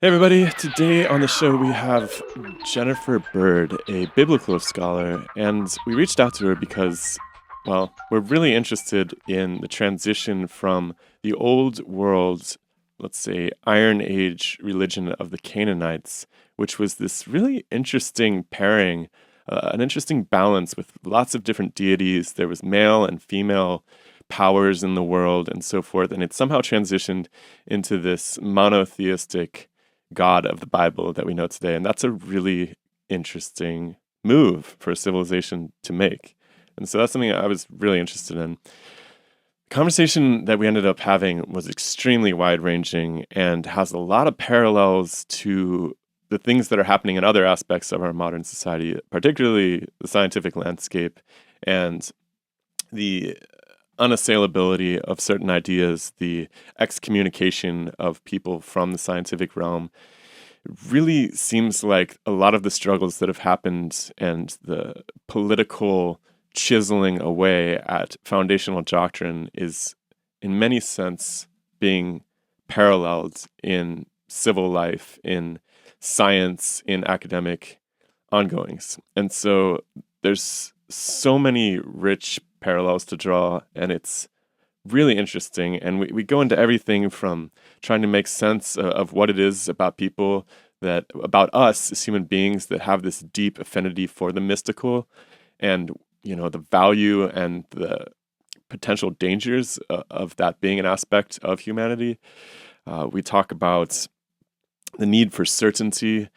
Hey everybody, today on the show we have Jennifer Bird, a biblical scholar, and we reached out to her because, well, we're really interested in the transition from the old world, let's say, Iron Age religion of the Canaanites, which was this really interesting pairing, an interesting balance with lots of different deities. There was male and female powers in the world and so forth, and it somehow transitioned into this monotheistic God of the Bible that we know today. And that's a really interesting move for a civilization to make. And so that's something I was really interested in. The conversation that we ended up having was extremely wide ranging and has a lot of parallels to the things that are happening in other aspects of our modern society, particularly the scientific landscape and the unassailability of certain ideas, the excommunication of people from the scientific realm. It really seems like a lot of the struggles that have happened and the political chiseling away at foundational doctrine is, in many sense, being paralleled in civil life, in science, in academic ongoings. And so there's so many rich parallels to draw, and it's really interesting. And we go into everything from trying to make sense of what it is about people about us as human beings that have this deep affinity for the mystical and, the value and the potential dangers of that being an aspect of humanity. We talk about the need for certainty.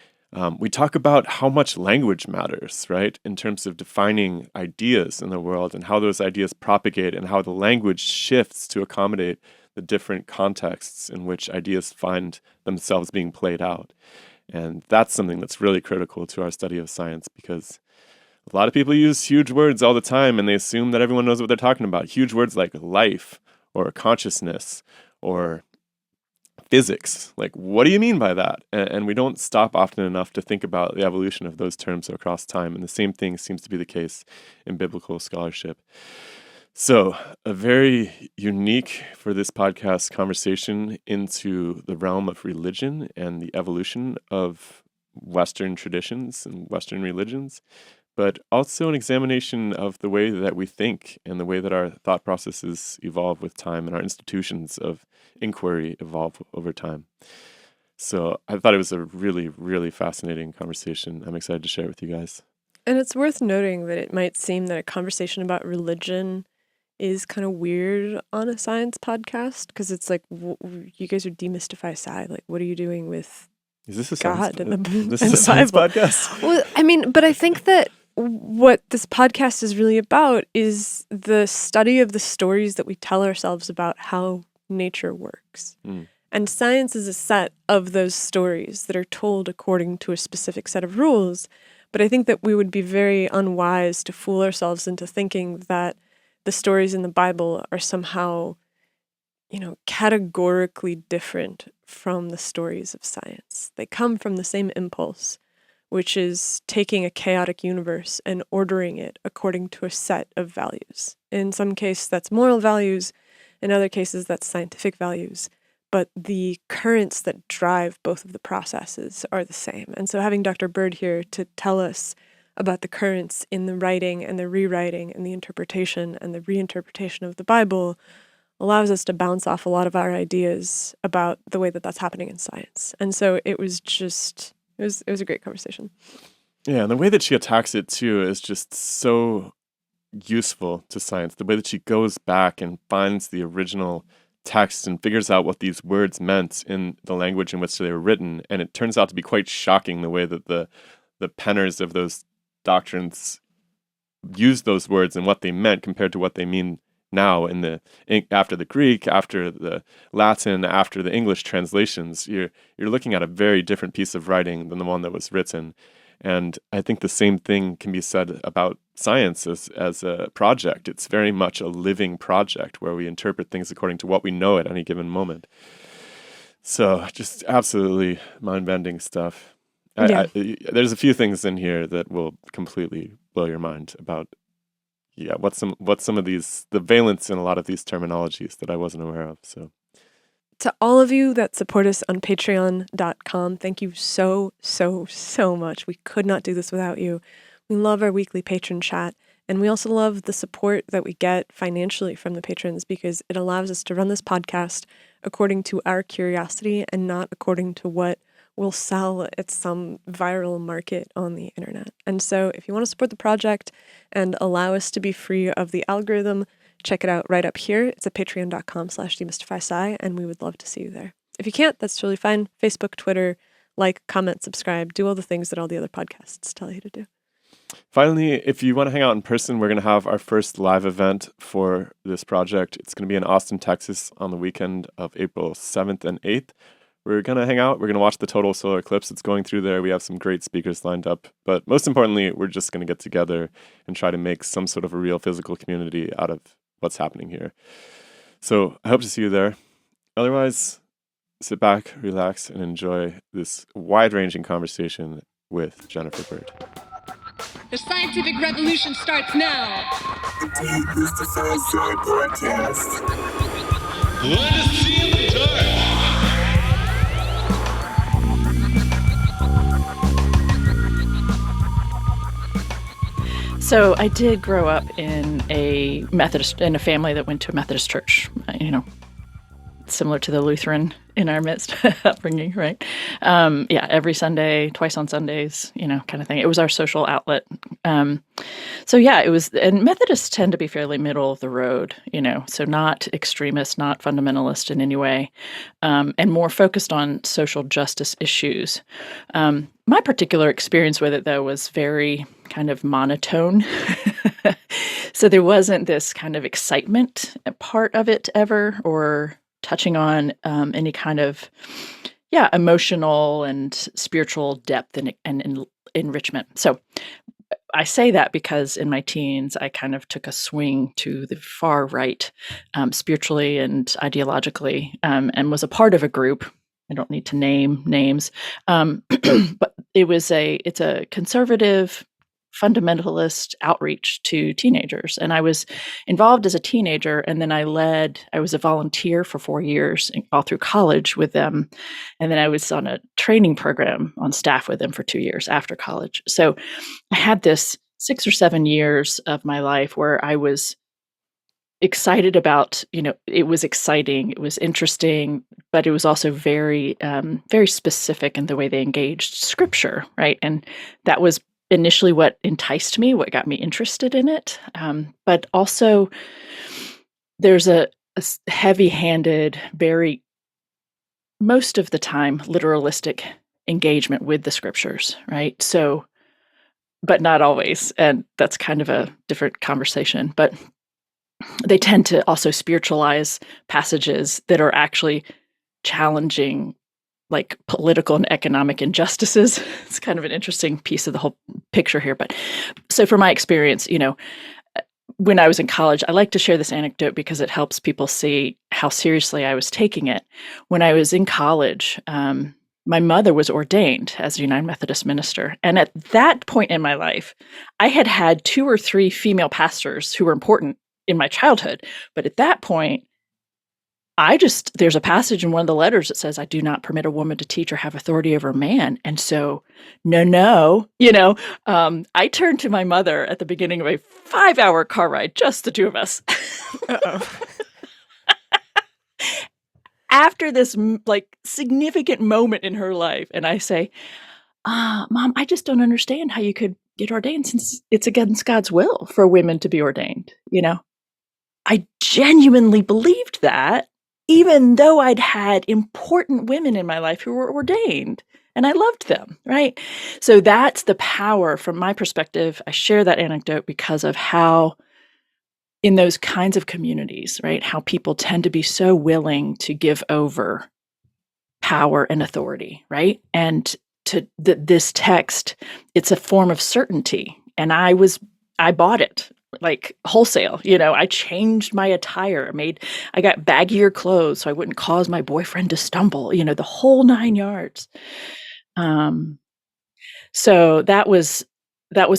We talk about how much language matters, right, in terms of defining ideas in the world and how those ideas propagate and how the language shifts to accommodate the different contexts in which ideas find themselves being played out. And that's something that's really critical to our study of science because a lot of people use huge words all the time and they assume that everyone knows what they're talking about. Huge words like life or consciousness or physics. Like, what do you mean by that? And we don't stop often enough to think about the evolution of those terms across time. And the same thing seems to be the case in biblical scholarship. So, a very unique for this podcast conversation into the realm of religion and the evolution of Western traditions and Western religions, but also an examination of the way that we think and the way that our thought processes evolve with time and our institutions of inquiry evolve over time. So I thought it was a really, really fascinating conversation. I'm excited to share it with you guys. And it's worth noting that it might seem that a conversation about religion is kind of weird on a science podcast because it's like, you guys are demystify sci. Like, what are you doing with Is this a God and this is and a the science Bible? podcast? Well, I mean, but I think that what this podcast is really about is the study of the stories that we tell ourselves about how nature works. Mm. And science is a set of those stories that are told according to a specific set of rules. But I think that we would be very unwise to fool ourselves into thinking that the stories in the Bible are somehow, categorically different from the stories of science. They come from the same impulse, which is taking a chaotic universe and ordering it according to a set of values. In some cases, that's moral values. In other cases, that's scientific values. But the currents that drive both of the processes are the same. And so having Dr. Bird here to tell us about the currents in the writing and the rewriting and the interpretation and the reinterpretation of the Bible allows us to bounce off a lot of our ideas about the way that that's happening in science. And so it was a great conversation. Yeah, and the way that she attacks it too is just so useful to science. The way that she goes back and finds the original text and figures out what these words meant in the language in which they were written, and it turns out to be quite shocking the way that the penners of those doctrines used those words and what they meant compared to what they mean now after the Greek, after the Latin, after the English translations. You're looking at a very different piece of writing than the one that was written. And I think the same thing can be said about science as a project. It's very much a living project where we interpret things according to what we know at any given moment. So just absolutely mind-bending stuff. Yeah. There's a few things in here that will completely blow your mind about, what some of these, the valence in a lot of these terminologies that I wasn't aware of. So To all of you that support us on patreon.com, thank you so, so, so much. We could not do this without you. We love our weekly patron chat, and we also love the support that we get financially from the patrons because it allows us to run this podcast according to our curiosity and not according to what will sell at some viral market on the internet. And so if you want to support the project and allow us to be free of the algorithm, check it out right up here. It's at patreon.com/demystifysci, and we would love to see you there. If you can't, that's totally fine. Facebook, Twitter, like, comment, subscribe, do all the things that all the other podcasts tell you to do. Finally, if you want to hang out in person, we're going to have our first live event for this project. It's going to be in Austin, Texas on the weekend of April 7th and 8th. We're going to hang out. We're going to watch the total solar eclipse. It's going through there. We have some great speakers lined up. But most importantly, we're just going to get together and try to make some sort of a real physical community out of what's happening here. So I hope to see you there. Otherwise, sit back, relax, and enjoy this wide-ranging conversation with Jennifer Bird. The scientific revolution starts now. The Demystify podcast. Let us see in the dark. So I did grow up in a family that went to a Methodist church, similar to the Lutheran in our midst upbringing, right? Every Sunday, twice on Sundays, kind of thing. It was our social outlet. It was, and Methodists tend to be fairly middle of the road, so not extremist, not fundamentalist in any way, and more focused on social justice issues. My particular experience with it, though, was very kind of monotone. So there wasn't this kind of excitement part of it ever, or touching on any kind of, emotional and spiritual depth and enrichment. So I say that because in my teens, I kind of took a swing to the far right, spiritually and ideologically, and was a part of a group. I don't need to name names, but it's a conservative, fundamentalist outreach to teenagers. And I was involved as a teenager, and then I was a volunteer for 4 years all through college with them. And then I was on a training program on staff with them for 2 years after college. So I had this 6 or 7 years of my life where I was excited about, it was exciting, it was interesting, but it was also very, very specific in the way they engaged scripture, right? And that was initially what enticed me, what got me interested in it. But also there's a heavy-handed, very, most of the time, literalistic engagement with the scriptures, right? So, but not always. And that's kind of a different conversation. But they tend to also spiritualize passages that are actually challenging like political and economic injustices. It's kind of an interesting piece of the whole picture here. But so from my experience, when I was in college, I like to share this anecdote because it helps people see how seriously I was taking it. When I was in college, my mother was ordained as a United Methodist minister. And at that point in my life, I had had 2 or 3 female pastors who were important in my childhood. But at that point, there's a passage in one of the letters that says, I do not permit a woman to teach or have authority over a man. And so, I turned to my mother at the beginning of a 5-hour car ride, just the 2 of us. After this significant moment in her life. And I say, Mom, I just don't understand how you could get ordained since it's against God's will for women to be ordained. I genuinely believed that, even though I'd had important women in my life who were ordained, and I loved them, right? So that's the power from my perspective. I share that anecdote because of how in those kinds of communities, right, how people tend to be so willing to give over power and authority, right? And to this text, it's a form of certainty. And I bought it. Like wholesale, I changed my attire, I got baggier clothes so I wouldn't cause my boyfriend to stumble, the whole 9 yards. So that was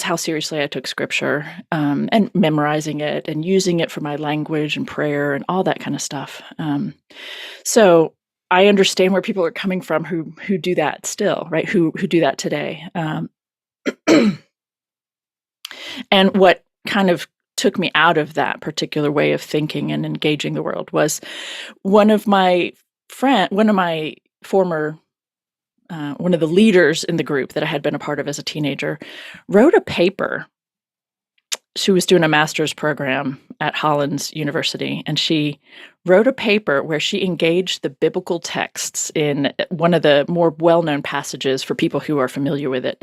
how seriously I took scripture, and memorizing it and using it for my language and prayer and all that kind of stuff. So I understand where people are coming from who do that still, right? Who do that today. And what kind of took me out of that particular way of thinking and engaging the world was one of the leaders in the group that I had been a part of as a teenager wrote a paper. She was doing a master's program at Hollins University, and she wrote a paper where she engaged the biblical texts in one of the more well-known passages for people who are familiar with it.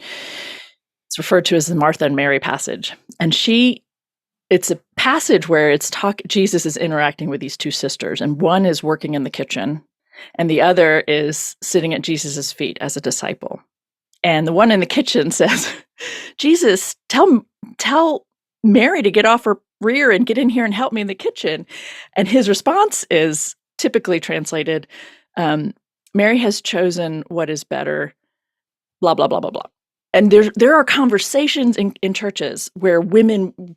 It's referred to as the Martha and Mary passage. And it's a passage where Jesus is interacting with these two sisters, and one is working in the kitchen, and the other is sitting at Jesus's feet as a disciple. And the one in the kitchen says, Jesus, tell Mary to get off her rear and get in here and help me in the kitchen. And his response is typically translated, Mary has chosen what is better, blah, blah, blah, blah, blah. And there are conversations in churches where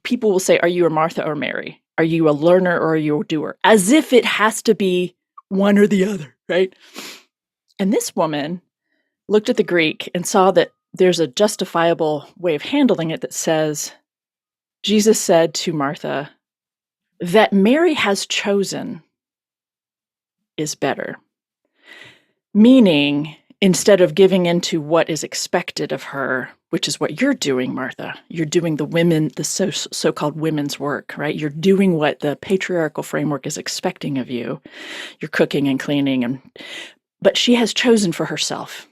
people will say, are you a Martha or Mary? Are you a learner or are you a doer? As if it has to be one or the other, right? And this woman looked at the Greek and saw that there's a justifiable way of handling it that says, Jesus said to Martha, that Mary has chosen is better. Meaning, instead of giving into what is expected of her, which is what you're doing, Martha, you're doing the so-called women's work, right? You're doing what the patriarchal framework is expecting of you. You're cooking and cleaning, but she has chosen for herself.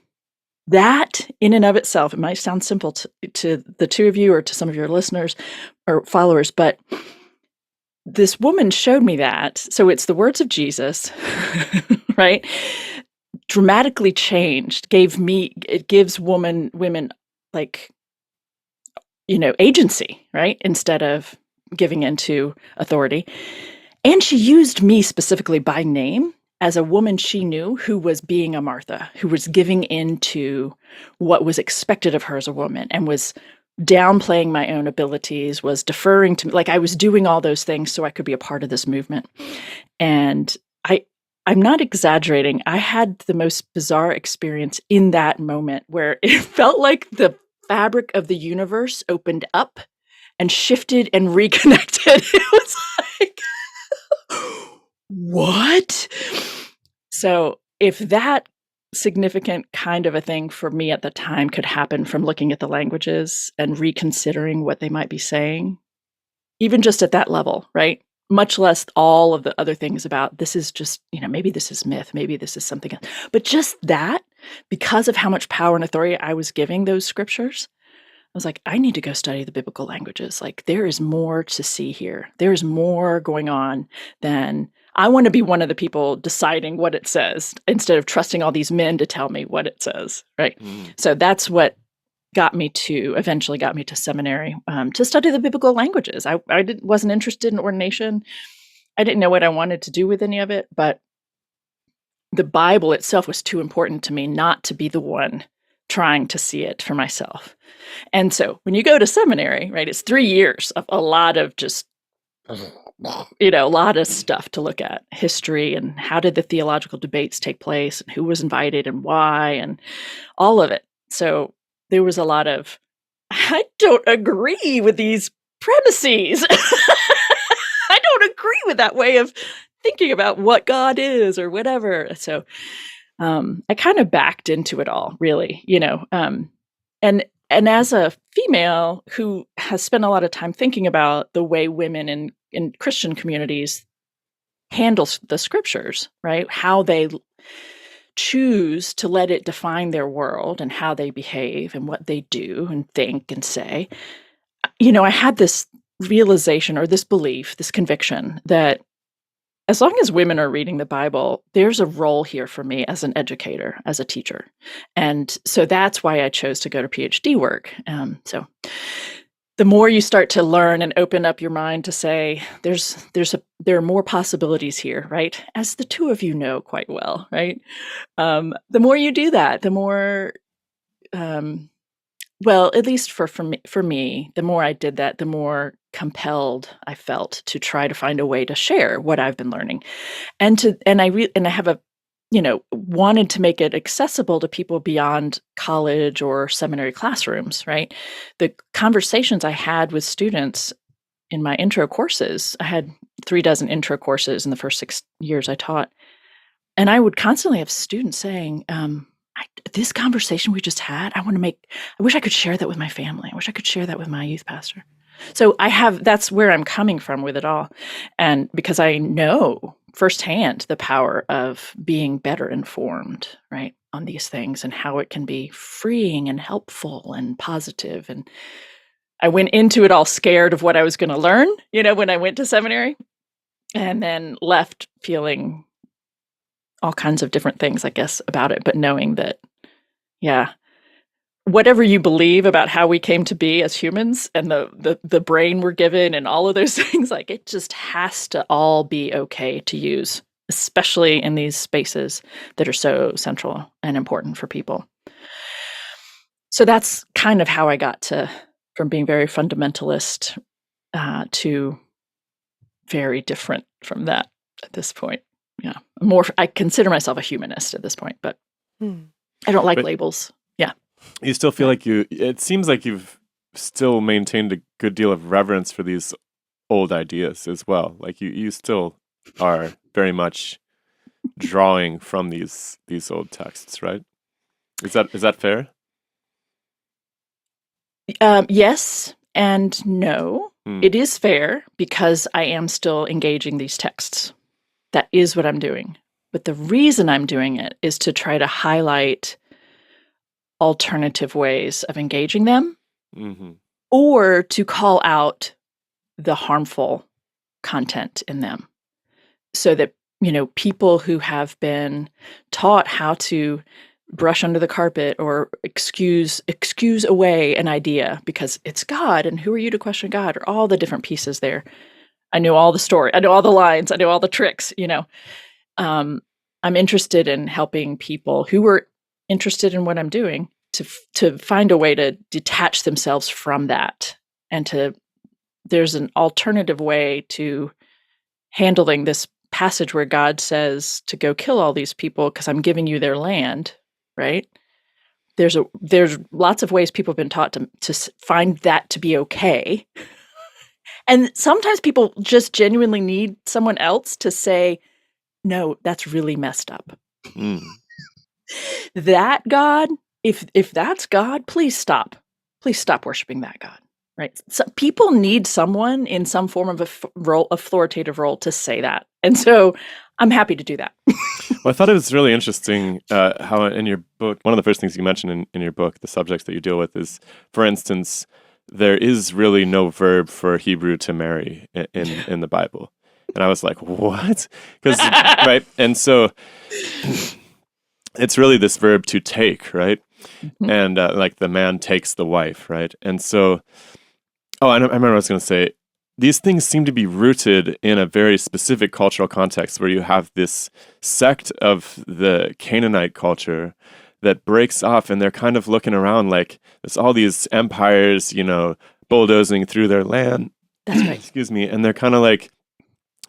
That, in and of itself, it might sound simple to the two of you or to some of your listeners or followers, but this woman showed me that. So it's the words of Jesus, right? Dramatically changed, it gives women like, agency, right? Instead of giving into authority. And she used me specifically by name as a woman she knew who was being a Martha, who was giving into what was expected of her as a woman and was downplaying my own abilities, was deferring to me. Like I was doing all those things so I could be a part of this movement. And I'm not exaggerating. I had the most bizarre experience in that moment where it felt like the fabric of the universe opened up and shifted and reconnected. It was like, what? So if that significant kind of a thing for me at the time could happen from looking at the languages and reconsidering what they might be saying, even just at that level, right? Much less all of the other things about this is just, maybe this is myth, maybe this is something else. But just that, because of how much power and authority I was giving those scriptures, I was like, I need to go study the biblical languages. Like there is more to see here. There's more going on than I want to be one of the people deciding what it says instead of trusting all these men to tell me what it says, right? So that's what eventually got me to seminary to study the biblical languages. I wasn't interested in ordination. I didn't know what I wanted to do with any of it, but the Bible itself was too important to me not to be the one trying to see it for myself. And so when you go to seminary, right, it's 3 years of a lot of just, a lot of stuff to look at, history and how did the theological debates take place and who was invited and why and all of it. So there was a lot of, I don't agree with these premises. I don't agree with that way of thinking about what God is or whatever. So I kind of backed into it all, really, and as a female who has spent a lot of time thinking about the way women in Christian communities handle the scriptures, right? How they choose to let it define their world and how they behave and what they do and think and say. I had this realization or this belief, this conviction that as long as women are reading the Bible, there's a role here for me as an educator, as a teacher. And so that's why I chose to go to PhD work. So the more you start to learn and open up your mind to say, there are more possibilities here, right? As the two of you know quite well, right? The more you do that, the more, at least for me, the more I did that, the more compelled I felt to try to find a way to share what I've been learning, and I have a wanted to make it accessible to people beyond college or seminary classrooms, right? The conversations I had with students in my intro courses, I had 36 intro courses in the first 6 years I taught. And I would constantly have students saying, this conversation we just had, I wish I could share that with my family. I wish I could share that with my youth pastor. So that's where I'm coming from with it all. And because I know firsthand the power of being better informed, right, on these things and how it can be freeing and helpful and positive. And I went into it all scared of what I was going to learn, when I went to seminary, and then left feeling all kinds of different things, I guess, about it, but knowing that, yeah, whatever you believe about how we came to be as humans and the brain we're given and all of those things, like it just has to all be okay to use, especially in these spaces that are so central and important for people. So that's kind of how I got from being very fundamentalist to very different from that at this point. Yeah, I consider myself a humanist at this point, but I don't like labels. Yeah. You still feel like it seems like you've still maintained a good deal of reverence for these old ideas as well. Like you still are very much drawing from these old texts, right? Is that fair? Yes and no. It is fair because I am still engaging these texts. That is what I'm doing. But the reason I'm doing it is to try to highlight alternative ways of engaging them, or to call out the harmful content in them, so that people who have been taught how to brush under the carpet or excuse away an idea because it's God and who are you to question God, or all the different pieces there. I know all the story. I know all the lines. I know all the tricks, I'm interested in helping people who are interested in what I'm doing to find a way to detach themselves from that. And there's an alternative way to handling this passage where God says to go kill all these people because I'm giving you their land, right? There's lots of ways people have been taught to find that to be okay. And sometimes people just genuinely need someone else to say, no, that's really messed up. That God, if that's God, please stop. Please stop worshiping that God, right? So people need someone in some form of authoritative role to say that. And so I'm happy to do that. Well, I thought it was really interesting how in your book, one of the first things you mentioned in your book, the subjects that you deal with is, for instance, there is really no verb for Hebrew to marry in the Bible. And I was like, what? Because right? And so it's really this verb to take, right? And like the man takes the wife, right? And so, I remember what I was going to say. These things seem to be rooted in a very specific cultural context where you have this sect of the Canaanite culture that breaks off, and they're kind of looking around like there's all these empires, bulldozing through their land. That's right. Excuse me. And they're kind of like,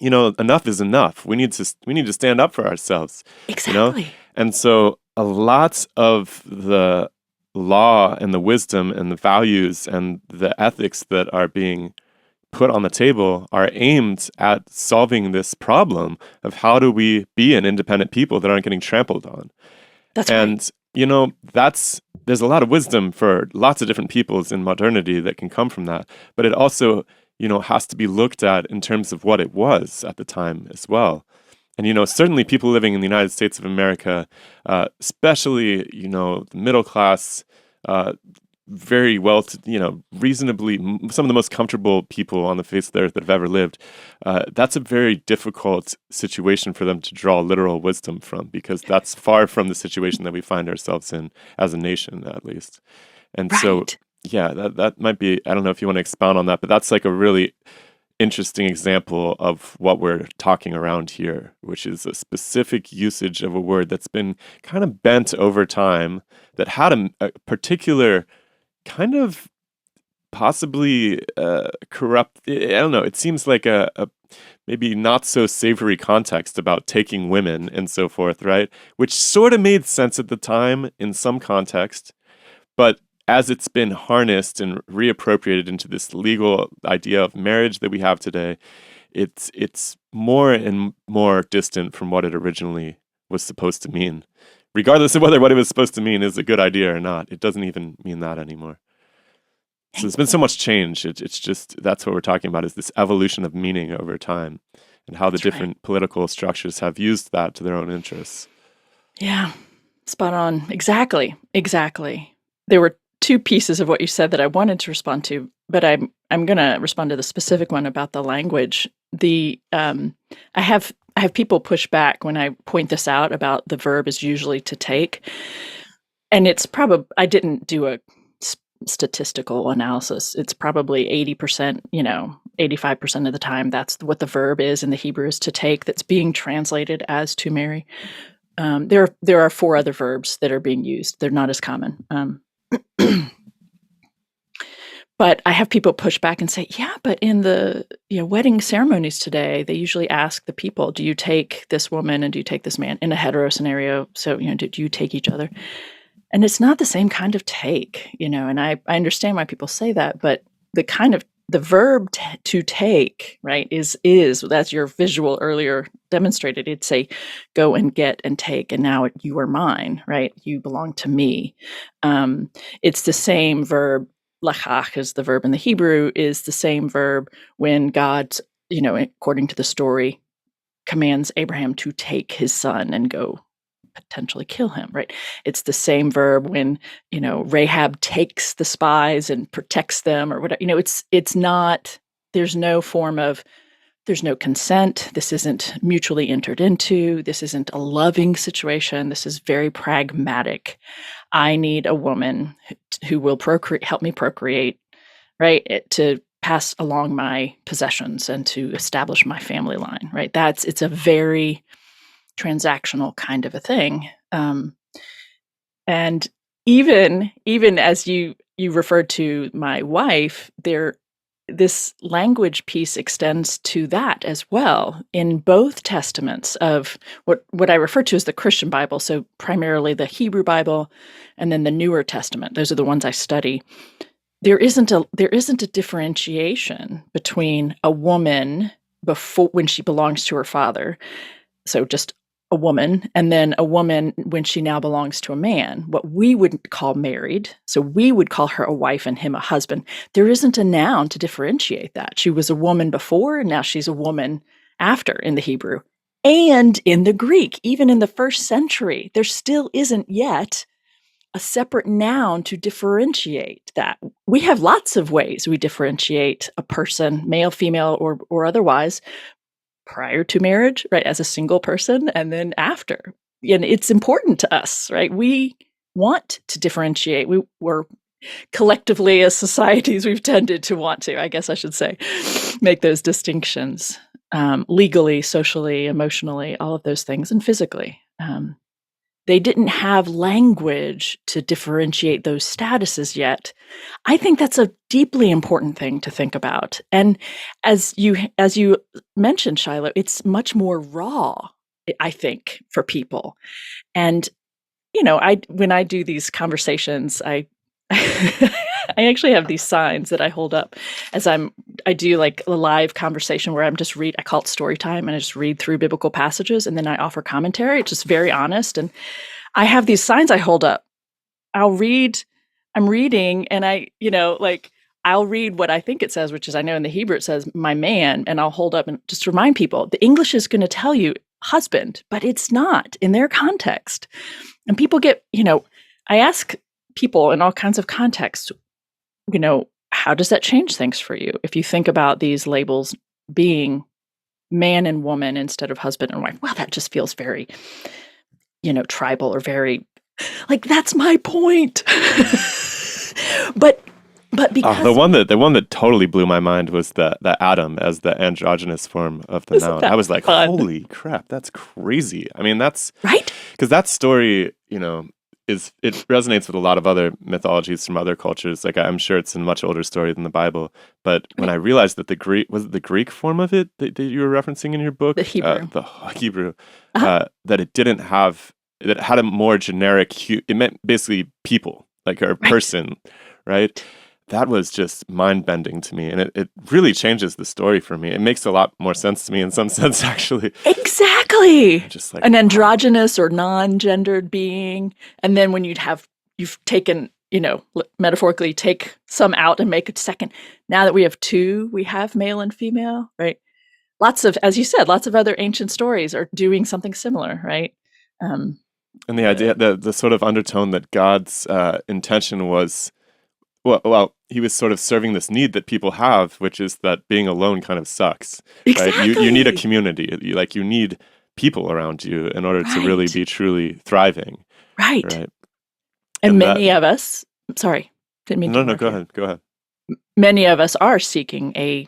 enough is enough. We need to stand up for ourselves. Exactly. And so a lot of the law and the wisdom and the values and the ethics that are being put on the table are aimed at solving this problem of how do we be an independent people that aren't getting trampled on. That's and right. There's a lot of wisdom for lots of different peoples in modernity that can come from that, but it also has to be looked at in terms of what it was at the time as well. And certainly people living in the United States of America, especially the middle class, very well, reasonably, some of the most comfortable people on the face of the earth that have ever lived. That's a very difficult situation for them to draw literal wisdom from, because that's far from the situation that we find ourselves in as a nation, at least. And so, yeah, that might be, I don't know if you want to expound on that, but that's like a really interesting example of what we're talking around here, which is a specific usage of a word that's been kind of bent over time, that had a particular kind of possibly corrupt, I don't know, it seems like maybe not so savory context about taking women and so forth, right? Which sort of made sense at the time in some context, but as it's been harnessed and reappropriated into this legal idea of marriage that we have today, it's more and more distant from what it originally was supposed to mean. Regardless of whether what it was supposed to mean is a good idea or not, it doesn't even mean that anymore. So there's been so much change. It's just, that's what we're talking about, is this evolution of meaning over time and how the different political structures have used that to their own interests. Yeah, spot on. Exactly. There were two pieces of what you said that I wanted to respond to, but I'm going to respond to the specific one about the language. I have people push back when I point this out about the verb is usually to take, and it's probably, I didn't do a statistical analysis. It's probably 80%, 85% of the time that's what the verb is in the Hebrew, is to take, that's being translated as to marry. There are 4 other verbs that are being used. They're not as common. But I have people push back and say, yeah, but in the wedding ceremonies today, they usually ask the people, do you take this woman and do you take this man in a hetero scenario? So, do you take each other? And it's not the same kind of take, and I understand why people say that, but the verb to take, right, is that's your visual earlier demonstrated. It's a go and get and take, and now you are mine, right? You belong to me. It's the same verb. Lachach is the verb in the Hebrew, is the same verb when God, according to the story, commands Abraham to take his son and go potentially kill him, right? It's the same verb when, Rahab takes the spies and protects them or whatever. It's not, there's no consent. This isn't mutually entered into. This isn't a loving situation. This is very pragmatic. I need a woman who will help me procreate, right? To pass along my possessions and to establish my family line, right? It's a very transactional kind of a thing. And even as you referred to my wife, this language piece extends to that as well in both testaments of what I refer to as the Christian Bible. So primarily the Hebrew Bible and then the Newer Testament. Those are the ones I study. There isn't a differentiation between a woman before when she belongs to her father. So just a woman, and then a woman when she now belongs to a man, what we would call married. So we would call her a wife and him a husband. There isn't a noun to differentiate that. She was a woman before, and now she's a woman after in the Hebrew. And in the Greek, even in the 1st century, there still isn't yet a separate noun to differentiate that. We have lots of ways we differentiate a person, male, female, or otherwise, prior to marriage, right, as a single person, and then after. And it's important to us, right? We want to differentiate. We're collectively, as societies, we've tended to want to, I guess I should say, make those distinctions legally, socially, emotionally, all of those things, and physically. They didn't have language to differentiate those statuses yet. I think that's a deeply important thing to think about. And as you mentioned, Shiloh, it's much more raw, I think, for people. And when I do these conversations, I I actually have these signs that I hold up as I do like a live conversation where I call it story time, and I just read through biblical passages and then I offer commentary. It's just very honest. And I have these signs I hold up. I'm reading and I'll read what I think it says, which is, I know in the Hebrew it says my man, and I'll hold up and just remind people the English is going to tell you husband, but it's not in their context. And people get, I ask people in all kinds of contexts, how does that change things for you if you think about these labels being man and woman instead of husband and wife? Well, that just feels very, tribal or very like, that's my point. but because the one that totally blew my mind was the Adam as the androgynous form of the noun. I was like, fun? Holy crap, that's crazy. I mean, that's right, because that story, it resonates with a lot of other mythologies from other cultures. Like I'm sure it's a much older story than the Bible, but when I realized that the Greek form of it that you were referencing in your book, The Hebrew. the Hebrew, that it didn't have, that it had a more generic, it meant basically people, like a person, right? That was just mind-bending to me, and it really changes the story for me. It makes a lot more sense to me in some sense, actually. Exactly. Just like An androgynous or non-gendered being. And then when you've taken, metaphorically take some out and make a second. Now that we have two, we have male and female, right? Lots of, as you said, lots of other ancient stories are doing something similar, right? And the idea, the sort of undertone that God's intention was, well, he was sort of serving this need that people have, which is that being alone kind of sucks, right? You need a community. You need people around you in order to really be truly thriving. Right. And many of us, sorry, didn't mean to. No, go ahead. Many of us are seeking a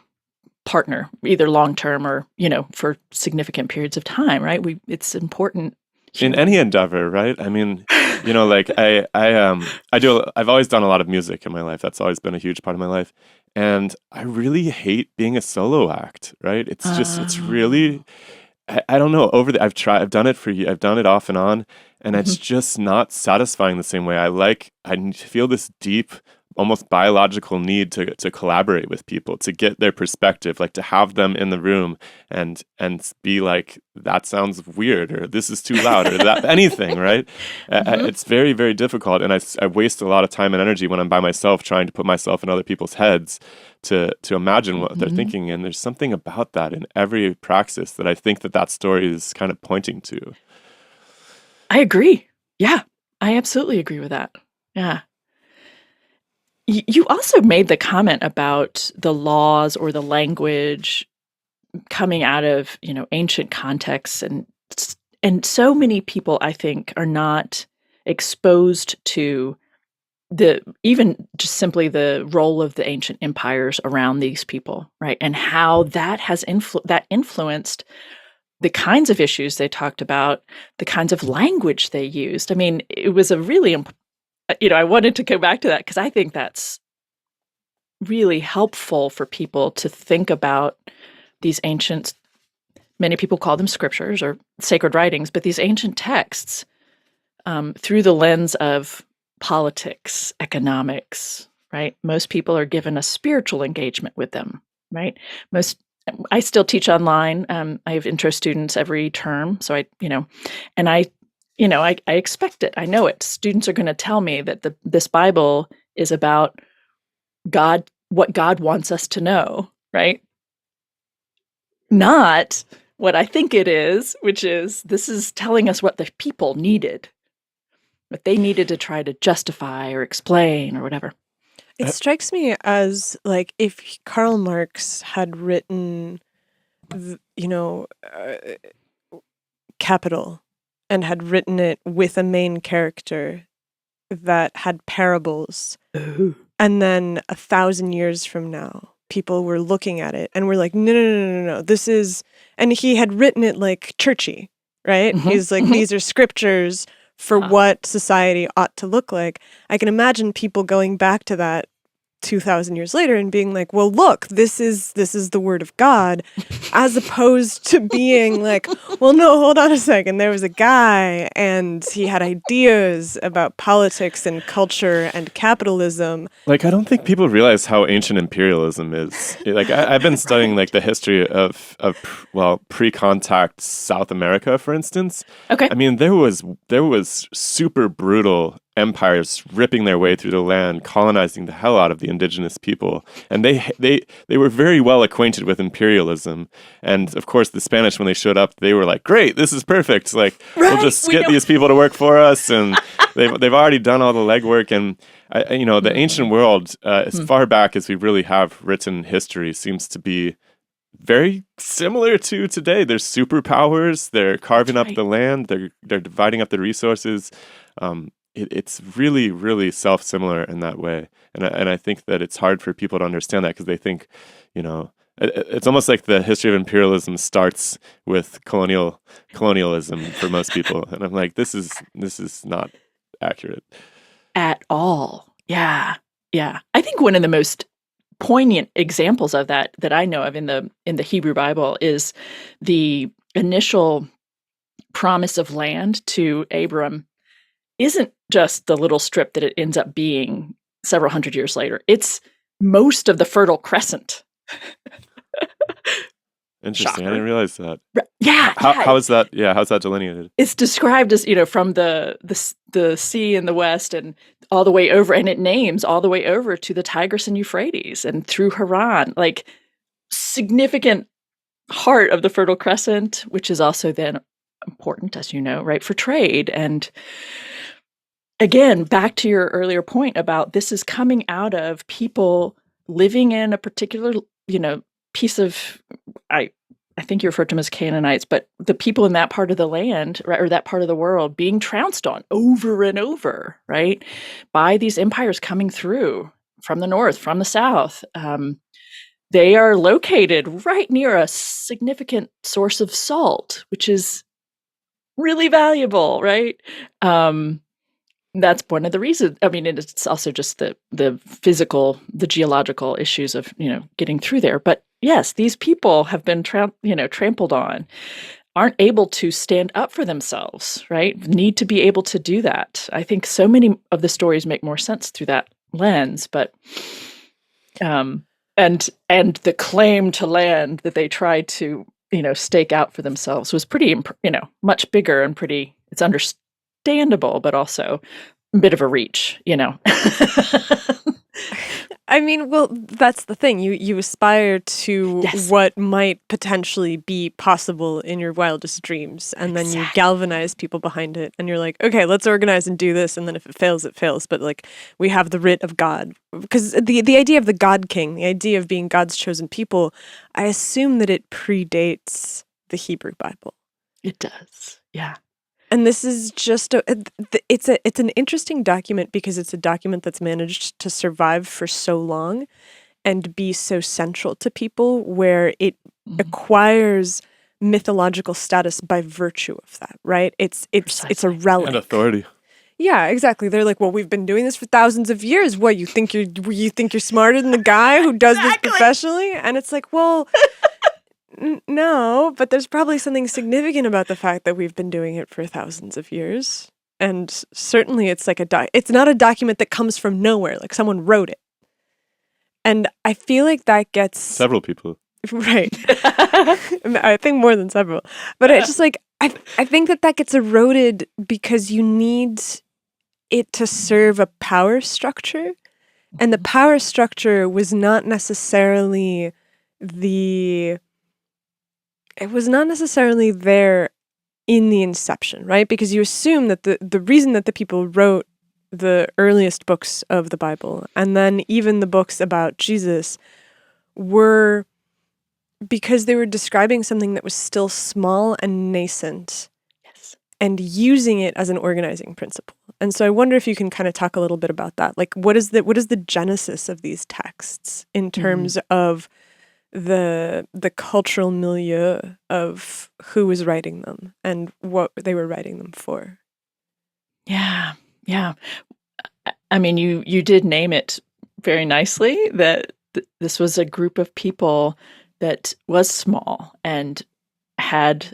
partner, either long-term or, for significant periods of time, right? It's important. In any endeavor, right? I mean, like I've always done a lot of music in my life. That's always been a huge part of my life. And I really hate being a solo act, right? It's just, it's really, I don't know, I've done it off and on, and it's just not satisfying the same way. I feel this deep, almost biological need to collaborate with people, to get their perspective, like to have them in the room and be like, that sounds weird, or this is too loud, or that anything, right? It's very, very difficult, and I waste a lot of time and energy when I'm by myself trying to put myself in other people's heads to imagine what they're thinking. And there's something about that in every praxis that I think that story is kind of pointing to. I agree. Yeah, I absolutely agree with that. Yeah. You also made the comment about the laws or the language coming out of, ancient contexts, and so many people, I think, are not exposed to even just simply the role of the ancient empires around these people, right? And how that has influenced the kinds of issues they talked about, the kinds of language they used. I mean, it was a really I wanted to go back to that because I think that's really helpful for people to think about these ancient, many people call them scriptures or sacred writings, but these ancient texts through the lens of politics, economics, right? Most people are given a spiritual engagement with them, right? I still teach online. I have intro students every term. So I expect it. I know it. Students are going to tell me that this Bible is about God, what God wants us to know, right? Not what I think it is, which is this is telling us what the people needed, what they needed to try to justify or explain or whatever. It strikes me as like if Karl Marx had written, Capital, and had written it with a main character that had parables. Ooh. And then 1,000 years from now, people were looking at it and were like, no, this is, and he had written it like churchy, right? He's like, these are scriptures for what society ought to look like. I can imagine people going back to that 2,000 years later and being like, well, look, this is the word of God, as opposed to being like, well, no, hold on a second. There was a guy and he had ideas about politics and culture and capitalism. Like, I don't think people realize how ancient imperialism is. Like, I've been studying like the history of pre-contact South America, for instance. Okay. I mean, there was super brutal empires ripping their way through the land, colonizing the hell out of the indigenous people, and they were very well acquainted with imperialism. And of course, the Spanish, when they showed up, they were like, "Great, this is perfect! Like, we'll just get these people to work for us." And they've already done all the legwork. And the ancient world, as far back as we really have written history, seems to be very similar to today. There's superpowers. They're carving up the land. They're dividing up the resources. It's really, really self-similar in that way. And I think that it's hard for people to understand that because they think, it's almost like the history of imperialism starts with colonialism for most people. And I'm like, this is not accurate at all. Yeah. Yeah. I think one of the most poignant examples of that I know of in the Hebrew Bible is the initial promise of land to Abram isn't just the little strip that it ends up being several hundred years later. It's most of the Fertile Crescent. Interesting. Shocker. I didn't realize that. Yeah. How is that? Yeah, how's that delineated? It's described as, from the sea in the west and all the way over, and it names all the way over to the Tigris and Euphrates and through Haran, like significant heart of the Fertile Crescent, which is also then important, as you know, right, for trade. And again, back to your earlier point about this is coming out of people living in a particular, piece of, I think you referred to them as Canaanites, but the people in that part of the land, right, or that part of the world being trounced on over and over, right, by these empires coming through from the north, from the south. They are located right near a significant source of salt, which is really valuable, right? That's one of the reasons. I mean, it's also just the physical, the geological issues of, getting through there. But yes, these people have been trampled on, aren't able to stand up for themselves, right? Need to be able to do that. I think so many of the stories make more sense through that lens, but and the claim to land that they tried to, stake out for themselves was pretty, much bigger and pretty, it's understandable, but also a bit of a reach, I mean, well, that's the thing. You aspire to Yes. what might potentially be possible in your wildest dreams, and then you galvanize people behind it, and you're like, okay, let's organize and do this, and then if it fails, it fails. But like, we have the writ of God, because the idea of the God King, the idea of being God's chosen people, I assume that it predates the Hebrew Bible. It does. Yeah. And this is just it's an interesting document because it's a document that's managed to survive for so long and be so central to people, where it acquires mythological status by virtue of that, right? It's a relic. And authority. Yeah, exactly. They're like, well, we've been doing this for thousands of years. What, you think you're smarter than the guy who does this professionally? And it's like, well, no, but there's probably something significant about the fact that we've been doing it for thousands of years. And certainly it's like it's not a document that comes from nowhere, like someone wrote it. And I feel like that gets Several people. right. I think more than several. But it's just like I think that gets eroded because you need it to serve a power structure. And the power structure was not necessarily there in the inception, right? Because you assume that the reason that the people wrote the earliest books of the Bible, and then even the books about Jesus, were because they were describing something that was still small and nascent, Yes. and using it as an organizing principle. And so I wonder if you can kind of talk a little bit about that. Like, what is the genesis of these texts in terms of the cultural milieu of who was writing them and what they were writing them for? Yeah. Yeah. I mean, you did name it very nicely that this was a group of people that was small and had,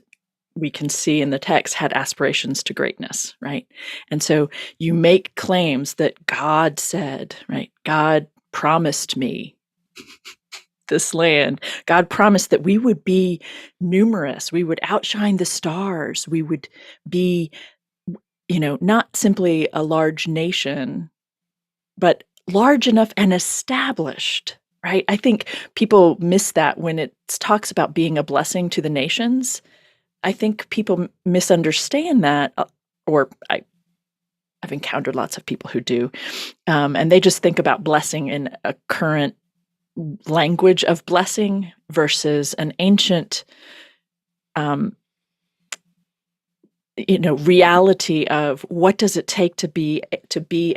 we can see in the text, had aspirations to greatness, right? And so you make claims that God said, right? God promised me this land. God promised that we would be numerous. We would outshine the stars. We would be, not simply a large nation, but large enough and established, right? I think people miss that when it talks about being a blessing to the nations. I think people misunderstand that, or I've encountered lots of people who do, and they just think about blessing in a current language of blessing versus an ancient, reality of what does it take to be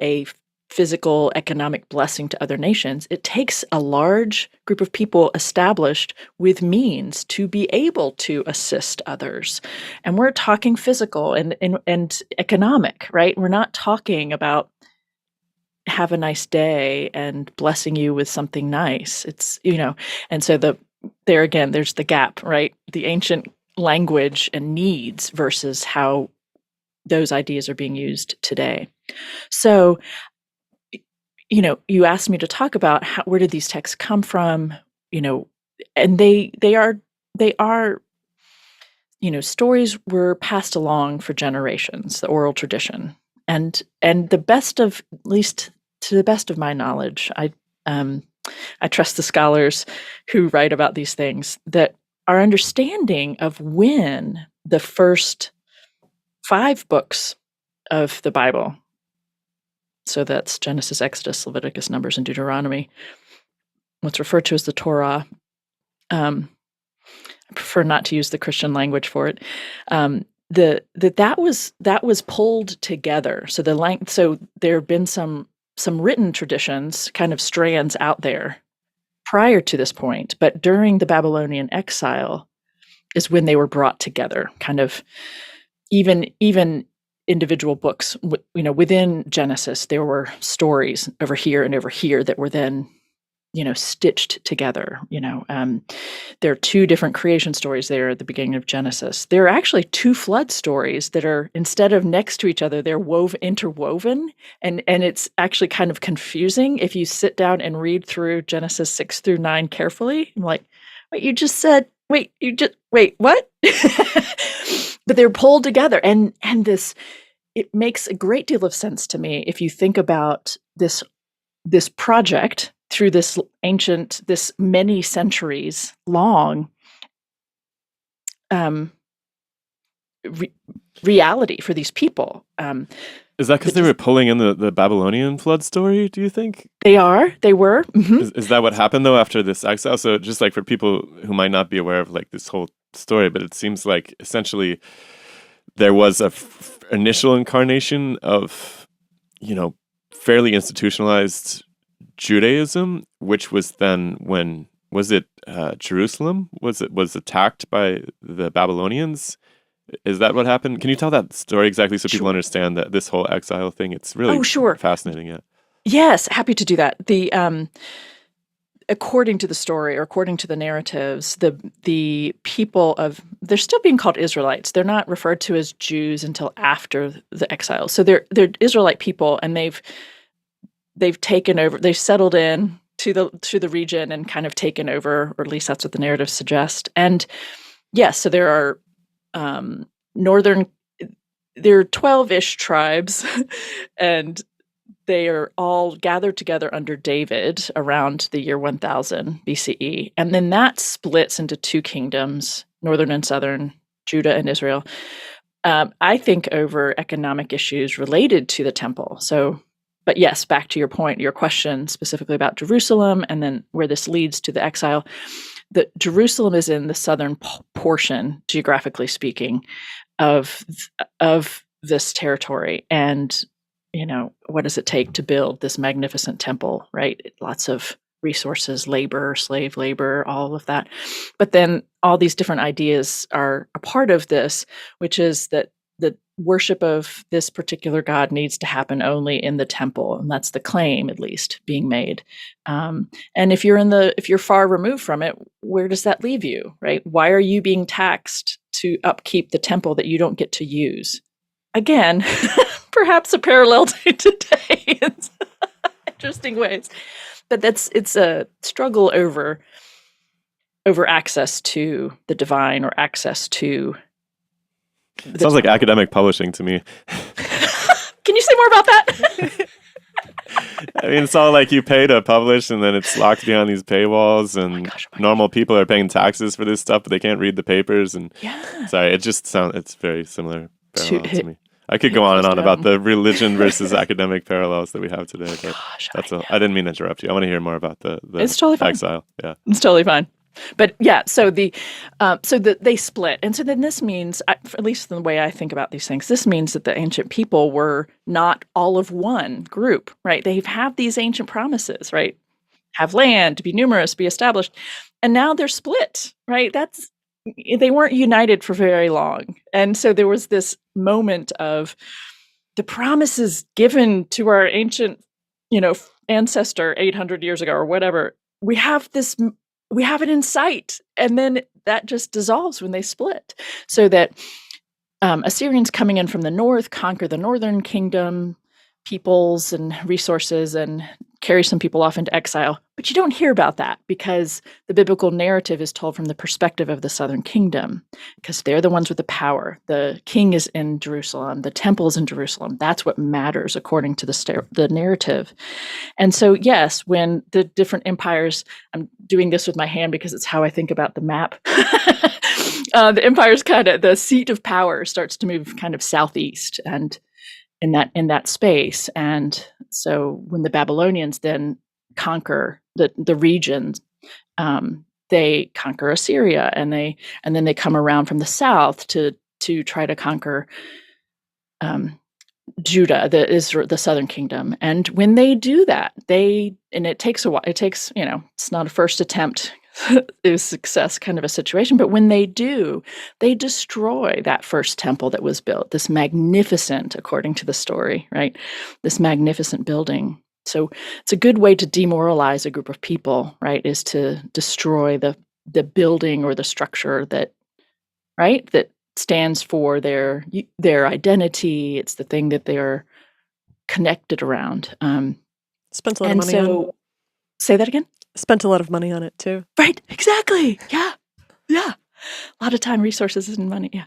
a physical, economic blessing to other nations. It takes a large group of people established with means to be able to assist others. And we're talking physical and economic, right? We're not talking about have a nice day and blessing you with something nice. It's, and so there again, there's the gap, right? The ancient language and needs versus how those ideas are being used today. So, you asked me to talk about where did these texts come from, and they are, stories were passed along for generations, the oral tradition. And at least to the best of my knowledge, I trust the scholars who write about these things, that our understanding of when the first 5 books of the Bible, so that's Genesis, Exodus, Leviticus, Numbers, and Deuteronomy, what's referred to as the Torah. I prefer not to use the Christian language for it. That was pulled together. So so there have been some written traditions, kind of strands out there prior to this point, but during the Babylonian exile is when they were brought together. Kind of even individual books, within Genesis, there were stories over here and over here that were then, stitched together. There are 2 different creation stories there at the beginning of Genesis. There are actually 2 flood stories that are, instead of next to each other, they're interwoven, and it's actually kind of confusing if you sit down and read through Genesis 6 through 9 carefully. I'm like, wait, what? But they're pulled together, and it makes a great deal of sense to me if you think about this project through this many centuries long reality for these people. Is that because they were pulling in the Babylonian flood story, do you think? They were. Mm-hmm. Is that what happened, though, after this exile? So just like for people who might not be aware of like this whole story, but it seems like essentially there was a initial incarnation of, fairly institutionalized Judaism, which was then Jerusalem was attacked by the Babylonians. Is that what happened? Can you tell that story exactly so people understand that this whole exile thing? It's really fascinating. Yeah. Yes, happy to do that. According to the story, or according to the narratives, the people they're still being called Israelites. They're not referred to as Jews until after the exile. So they're Israelite people, and they've taken over. They've settled in to the region and kind of taken over, or at least that's what the narratives suggest. And yes, so there are there are 12-ish tribes, and they are all gathered together under David around the year 1000 BCE. And then that splits into 2 kingdoms, northern and southern, Judah and Israel, I think over economic issues related to the temple. So, but yes, back to your question specifically about Jerusalem and then where this leads to the exile. Jerusalem is in the southern portion, geographically speaking, of this territory. And what does it take to build this magnificent temple, right? Lots of resources, labor, slave labor, all of that. But then all these different ideas are a part of this, which is that the worship of this particular god needs to happen only in the temple. And that's the claim, at least, being made. And if you're far removed from it, where does that leave you, right? Why are you being taxed to upkeep the temple that you don't get to use? Again, perhaps a parallel to today in interesting ways. But it's a struggle over access to the divine, or access to sounds like academic publishing to me. Can you say more about that? I mean, it's all like you pay to publish, and then it's locked behind these paywalls, and normal people are paying taxes for this stuff, but they can't read the papers. And sorry, it's very similar to me. I could go on and on about the religion versus academic parallels that we have today, but I didn't mean to interrupt you. I want to hear more about the it's totally fine. exile. Yeah, it's totally fine. But yeah, they split, and so then this means, at least the way I think about these things, this means that the ancient people were not all of one group, right? They have these ancient promises, right? Have land, be numerous, be established, and now they're split, right? They weren't united for very long, and so there was this moment of the promises given to our ancient, ancestor 800 years ago or whatever. We have it in sight, and then that just dissolves when they split. So that Assyrians coming in from the north conquer the northern kingdom, peoples and resources, and carry some people off into exile. But you don't hear about that because the biblical narrative is told from the perspective of the southern kingdom, because they're the ones with the power. The king is in Jerusalem. The temple is in Jerusalem. That's what matters according to the narrative. And so, yes, when the different empires, I'm doing this with my hand because it's how I think about the map. The empire's the seat of power starts to move kind of southeast and in that space. And so when the Babylonians then conquer the regions, they conquer Assyria, and then they come around from the south to try to conquer Judah, the southern kingdom. And when they do that, and it takes a while. It takes, it's not a first attempt. It was success kind of a situation. But when they do, they destroy that first temple that was built, this magnificent, according to the story, right? This magnificent building. So it's a good way to demoralize a group of people, right? Is to destroy the building or the structure that stands for their identity. It's the thing that they're connected around. Spent a lot of money on it. Say that again? Spent a lot of money on it too. Right, exactly. Yeah. A lot of time, resources, and money. Yeah.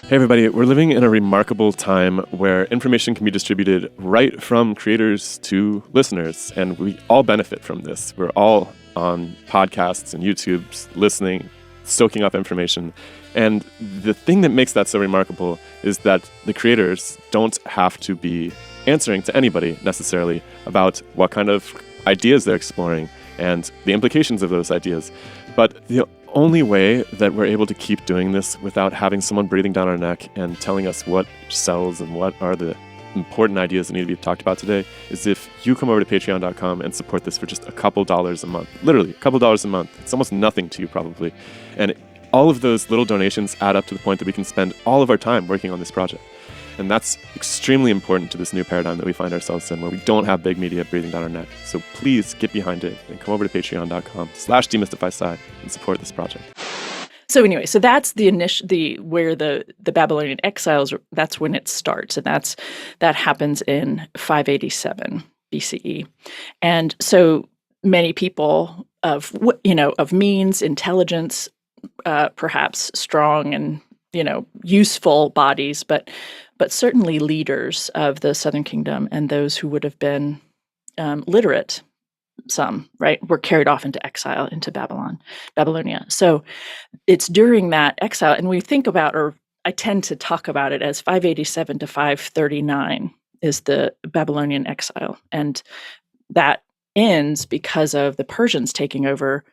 Hey everybody, we're living in a remarkable time where information can be distributed right from creators to listeners, and we all benefit from this. We're all on podcasts and YouTubes, listening, soaking up information. And the thing that makes that so remarkable is that the creators don't have to be answering to anybody necessarily about what kind of ideas they're exploring and the implications of those ideas. But the only way that we're able to keep doing this without having someone breathing down our neck and telling us what sells and what are the important ideas that need to be talked about today is if you come over to patreon.com and support this for just a couple dollars a month. Literally, a couple dollars a month. It's almost nothing to you probably. And all of those little donations add up to the point that we can spend all of our time working on this project. And that's extremely important to this new paradigm that we find ourselves in, where we don't have big media breathing down our neck. So please get behind it and come over to patreon.com/demystifysci and support this project. So anyway, so that's where the Babylonian exiles, that's when it starts. And that happens in 587 BCE. And so many people of means, intelligence, perhaps strong and useful bodies, but certainly leaders of the Southern Kingdom and those who would have been literate, some, right, were carried off into exile into Babylonia. So it's during that exile, and we think about, or I tend to talk about it as 587 to 539 is the Babylonian exile, and that ends because of the Persians taking over.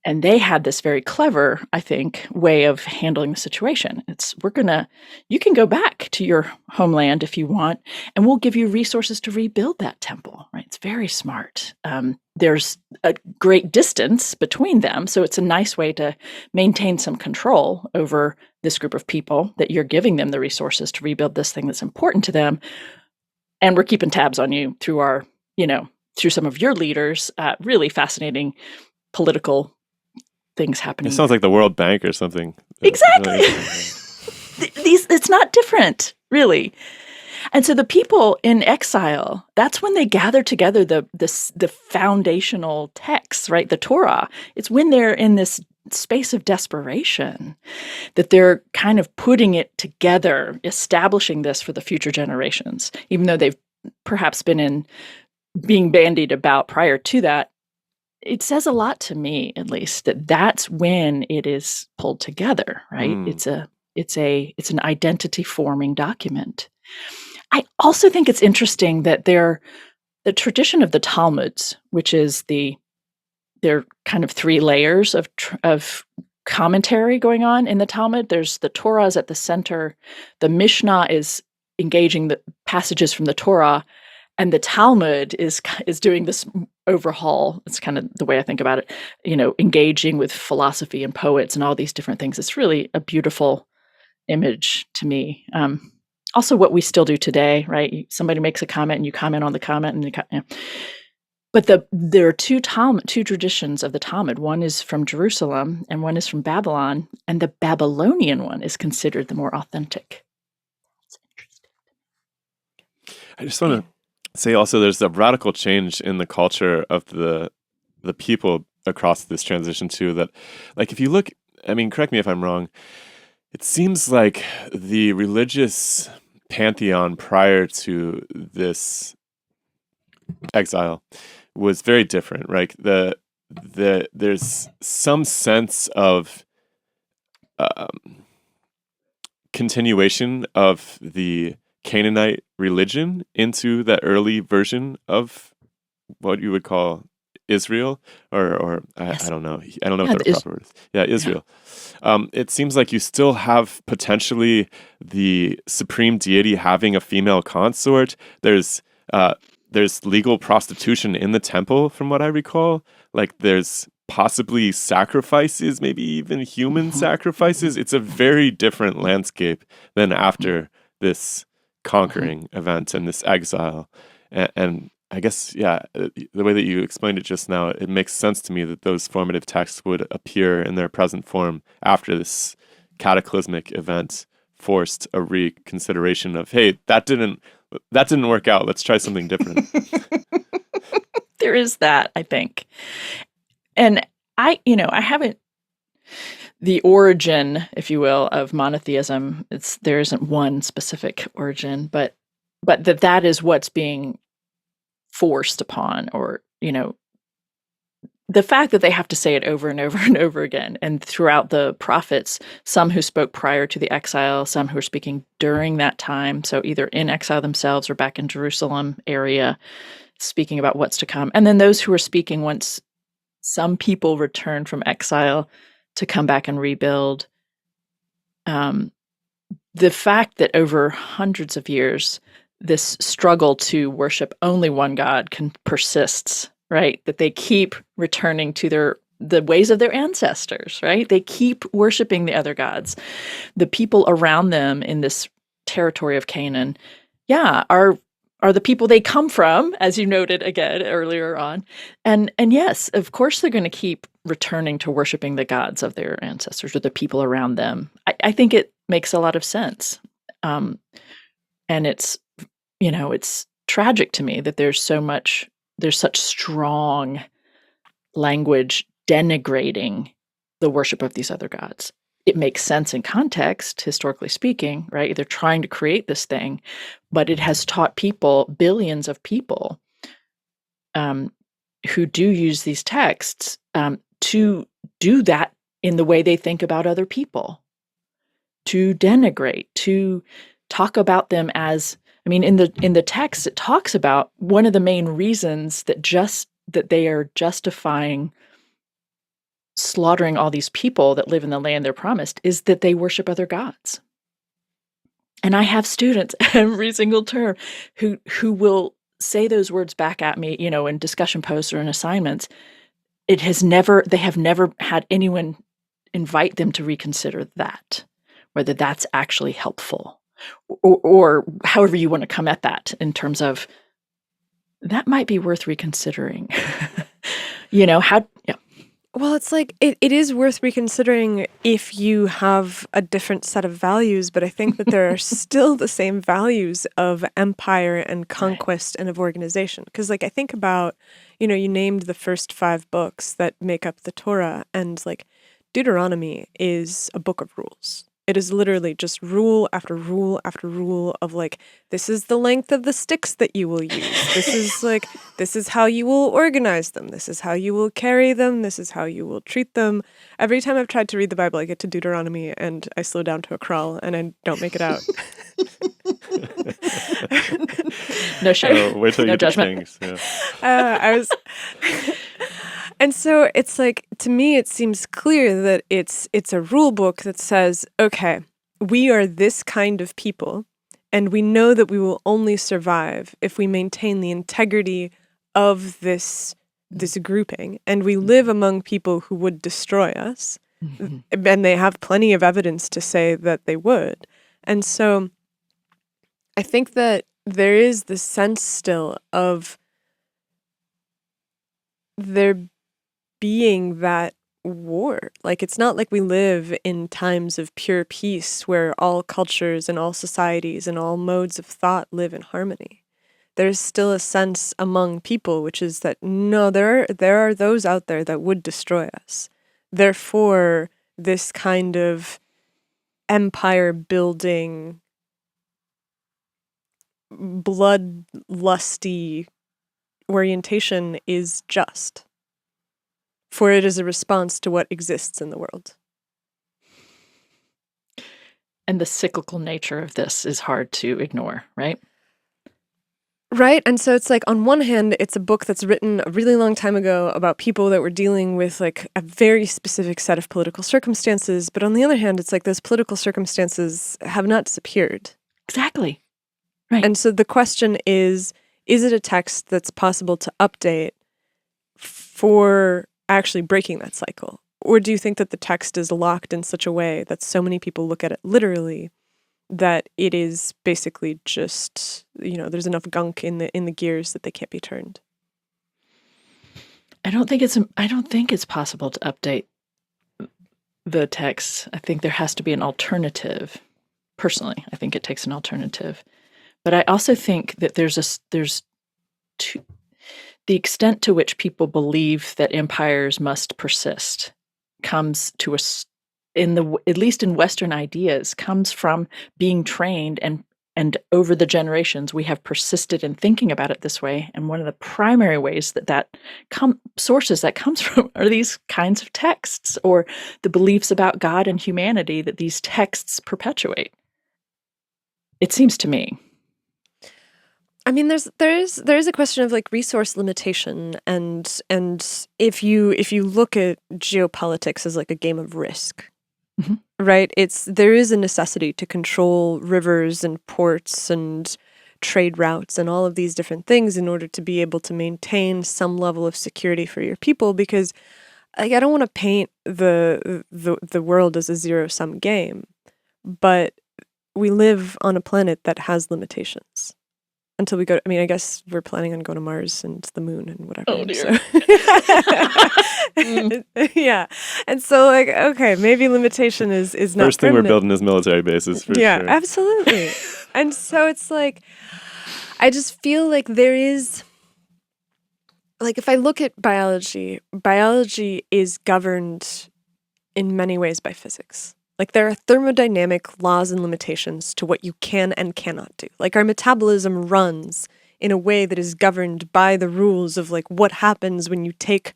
And they had this very clever, I think, way of handling the situation. You can go back to your homeland if you want, and we'll give you resources to rebuild that temple, right? It's very smart. There's a great distance between them, so it's a nice way to maintain some control over this group of people, that you're giving them the resources to rebuild this thing that's important to them. And we're keeping tabs on you through through some of your leaders, really fascinating political things happening. It sounds like the World Bank or something. Exactly. It's not different, really. And so the people in exile, that's when they gather together the foundational texts, right? The Torah. It's when they're in this space of desperation that they're kind of putting it together, establishing this for the future generations, even though they've perhaps been being bandied about prior to that. It says a lot to me, at least, that's when it is pulled together, right? It's an identity forming document. I also think it's interesting that the tradition of the Talmuds, which is the there are kind of three layers of commentary going on in the Talmud. There's the Torah is at the center. The Mishnah is engaging the passages from the Torah, and the Talmud is doing this overhaul. It's kind of the way I think about it, engaging with philosophy and poets and all these different things. It's really a beautiful image to me. Also what we still do today, right? Somebody makes a comment and you comment on the comment, and but there are two traditions of the Talmud. One is from Jerusalem and one is from Babylon, and the Babylonian one is considered the more authentic. That's interesting. I just want to say also there's a radical change in the culture of the people across this transition too, that like if you look, I mean, correct me if I'm wrong, it seems like the religious pantheon prior to this exile was very different, right? There's some sense of continuation of the Canaanite religion into that early version of what you would call Israel, or Yes. I don't know. I don't know what the proper word is. Yeah, Israel. It seems like you still have potentially the supreme deity having a female consort. There's legal prostitution in the temple, from what I recall. Like there's possibly sacrifices, maybe even human sacrifices. It's a very different landscape than after this conquering event and this exile. And I guess, yeah, the way that you explained it just now, it makes sense to me that those formative texts would appear in their present form after this cataclysmic event forced a reconsideration of, hey, that didn't work out. Let's try something different. There is that, I think. And I haven't, the origin, if you will, of monotheism, there isn't one specific origin, but that is what's being forced upon, or, the fact that they have to say it over and over and over again. And throughout the prophets, some who spoke prior to the exile, some who are speaking during that time, so either in exile themselves or back in Jerusalem area, speaking about what's to come. And then those who are speaking once some people return from exile to come back and rebuild. The fact that over hundreds of years, this struggle to worship only one God persists, right? That they keep returning to the ways of their ancestors, right? They keep worshiping the other gods. The people around them in this territory of Canaan, are the people they come from, as you noted again earlier on. And yes, of course they're going to keep returning to worshiping the gods of their ancestors or the people around them. I think it makes a lot of sense. And it's tragic to me that there's such strong language denigrating the worship of these other gods. It makes sense in context, historically speaking, right? They're trying to create this thing, but it has taught billions of people who do use these texts to do that in the way they think about other people, to denigrate, to talk about them as, in the text, it talks about one of the main reasons that they are justifying slaughtering all these people that live in the land they're promised is that they worship other gods. And I have students every single term who will say those words back at me, in discussion posts or in assignments. They have never had anyone invite them to reconsider that, whether that's actually helpful, or however you want to come at that in terms of that might be worth reconsidering. Well, it's like it is worth reconsidering if you have a different set of values, but I think that there are still the same values of empire and conquest and of organization. Because I think about, you named the first 5 books that make up the Torah, and Deuteronomy is a book of rules. It is literally just rule after rule after rule of this is the length of the sticks that you will use. This is how you will organize them. This is how you will carry them. This is how you will treat them. Every time I've tried to read the Bible, I get to Deuteronomy and I slow down to a crawl and I don't make it out. No shame. Wait till No you judgment. get things. Yeah. And so it's like, to me, it seems clear that it's a rule book that says, okay, we are this kind of people, and we know that we will only survive if we maintain the integrity of this grouping, and we live among people who would destroy us, and they have plenty of evidence to say that they would. And so I think that there is the sense still of there being that war. Like, it's not like we live in times of pure peace where all cultures and all societies and all modes of thought live in harmony. There's still a sense among people, which is that no, there are those out there that would destroy us. Therefore, this kind of empire building, bloodlusty orientation is just, for it is a response to what exists in the world. And the cyclical nature of this is hard to ignore, right? Right. And so it's like, on one hand, it's a book that's written a really long time ago about people that were dealing with like a very specific set of political circumstances. But on the other hand, it's like those political circumstances have not disappeared. Exactly. Right. And so the question is it a text that's possible to update for actually breaking that cycle? Or do you think that the text is locked in such a way that so many people look at it literally that it is basically just, there's enough gunk in the gears that they can't be turned? I don't think it's possible to update the text. I think there has to be an alternative. Personally, I think it takes an alternative. But I also think that the extent to which people believe that empires must persist comes to us, at least in Western ideas, comes from being trained, and over the generations we have persisted in thinking about it this way. And one of the primary ways that sources that comes from are these kinds of texts, or the beliefs about God and humanity that these texts perpetuate. It seems to me. I mean, there is a question of like resource limitation, and if you look at geopolitics as like a game of risk, right? There is a necessity to control rivers and ports and trade routes and all of these different things in order to be able to maintain some level of security for your people. Because like, I don't want to paint the world as a zero-sum game, but we live on a planet that has limitations. Until we go, I guess we're planning on going to Mars and the moon and whatever. Oh, dear. So. Yeah. And so, like, okay, maybe limitation is not First thing permanent. we're building is military bases, for yeah, sure. Absolutely. And so it's like, I just feel like there is, like, if I look at biology is governed in many ways by physics. Like, there are thermodynamic laws and limitations to what you can and cannot do. Like, our metabolism runs in a way that is governed by the rules of, like, what happens when you take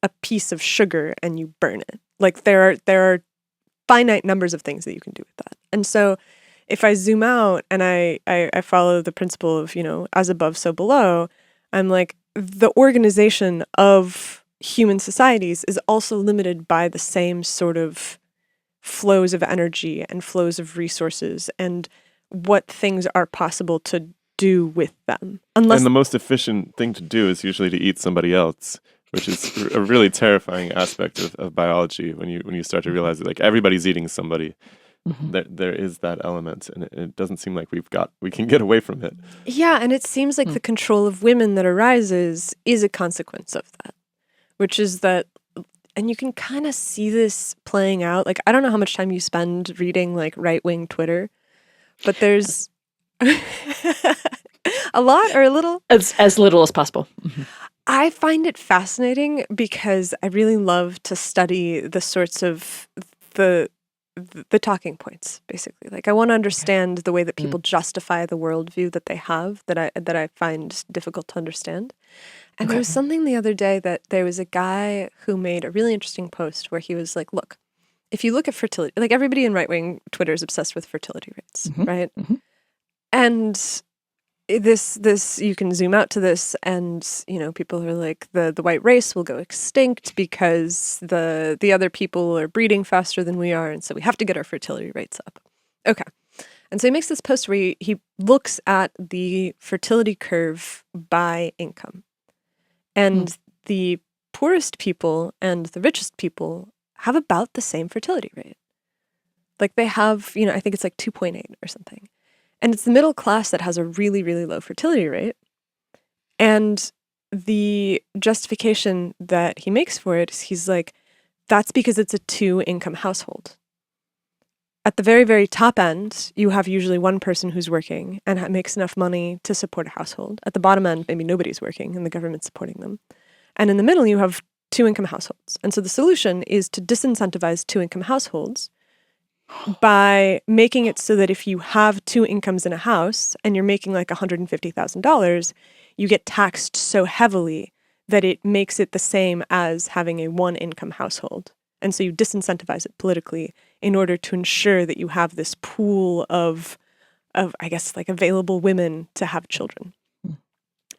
a piece of sugar and you burn it. Like, there are finite numbers of things that you can do with that. And so if I zoom out and I follow the principle of, as above, so below, I'm like, the organization of human societies is also limited by the same sort of flows of energy and flows of resources and what things are possible to do with them. And the most efficient thing to do is usually to eat somebody else, which is a really terrifying aspect of biology when you start to realize that like everybody's eating somebody. There is that element, and it doesn't seem like we can get away from it. Yeah, and it seems like the control of women that arises is a consequence of that, which is that. And you can kind of see this playing out. Like, I don't know how much time you spend reading, like, right-wing Twitter, but there's a lot or a little? As little as possible. I find it fascinating because I really love to study the sorts of the talking points, basically. Like, I want to understand the way that people justify the worldview that they have that I find difficult to understand. And there was something the other day that there was a guy who made a really interesting post where he was like, look, if you look at fertility, like everybody in right-wing Twitter is obsessed with fertility rates, right? And this you can zoom out to this, and people are like, the white race will go extinct because the other people are breeding faster than we are, and so we have to get our fertility rates up. Okay. And so he makes this post where he looks at the fertility curve by income. And the poorest people and the richest people have about the same fertility rate. Like they have, I think it's like 2.8 or something. And it's the middle class that has a really, really low fertility rate. And the justification that he makes for it is he's like, that's because it's a 2-income household. At the very, very top end, you have usually one person who's working and makes enough money to support a household. At the bottom end, maybe nobody's working and the government's supporting them. And in the middle, you have 2-income households. And so the solution is to disincentivize 2-income households by making it so that if you have 2 incomes in a house and you're making like $150,000, you get taxed so heavily that it makes it the same as having a 1-income household. And so you disincentivize it politically in order to ensure that you have this pool of I guess, like available women to have children.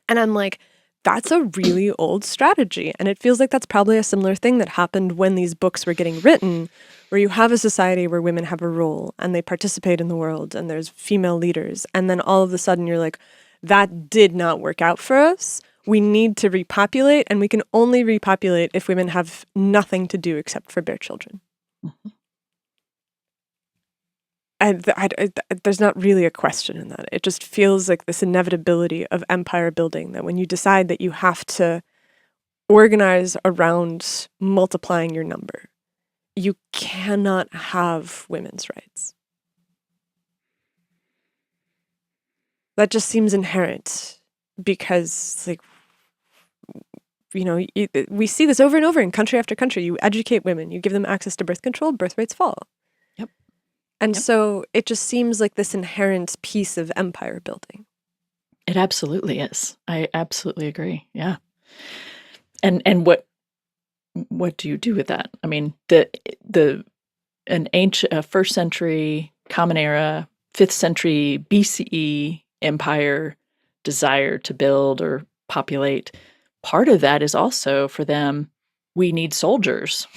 And I'm like, that's a really old strategy. And it feels like that's probably a similar thing that happened when these books were getting written, where you have a society where women have a role and they participate in the world and there's female leaders. And then all of a sudden you're like, that did not work out for us. We need to repopulate, and we can only repopulate if women have nothing to do except for bear children. Mm-hmm. There's not really a question in that. It just feels like this inevitability of empire building, that when you decide that you have to organize around multiplying your number, you cannot have women's rights. That just seems inherent because, like, we see this over and over in country after country. You educate women, you give them access to birth control, birth rates fall. Yep. And so it just seems like this inherent piece of empire building. It absolutely is. I absolutely agree. Yeah. And what do you do with that? I mean, an ancient 1st century Common Era, 5th century BCE empire desire to build or populate, part of that is also for them, we need soldiers,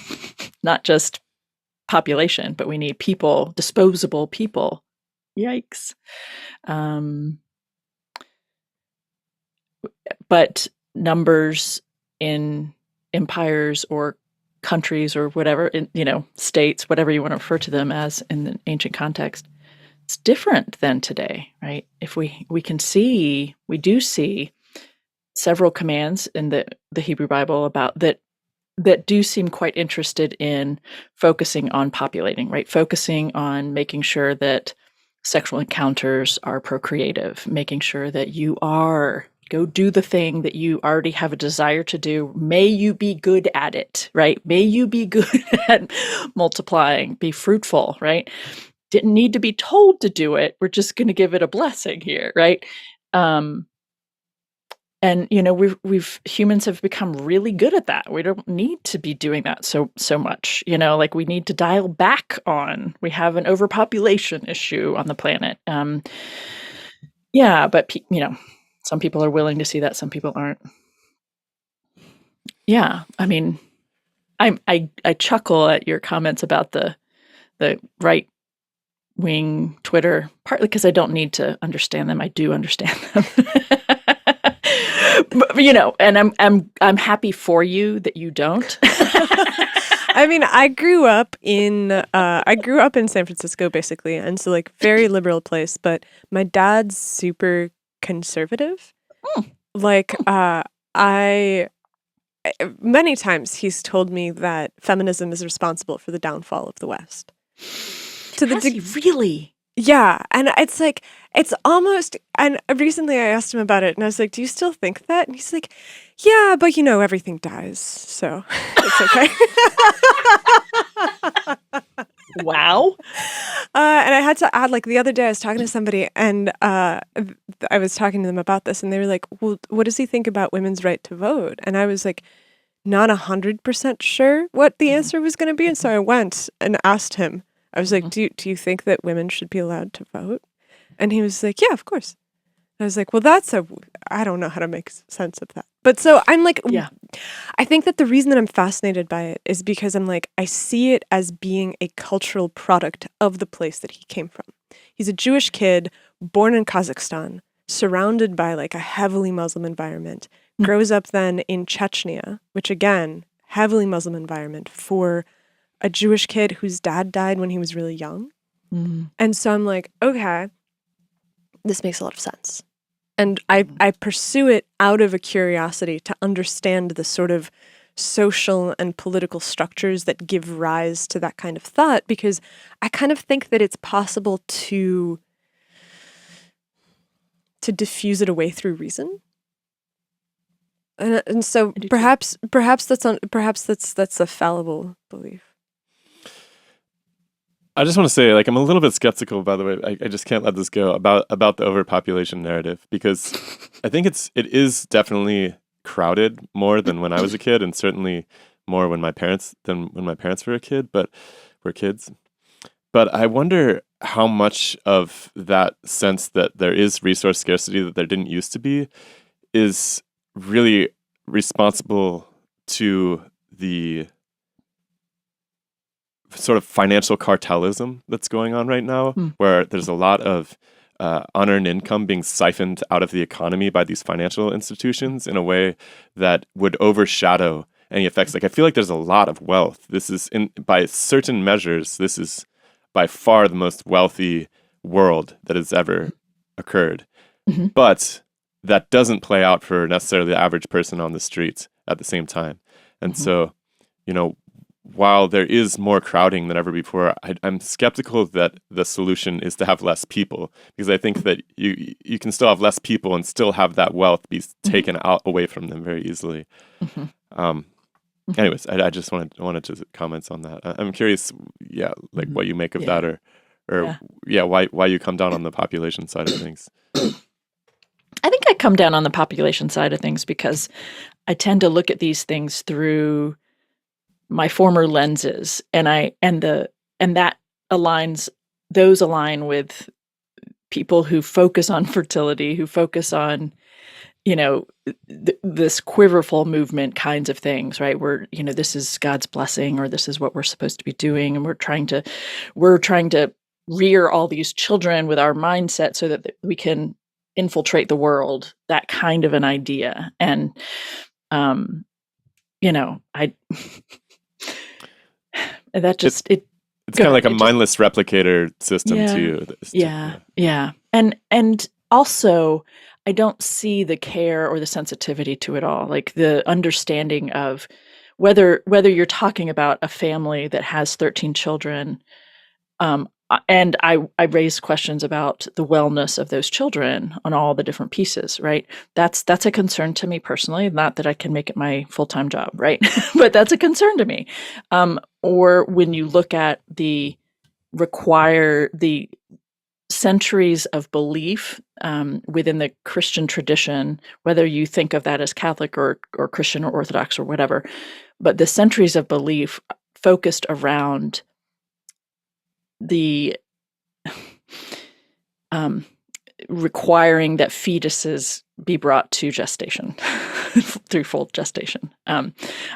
not just population, but we need people, disposable people. Yikes. But numbers in empires or countries or whatever, states, whatever you want to refer to them as in the ancient context, it's different than today, right? If we do see several commands in the Hebrew Bible about that do seem quite interested in focusing on populating, right? Focusing on making sure that sexual encounters are procreative, making sure that you go do the thing that you already have a desire to do. May you be good at it, right? May you be good at multiplying, be fruitful, right? Didn't need to be told to do it. We're just going to give it a blessing here, right? And humans have become really good at that. We don't need to be doing that so much. Like we need to dial back on. We have an overpopulation issue on the planet. But some people are willing to see that. Some people aren't. Yeah, I mean, I chuckle at your comments about the right wing Twitter, partly because I don't need to understand them. I do understand them. But, and I'm happy for you that you don't. I mean, I grew up in San Francisco, basically, and so like very liberal place. But my dad's super conservative. Like, many times he's told me that feminism is responsible for the downfall of the West. Really? Yeah, and it's like, it's almost, and recently I asked him about it, and I was like, do you still think that? And he's like, yeah, but everything dies, so it's okay. Wow. And I had to add, like, the other day I was talking to somebody, and I was talking to them about this, and they were like, well, what does he think about women's right to vote? And I was like, not 100% sure what the answer was going to be, and so I went and asked him. I was like, do you think that women should be allowed to vote? And he was like, yeah, of course. I was like, well, I don't know how to make sense of that. But so I'm like, Yeah. I think that the reason that I'm fascinated by it is because I'm like, I see it as being a cultural product of the place that he came from. He's a Jewish kid born in Kazakhstan, surrounded by like a heavily Muslim environment, grows up then in Chechnya, which again, heavily Muslim environment for a Jewish kid whose dad died when he was really young. And so I'm like, okay, this makes a lot of sense. And I pursue it out of a curiosity to understand the sort of social and political structures that give rise to that kind of thought, because I kind of think that it's possible to diffuse it away through reason. And so perhaps that's a fallible belief. I just want to say, like, I'm a little bit skeptical, by the way. I just can't let this go about the overpopulation narrative, because I think it is definitely crowded more than when I was a kid, and certainly more when my parents were kids. But I wonder how much of that sense that there is resource scarcity that there didn't used to be is really responsible to the sort of financial cartelism that's going on right now, where there's a lot of unearned income being siphoned out of the economy by these financial institutions in a way that would overshadow any effects. Like, I feel like there's a lot of wealth. By certain measures, this is by far the most wealthy world that has ever occurred. But that doesn't play out for necessarily the average person on the streets at the same time. And so, while there is more crowding than ever before, I'm skeptical that the solution is to have less people, because I think that you can still have less people and still have that wealth be taken out away from them very easily. Anyways, I just wanted to comment on that. I'm curious, like what you make of that, or why you come down on the population side of things. I think I come down on the population side of things because I tend to look at these things through my former lenses, and that align with people who focus on fertility, who focus on, this quiverful movement kinds of things, right? Where, this is God's blessing, or this is what we're supposed to be doing, and we're trying to rear all these children with our mindset so that we can infiltrate the world, that kind of an idea. And it's kind of like a mindless replicator system too. Yeah. And also, I don't see the care or the sensitivity to it all, like the understanding of whether you're talking about a family that has 13 children. And I raised questions about the wellness of those children on all the different pieces, right? That's a concern to me personally, not that I can make it my full-time job, right? But that's a concern to me. Or when you look at the centuries of belief within the Christian tradition, whether you think of that as Catholic or Christian or Orthodox or whatever, but the centuries of belief focused around the requiring that fetuses be brought to gestation through full gestation. I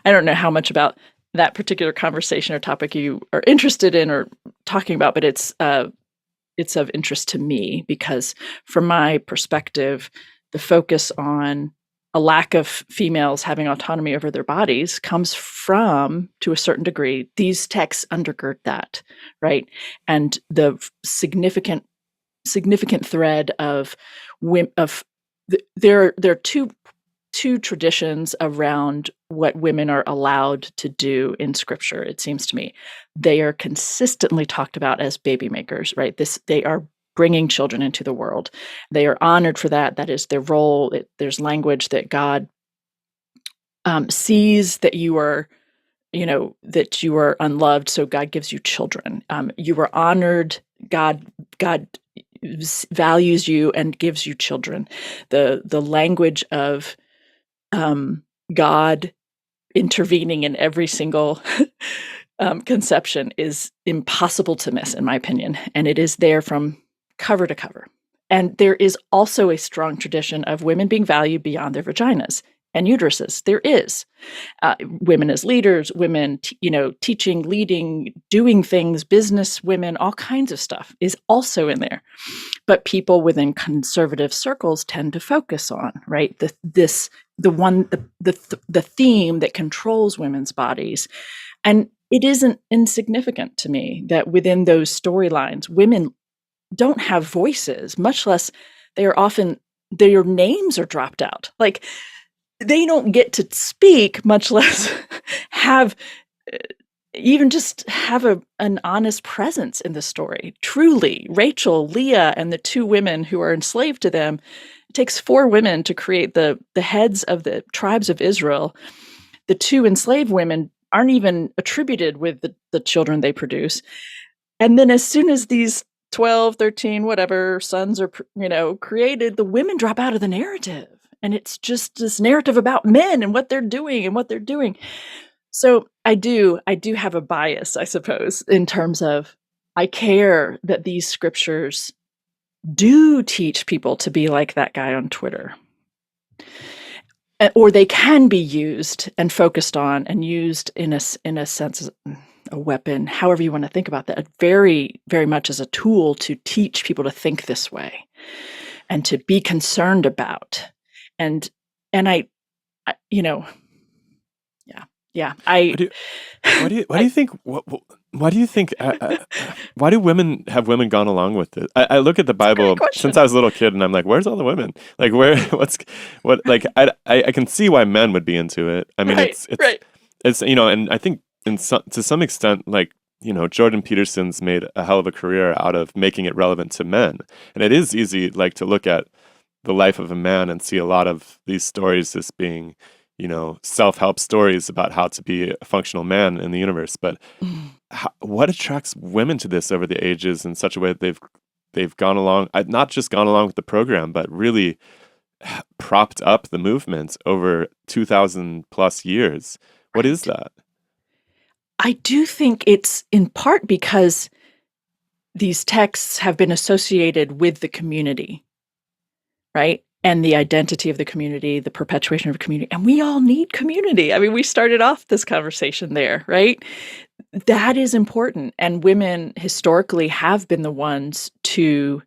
don't know how much about that particular conversation or topic you are interested in or talking about, but it's of interest to me because, from my perspective, the focus on a lack of females having autonomy over their bodies comes from, to a certain degree, these texts undergird that, right? And the significant thread of there are two traditions around what women are allowed to do in Scripture. It seems to me they are consistently talked about as baby makers, right? They are bringing children into the world. They are honored for that. That is their role. There's language that God sees that you are, that you are unloved, so God gives you children. You are honored. God values you and gives you children. The language of God intervening in every single conception is impossible to miss, in my opinion, and it is there from cover to cover. And there is also a strong tradition of women being valued beyond their vaginas and uteruses. There is women as leaders, women, teaching, leading, doing things, business women, all kinds of stuff is also in there. But people within conservative circles tend to focus on, right, the theme that controls women's bodies. And it isn't insignificant to me that within those storylines, women don't have voices, much less their names are dropped out. Like, they don't get to speak, much less have even just have an honest presence in the story. Truly, Rachel, Leah, and the two women who are enslaved to them, it takes 4 women to create the heads of the tribes of Israel. The 2 enslaved women aren't even attributed with the children they produce. And then as soon as these 12, 13, whatever sons are, created, the women drop out of the narrative. And it's just this narrative about men and what they're doing. So I do have a bias, I suppose, in terms of I care that these scriptures do teach people to be like that guy on Twitter. Or they can be used and focused on and used in a sense, a weapon, however you want to think about that, very, very much as a tool to teach people to think this way and to be concerned about. And I yeah. Why do you think? Why do women gone along with it? I look at the Bible since I was a little kid, and I'm like, where's all the women? Like, I can see why men would be into it. I mean, it's and I think to some extent, like, Jordan Peterson's made a hell of a career out of making it relevant to men, and it is easy, like, to look at the life of a man and see a lot of these stories as being, self-help stories about how to be a functional man in the universe. But what attracts women to this over the ages in such a way that they've gone along, not just gone along with the program, but really propped up the movement over 2,000 plus years? What is that? I do think it's in part because these texts have been associated with the community, right? And the identity of the community, the perpetuation of a community. And we all need community. I mean, we started off this conversation there, right? That is important. And women historically have been the ones to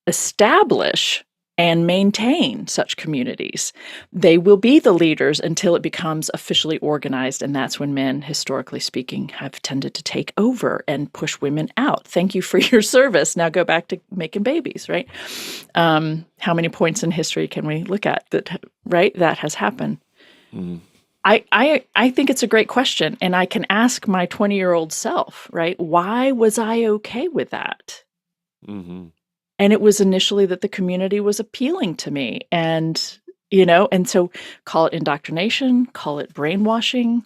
establish and maintain such communities. They will be the leaders until it becomes officially organized, and that's when men, historically speaking, have tended to take over and push women out. Thank you for your service. Now go back to making babies, right? How many points in history can we look at that, right? That has happened. Mm. I think it's a great question, and I can ask my 20-year-old self, right? Why was I okay with that? Mm-hmm. And it was initially that the community was appealing to me. And, and so call it indoctrination, call it brainwashing,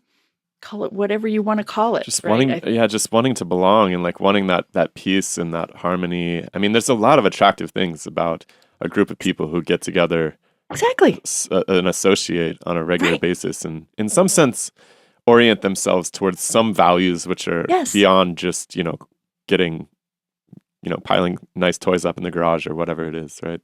call it whatever you want to call it. Just wanting to belong and like wanting that peace and that harmony. I mean, there's a lot of attractive things about a group of people who get together exactly and associate on a regular basis and in some sense orient themselves towards some values which are beyond just, getting piling nice toys up in the garage or whatever it is, right?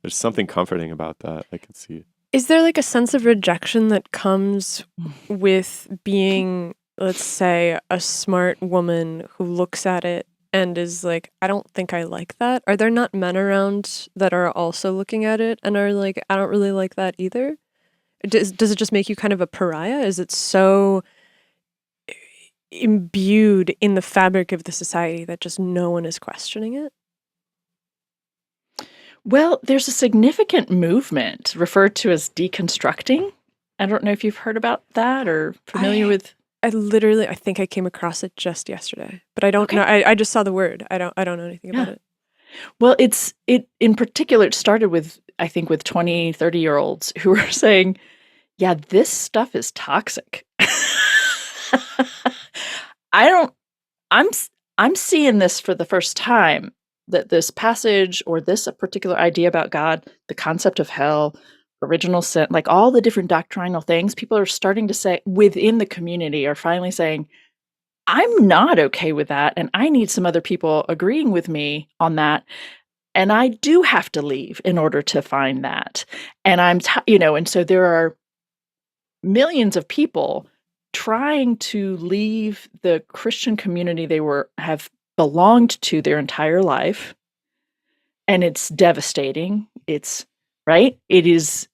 There's something comforting about that. I can see it. Is there like a sense of rejection that comes with being, let's say, a smart woman who looks at it and is like, I don't think I like that? Are there not men around that are also looking at it and are like, I don't really like that either? Does it just make you kind of a pariah? Is it so imbued in the fabric of the society that just no one is questioning it? Well, there's a significant movement referred to as deconstructing. I don't know if you've heard about that or familiar with. I think I came across it just yesterday, but I don't know. I just saw the word. I don't know anything about it. Well, it in particular, it started with, I think, with 20, 30-year-olds who were saying, yeah, this stuff is toxic. I'm seeing this for the first time, that this passage or this particular idea about God, the concept of hell, original sin, like all the different doctrinal things, people are starting to say within the community are finally saying, I'm not okay with that. And I need some other people agreeing with me on that. And I do have to leave in order to find that. And and so there are millions of people trying to leave the Christian community they have belonged to their entire life. And it's devastating. It's right. It's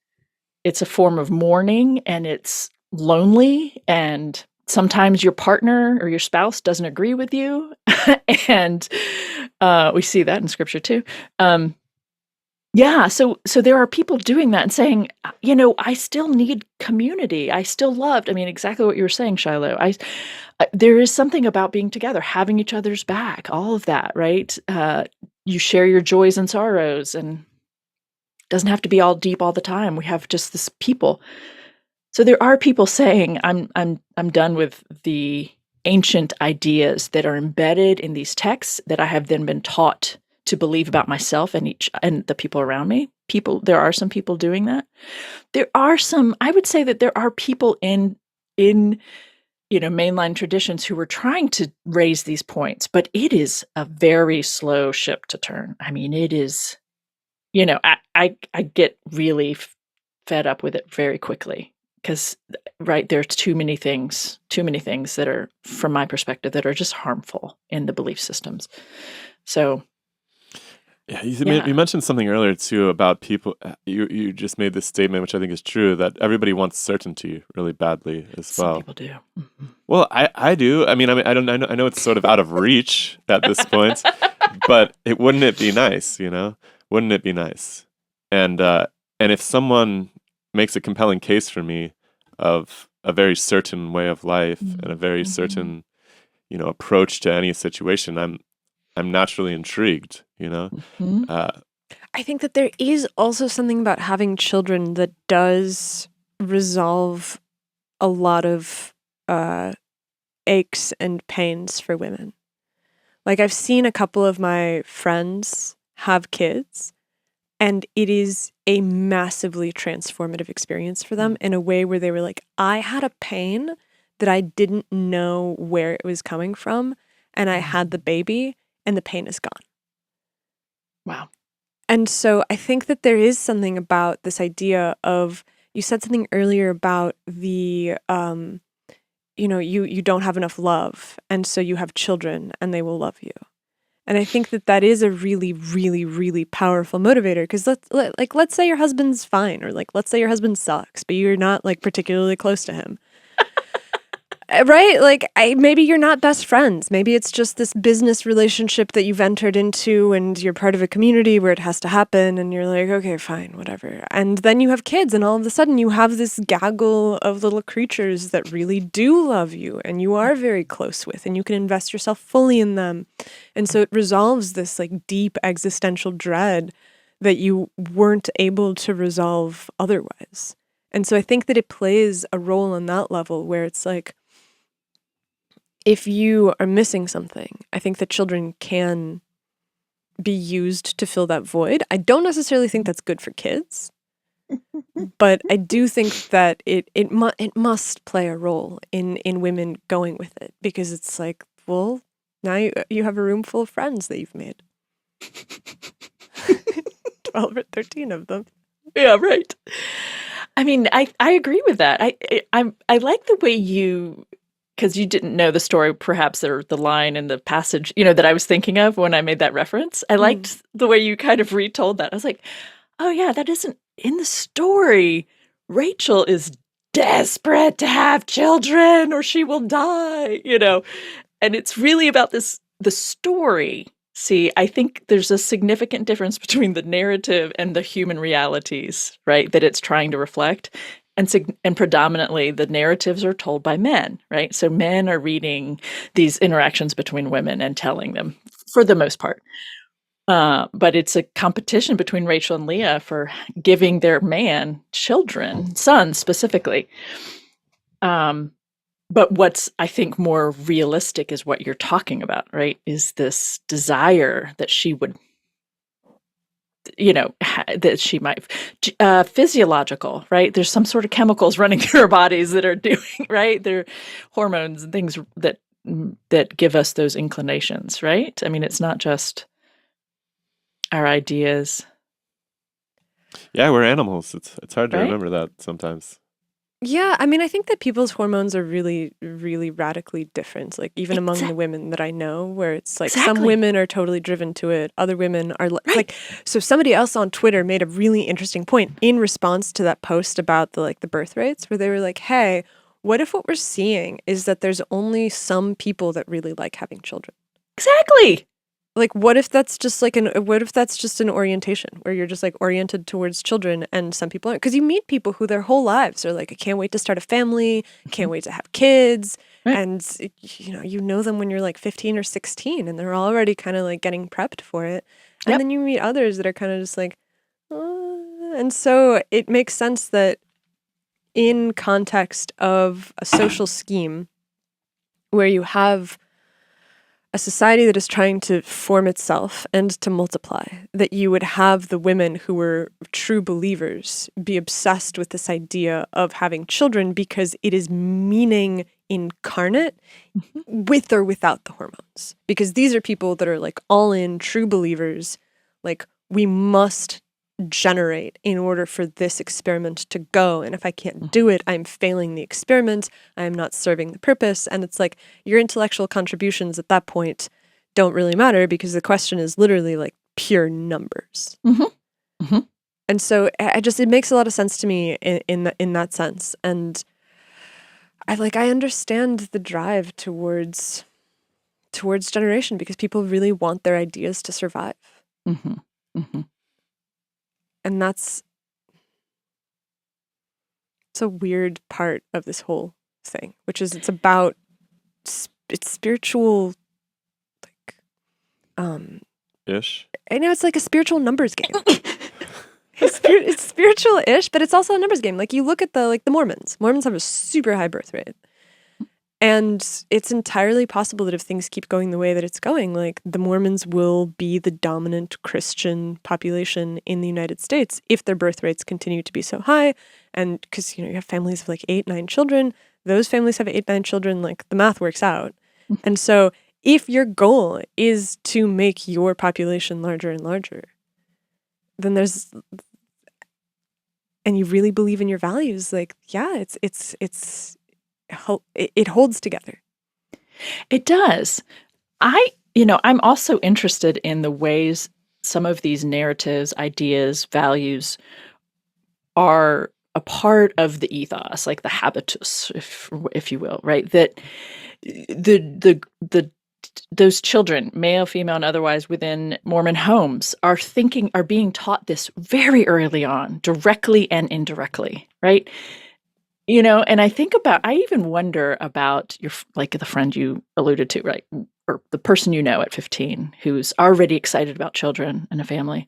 a form of mourning, and it's lonely, and sometimes your partner or your spouse doesn't agree with you. And we see that in Scripture too. So there are people doing that and saying, I still need community. I still loved. I mean, exactly what you were saying, Shiloh. There is something about being together, having each other's back, all of that, right? You share your joys and sorrows, and it doesn't have to be all deep all the time. We have just this people. So there are people saying, I'm done with the ancient ideas that are embedded in these texts that I have then been taught to believe about myself and the people around me. There are some people doing that. I would say that there are people in mainline traditions who were trying to raise these points, but it is a very slow ship to turn. I mean, it is, I get really fed up with it very quickly because, right, there's too many things that are, from my perspective, that are just harmful in the belief systems. So, yeah, you mentioned something earlier too about people. You just made this statement, which I think is true, that everybody wants certainty really badly as well. Some people do. Mm-hmm. Well, I do. I mean, I know it's sort of out of reach at this point, but wouldn't it be nice? Wouldn't it be nice? And if someone makes a compelling case for me of a very certain way of life and a very certain, approach to any situation, I'm naturally intrigued, Mm-hmm. I think that there is also something about having children that does resolve a lot of aches and pains for women. Like, I've seen a couple of my friends have kids, and it is a massively transformative experience for them in a way where they were like, I had a pain that I didn't know where it was coming from, and I had the baby, and the pain is gone. Wow. And so I think that there is something about this idea of, you said something earlier about the, you don't have enough love, and so you have children and they will love you. And I think that is a really, really, really powerful motivator, because let's say your husband's fine, or let's say your husband sucks, but you're not particularly close to him. Right? Maybe you're not best friends. Maybe it's just this business relationship that you've entered into, and you're part of a community where it has to happen, and you're like, okay, fine, whatever. And then you have kids, and all of a sudden you have this gaggle of little creatures that really do love you, and you are very close with, and you can invest yourself fully in them. And so it resolves this deep existential dread that you weren't able to resolve otherwise. And so I think that it plays a role on that level where it's if you are missing something, I think that children can be used to fill that void. I don't necessarily think that's good for kids, but I do think that it must play a role in women going with it, because it's well, now you have a room full of friends that you've made. 12 or 13 of them. Yeah, right. I mean, I agree with that. I like the way you, because you didn't know the story, perhaps, or the line in the passage, that I was thinking of when I made that reference. I liked the way you kind of retold that. I was like, oh yeah, that isn't in the story. Rachel is desperate to have children or she will die, and it's really about the story. See, I think there's a significant difference between the narrative and the human realities, right, that it's trying to reflect. And predominantly, the narratives are told by men, right? So men are reading these interactions between women and telling them, for the most part. But it's a competition between Rachel and Leah for giving their man children, sons specifically. But what's, I think, more realistic is what you're talking about, right? Is this desire that she would, that she might, physiological, right? There's some sort of chemicals running through our bodies that are doing, right? They're hormones and things that give us those inclinations, right? I mean, it's not just our ideas. Yeah, we're animals. It's hard to Right? remember that sometimes. Yeah, I mean, I think that people's hormones are really, really radically different. Like even among the Exact- women that I know, where it's like some Exactly. women are totally driven to it, other women are Right. like. So somebody else on Twitter made a really interesting point in response to that post about the birth rates, where they were like, "Hey, what if what we're seeing is that there's only some people that really like having children? Exactly. Like, what if that's just an orientation where you're just like oriented towards children and some people aren't? Because you meet people who their whole lives are like, I can't wait to start a family, can't wait to have kids. Right. And you know them when you're like 15 or 16 and they're already kind of like getting prepped for it. And Yep. then you meet others that are kind of just like, and so it makes sense that in context of a social scheme where you have a society that is trying to form itself and to multiply, that you would have the women who were true believers be obsessed with this idea of having children because it is meaning incarnate with or without the hormones. Because these are people that are like all in true believers, like we must generate in order for this experiment to go. And if I can't do it, I'm failing the experiment. I'm not serving the purpose. And it's like your intellectual contributions at that point don't really matter because the question is literally like pure numbers. Mm-hmm. Mm-hmm. And so it makes a lot of sense to me in that sense. And I understand the drive towards generation because people really want their ideas to survive. Mm-hmm. Mm-hmm. And it's a weird part of this whole thing, which is it's spiritual, like, Ish. I know it's like a spiritual numbers game. It's spiritual-ish, but it's also a numbers game. Like you look at the Mormons. Mormons have a super high birth rate. And it's entirely possible that if things keep going the way that it's going, like the Mormons will be the dominant Christian population in the United States if their birth rates continue to be so high. And because, you have families of like 8, 9 children, those families have 8, 9 children, like the math works out. And so if your goal is to make your population larger and larger, then and you really believe in your values, like, yeah, it holds together. It does. I'm also interested in the ways some of these narratives, ideas, values are a part of the ethos, like the habitus, if you will, right? That those children, male, female, and otherwise within Mormon homes are being taught this very early on, directly and indirectly, right? And I even wonder about the friend you alluded to, right? Or the person at 15 who's already excited about children and a family.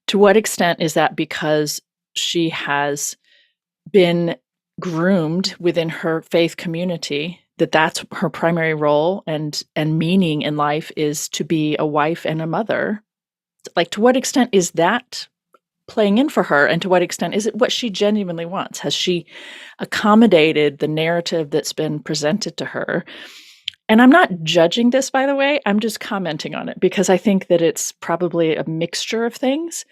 To what extent is that because she has been groomed within her faith community that's her primary role and meaning in life is to be a wife and a mother? Like, to what extent is that playing in for her, and to what extent is it what she genuinely wants? Has she accommodated the narrative that's been presented to her? And I'm not judging this, by the way. I'm just commenting on it because I think that it's probably a mixture of things.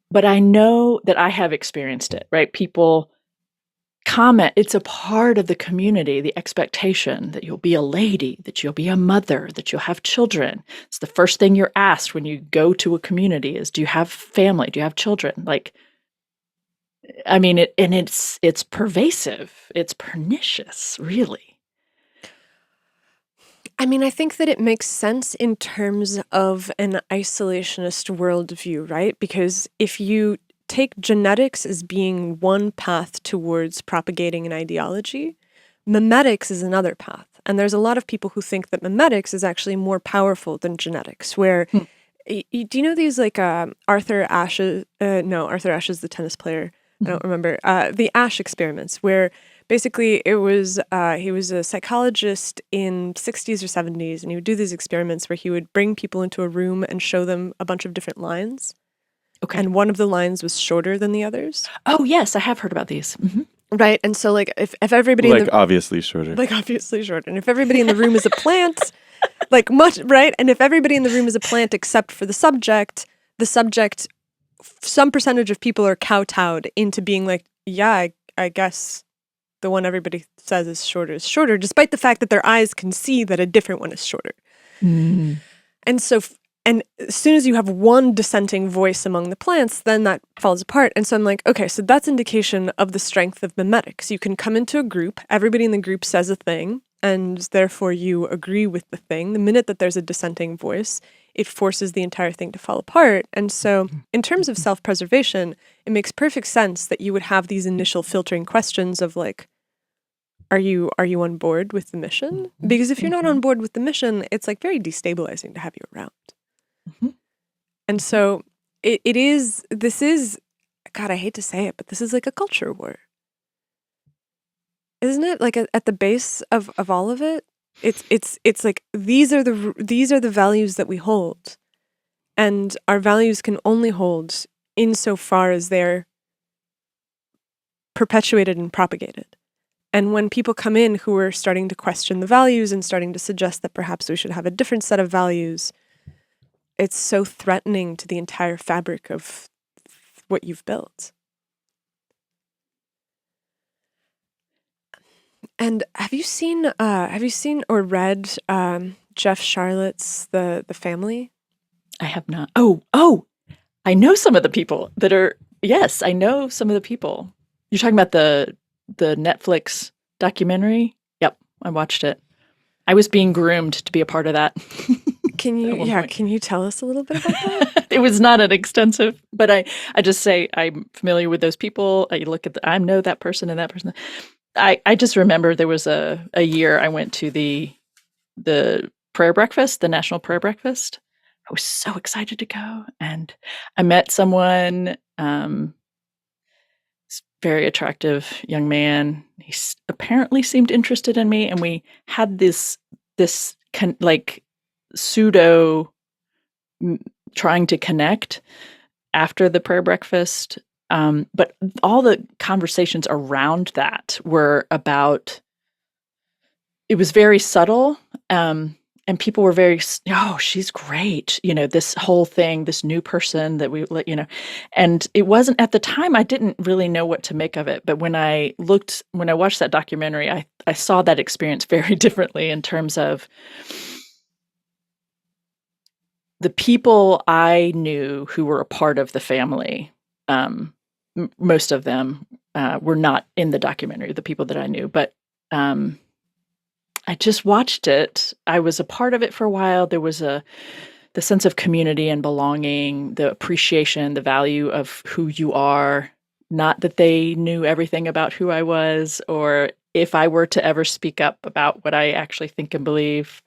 But I know that I have experienced it, right? People comment, it's a part of the community, the expectation that you'll be a lady, that you'll be a mother, that you'll have children. It's the first thing you're asked when you go to a community is, do you have family? Do you have children? Like, I mean, it's pervasive. It's pernicious, really. I mean, I think that it makes sense in terms of an isolationist worldview, right? Because if you take genetics as being one path towards propagating an ideology, memetics is another path. And there's a lot of people who think that memetics is actually more powerful than genetics, where, do you know these like Arthur Ashe, Arthur Ashe is the tennis player, I don't remember, the Ashe experiments, where basically it was, he was a psychologist in 60s or 70s, and he would do these experiments where he would bring people into a room and show them a bunch of different lines. Okay. And one of the lines was shorter than the others. Oh, yes, I have heard about these. Mm-hmm. Right. And so, like, if everybody like obviously shorter. Like, obviously shorter. And if everybody in the room is a plant, like, much, right? And if everybody in the room is a plant except for the subject, the subject, some percentage of people are kowtowed into being like, yeah, I guess the one everybody says is shorter, despite the fact that their eyes can see that a different one is shorter. Mm. And so, and as soon as you have one dissenting voice among the plants, then that falls apart. And so I'm like, okay, so that's indication of the strength of memetics. You can come into a group, everybody in the group says a thing, and therefore you agree with the thing. The minute that there's a dissenting voice, it forces the entire thing to fall apart. And so in terms of self-preservation, it makes perfect sense that you would have these initial filtering questions of like, are you on board with the mission? Because if you're not on board with the mission, it's like very destabilizing to have you around. Mm-hmm. And so this is, God, I hate to say it, but this is like a culture war. Isn't it? Like at the base of all of it, it's like these are the values that we hold. And our values can only hold insofar as they're perpetuated and propagated. And when people come in who are starting to question the values and starting to suggest that perhaps we should have a different set of values, it's so threatening to the entire fabric of what you've built. And have you seen or read Jeff Charlotte's The Family? I have not. Oh, I know some of the people that are, yes, I know some of the people. You're talking about the Netflix documentary? Yep, I watched it. I was being groomed to be a part of that. Can you tell us a little bit about that? It was not an extensive, but I just say I'm familiar with those people. I look at I know that person and that person. I just remember there was a year I went to the prayer breakfast, the National Prayer Breakfast. I was so excited to go, and I met someone, very attractive young man. He apparently seemed interested in me, and we had this like pseudo trying to connect after the prayer breakfast. But all the conversations around that were about, it was very subtle. And people were very, oh, she's great. This whole thing, this new person that and it wasn't at the time, I didn't really know what to make of it. But when I watched that documentary, I saw that experience very differently in terms of the people I knew who were a part of the family. Most of them were not in the documentary, the people that I knew, but I just watched it. I was a part of it for a while. There was the sense of community and belonging, the appreciation, the value of who you are. Not that they knew everything about who I was, or if I were to ever speak up about what I actually think and believe,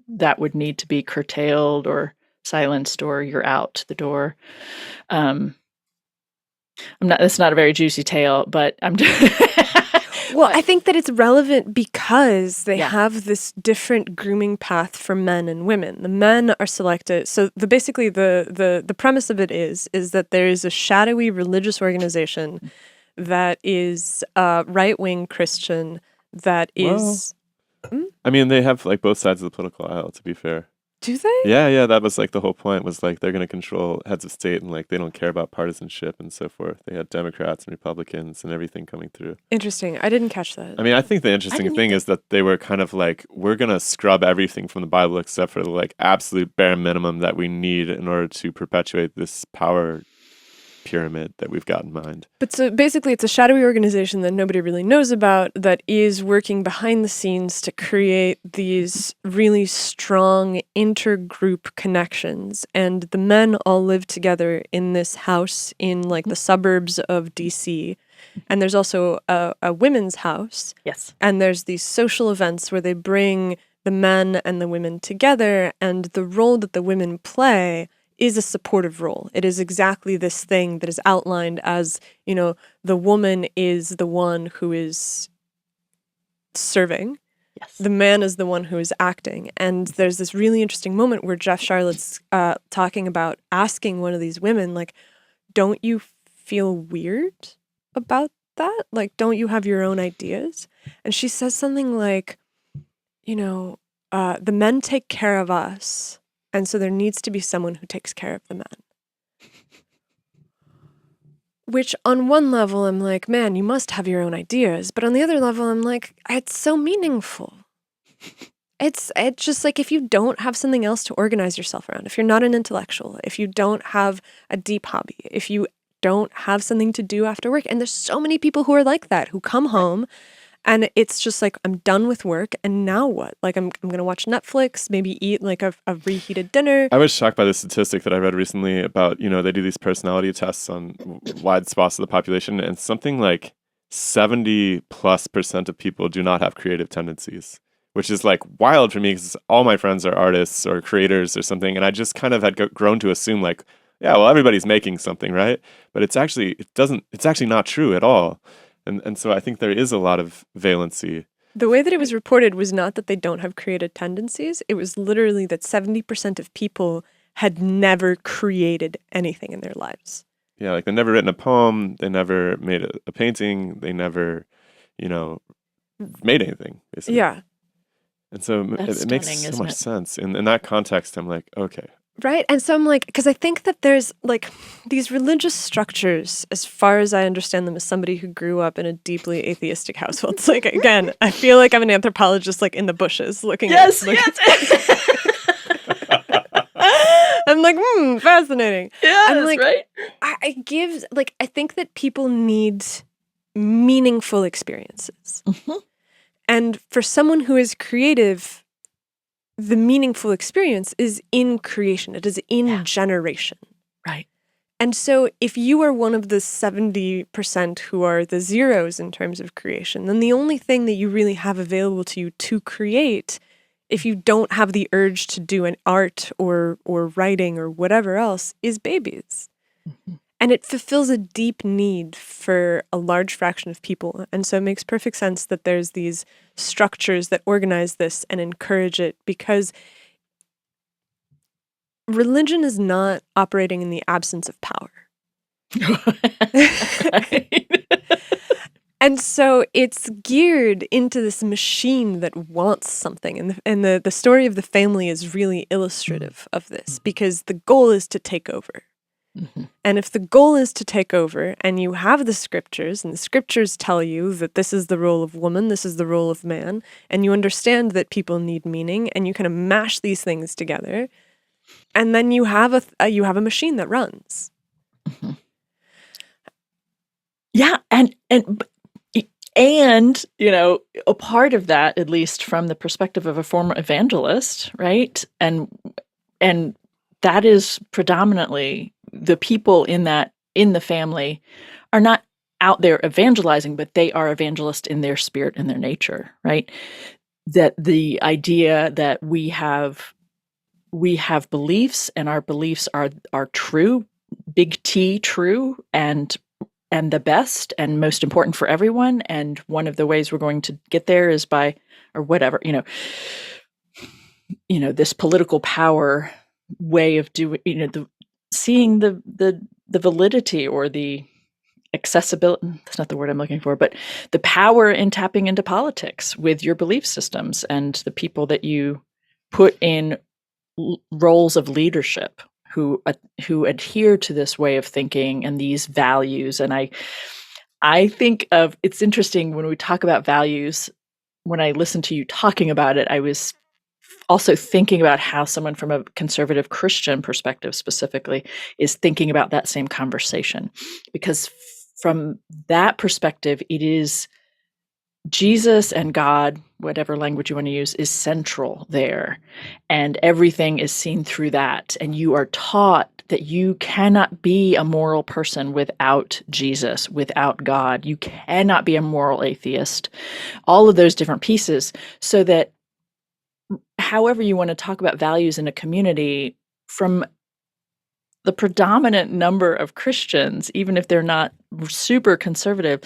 that would need to be curtailed or silenced, or you're out the door. It's not a very juicy tale, but I'm Well, I think that it's relevant because they have this different grooming path for men and women. The men are selected. So basically the premise of it is that there is a shadowy religious organization that is right-wing Christian that is... I mean, they have like both sides of the political aisle, to be fair. Do they? Yeah, that was like the whole point, was like they're going to control heads of state, and like they don't care about partisanship and so forth. They had Democrats and Republicans and everything coming through. Interesting. I didn't catch that. I mean, I think the interesting thing is that they were kind of like, we're going to scrub everything from the Bible except for the like absolute bare minimum that we need in order to perpetuate this power pyramid that we've got in mind. But so basically it's a shadowy organization that nobody really knows about that is working behind the scenes to create these really strong intergroup connections. And the men all live together in this house in like the suburbs of DC. And there's also a women's house. Yes. And there's these social events where they bring the men and the women together, and the role that the women play is a supportive role. It is exactly this thing that is outlined as, the woman is the one who is serving. Yes. The man is the one who is acting. And there's this really interesting moment where Jeff Charlotte's talking about asking one of these women, like, don't you feel weird about that? Like, don't you have your own ideas? And she says something like, the men take care of us, And so there needs to be someone who takes care of the man. Which on one level, I'm like, man, you must have your own ideas. But on the other level, I'm like, it's so meaningful. It's just like if you don't have something else to organize yourself around, if you're not an intellectual, if you don't have a deep hobby, if you don't have something to do after work, and there's so many people who are like that, who come home and it's just like, I'm done with work, and now what? Like, I'm going to watch Netflix, maybe eat like a reheated dinner. I was shocked by the statistic that I read recently about, they do these personality tests on wide swaths of the population, and something like 70+% of people do not have creative tendencies, which is like wild for me because all my friends are artists or creators or something. And I just kind of had grown to assume like, yeah, well, everybody's making something, right? But it's actually not true at all. And so I think there is a lot of valency. The way that it was reported was not that they don't have creative tendencies. It was literally that 70% of people had never created anything in their lives. Yeah, like they never written a poem, they never made a painting, they never, made anything, basically. Yeah. And so it makes so much sense. In that context, I'm like, okay. Right. And so I'm like, because I think that there's like these religious structures, as far as I understand them as somebody who grew up in a deeply atheistic household. It's like, again, I feel like I'm an anthropologist like in the bushes looking yes. I'm like, fascinating. Yeah, I'm that's like, right. I think that people need meaningful experiences. Mm-hmm. And for someone who is creative, the meaningful experience is in creation. It is in generation. Right. And so if you are one of the 70% who are the zeros in terms of creation, then the only thing that you really have available to you to create, if you don't have the urge to do an art or writing or whatever else, is babies. Mm-hmm. And it fulfills a deep need for a large fraction of people. And so it makes perfect sense that there's these structures that organize this and encourage it, because religion is not operating in the absence of power. And so it's geared into this machine that wants something. And the story of the family is really illustrative of this, because the goal is to take over. Mm-hmm. And if the goal is to take over, and you have the scriptures, and the scriptures tell you that this is the role of woman, this is the role of man, and you understand that people need meaning, and you kind of mash these things together, and then you have a machine that runs. Mm-hmm. Yeah, and a part of that, at least from the perspective of a former evangelist, right? And that is predominantly the people in the family are not out there evangelizing, but they are evangelists in their spirit and their nature, right? That the idea that we have beliefs, and our beliefs are true, big T true, and the best and most important for everyone. And one of the ways we're going to get there is by, or whatever, this political power way of doing, seeing the validity or the accessibility, that's not the word I'm looking for, but the power in tapping into politics with your belief systems and the people that you put in roles of leadership who adhere to this way of thinking and these values. And I think of, it's interesting when we talk about values, when I listen to you talking about it, I was also thinking about how someone from a conservative Christian perspective specifically is thinking about that same conversation. Because from that perspective, it is Jesus and God, whatever language you want to use, is central there. And everything is seen through that. And you are taught that you cannot be a moral person without Jesus, without God. You cannot be a moral atheist. All of those different pieces, so that however you want to talk about values in a community, from the predominant number of Christians, even if they're not super conservative,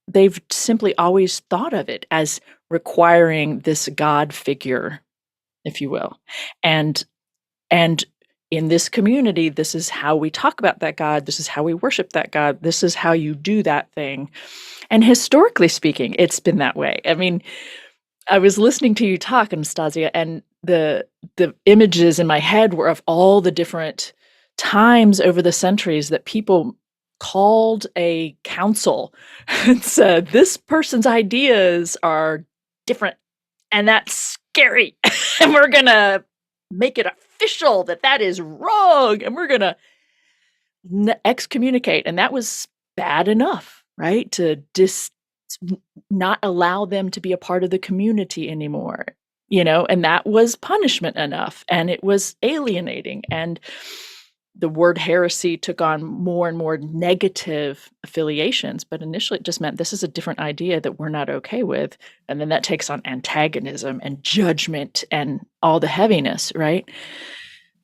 they've simply always thought of it as requiring this God figure, if you will. And in this community, this is how we talk about that God, this is how we worship that God, this is how you do that thing. And historically speaking, it's been that way. I mean, I was listening to you talk, Anastasia, and the images in my head were of all the different times over the centuries that people called a council and said, this person's ideas are different and that's scary. And we're going to make it official that is wrong. And we're going to excommunicate. And that was bad enough, right? To not allow them to be a part of the community anymore, and that was punishment enough, and it was alienating. And the word heresy took on more and more negative affiliations, but initially it just meant this is a different idea that we're not okay with. And then that takes on antagonism and judgment and all the heaviness, right?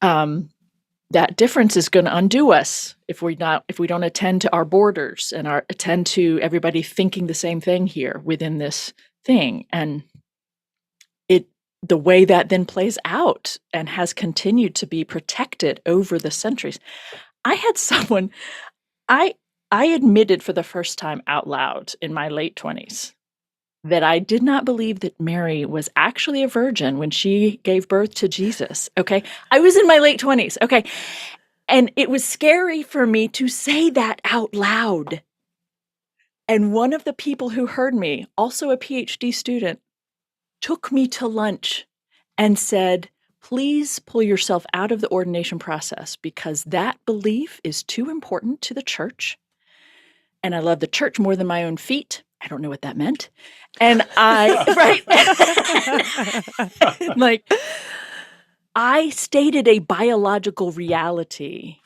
That difference is going to undo us if we don't attend to our borders and attend to everybody thinking the same thing here within this thing. And the way that then plays out and has continued to be protected over the centuries. I had someone, I admitted for the first time out loud in my late 20s that I did not believe that Mary was actually a virgin when she gave birth to Jesus. Okay. I was in my late 20s. Okay. And it was scary for me to say that out loud. And one of the people who heard me, also a PhD student, took me to lunch and said, please pull yourself out of the ordination process because that belief is too important to the church. And I love the church more than my own feet. I don't know what that meant. And I stated a biological reality.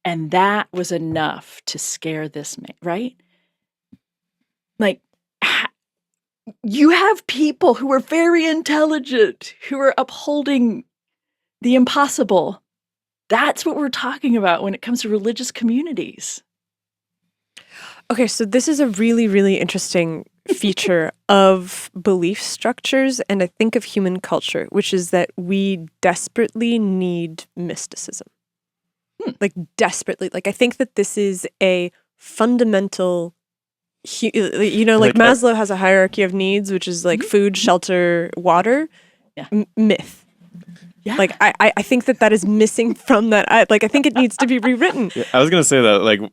And that was enough to scare this man, right? You have people who are very intelligent, who are upholding the impossible. That's what we're talking about when it comes to religious communities. Okay, so this is a really, really interesting feature of belief structures and I think of human culture, which is that we desperately need mysticism. Desperately. I think that this is a fundamental Maslow has a hierarchy of needs, which is food, shelter, water, myth. Yeah. I think that is missing from that. I think it needs to be rewritten. Yeah, I was going to say that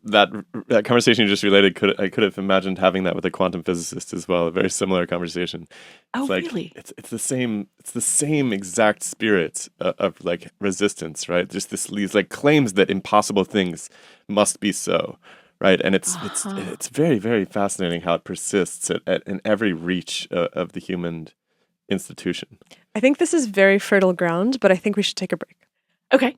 that conversation you just related, I could have imagined having that with a quantum physicist as well. A very similar conversation. Oh, really? It's the same exact spirit of resistance, right? Just these claims that impossible things must be so. Right, and it's very, very fascinating how it persists in every reach of the human institution. I think this is very fertile ground, but I think we should take a break. Okay.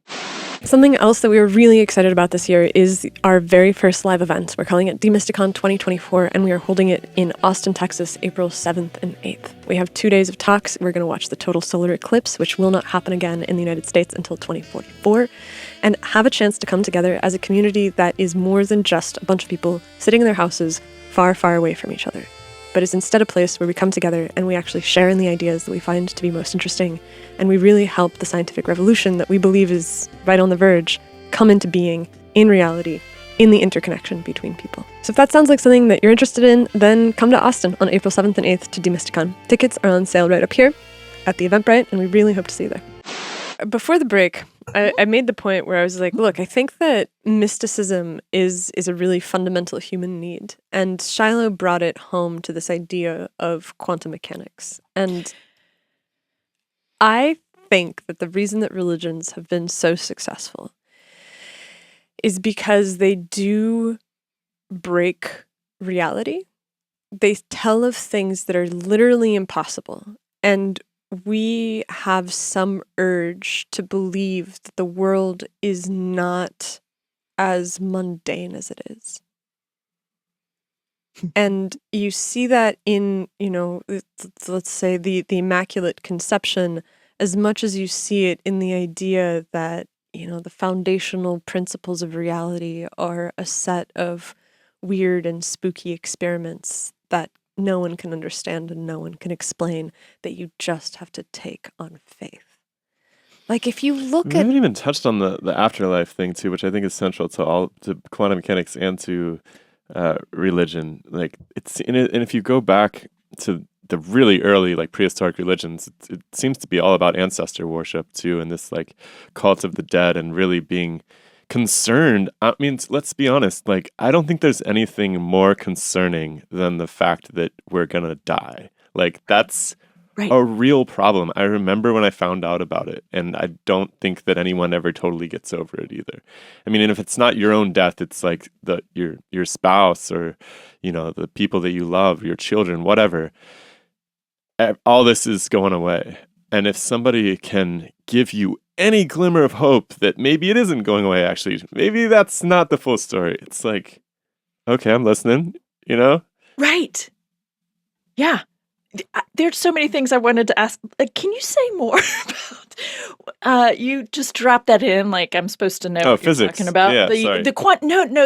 Something else that we were really excited about this year is our very first live event. We're calling it Demysticon 2024, and we are holding it in Austin, Texas, April 7th and 8th. We have 2 days of talks. We're going to watch the total solar eclipse, which will not happen again in the United States until 2044, and have a chance to come together as a community that is more than just a bunch of people sitting in their houses far, far away from each other, but is instead a place where we come together and we actually share in the ideas that we find to be most interesting, and we really help the scientific revolution that we believe is right on the verge come into being in reality, in the interconnection between people. So if that sounds like something that you're interested in, then come to Austin on April 7th and 8th to Demysticon. Tickets are on sale right up here at the Eventbrite, and we really hope to see you there. Before the break, I made the point where I was like, look, I think that mysticism is a really fundamental human need. And Shiloh brought it home to this idea of quantum mechanics. And I think that the reason that religions have been so successful is because they do break reality. They tell of things that are literally impossible. And we have some urge to believe that the world is not as mundane as it is. And you see that in, let's say the Immaculate Conception, as much as you see it in the idea that, the foundational principles of reality are a set of weird and spooky experiments that no one can understand and no one can explain, that you just have to take on faith. If you look we haven't even touched on the afterlife thing too, which I think is central to quantum mechanics and to religion. And if you go back to the really early like prehistoric religions, it seems to be all about ancestor worship too, and this like cult of the dead, and really being concerned. I mean, let's be honest, like I don't think there's anything more concerning than the fact that we're gonna die. Like that's Right. a real problem. I remember when I found out about it, and I don't think that anyone ever totally gets over it either. I mean, and if it's not your own death, it's like your spouse, or the people that you love, your children, whatever. All this is going away. And if somebody can give you any glimmer of hope that maybe it isn't going away, actually, maybe that's not the full story. It's like, okay, I'm listening, Right. Yeah. There's so many things I wanted to ask. Like, can you say more about? You just dropped that in, like I'm supposed to know what physics. you're talking about. Yeah, the sorry. the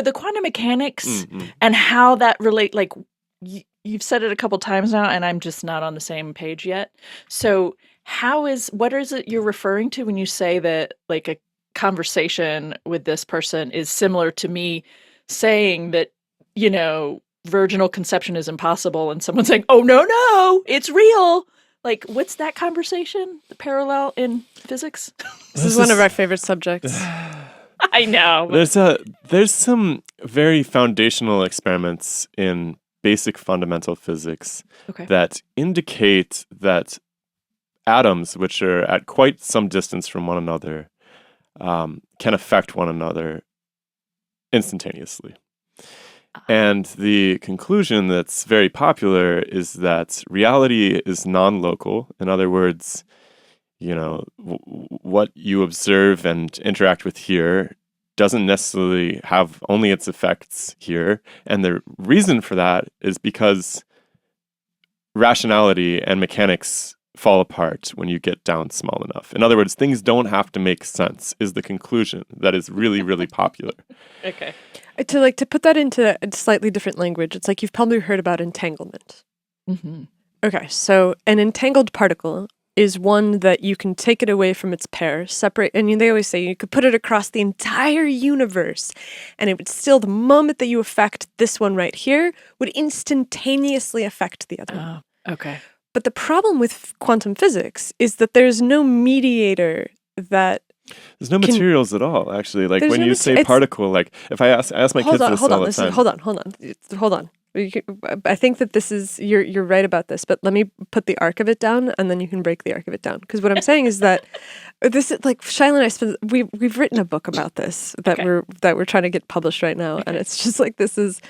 the quantum mechanics and how that relate. Like you've said it a couple times now, and I'm just not on the same page yet. So what is it you're referring to when you say that like a conversation with this person is similar to me saying that virginal conception is impossible, and someone saying, "Oh no, it's real." Like, what's that conversation? The parallel in physics? This is one of our favorite subjects. I know. There's some very foundational experiments in basic fundamental physics that indicate that atoms, which are at quite some distance from one another, can affect one another instantaneously. And the conclusion that's very popular is that reality is non-local. In other words, what you observe and interact with here doesn't necessarily have only its effects here. And the reason for that is because rationality and mechanics fall apart when you get down small enough. In other words, things don't have to make sense is the conclusion that is really, really popular. Okay. To put that into a slightly different language, it's like you've probably heard about entanglement. Mm-hmm. Okay, so an entangled particle is one that you can take it away from its pair, separate, and they always say you could put it across the entire universe, and it would still, the moment that you affect this one right here, would instantaneously affect the other one. Okay. But the problem with quantum physics is that there's no mediator that there's no materials at all, actually. Like when you say it's, particle, like if I ask my kids this all the time. Hold on. I think that this is, you're right about this, but let me put the arc of it down and then you can break the arc of it down. Because what I'm saying is that this is like Shiloh and I we've written a book about this that we're trying to get published right now. And it's just like, it's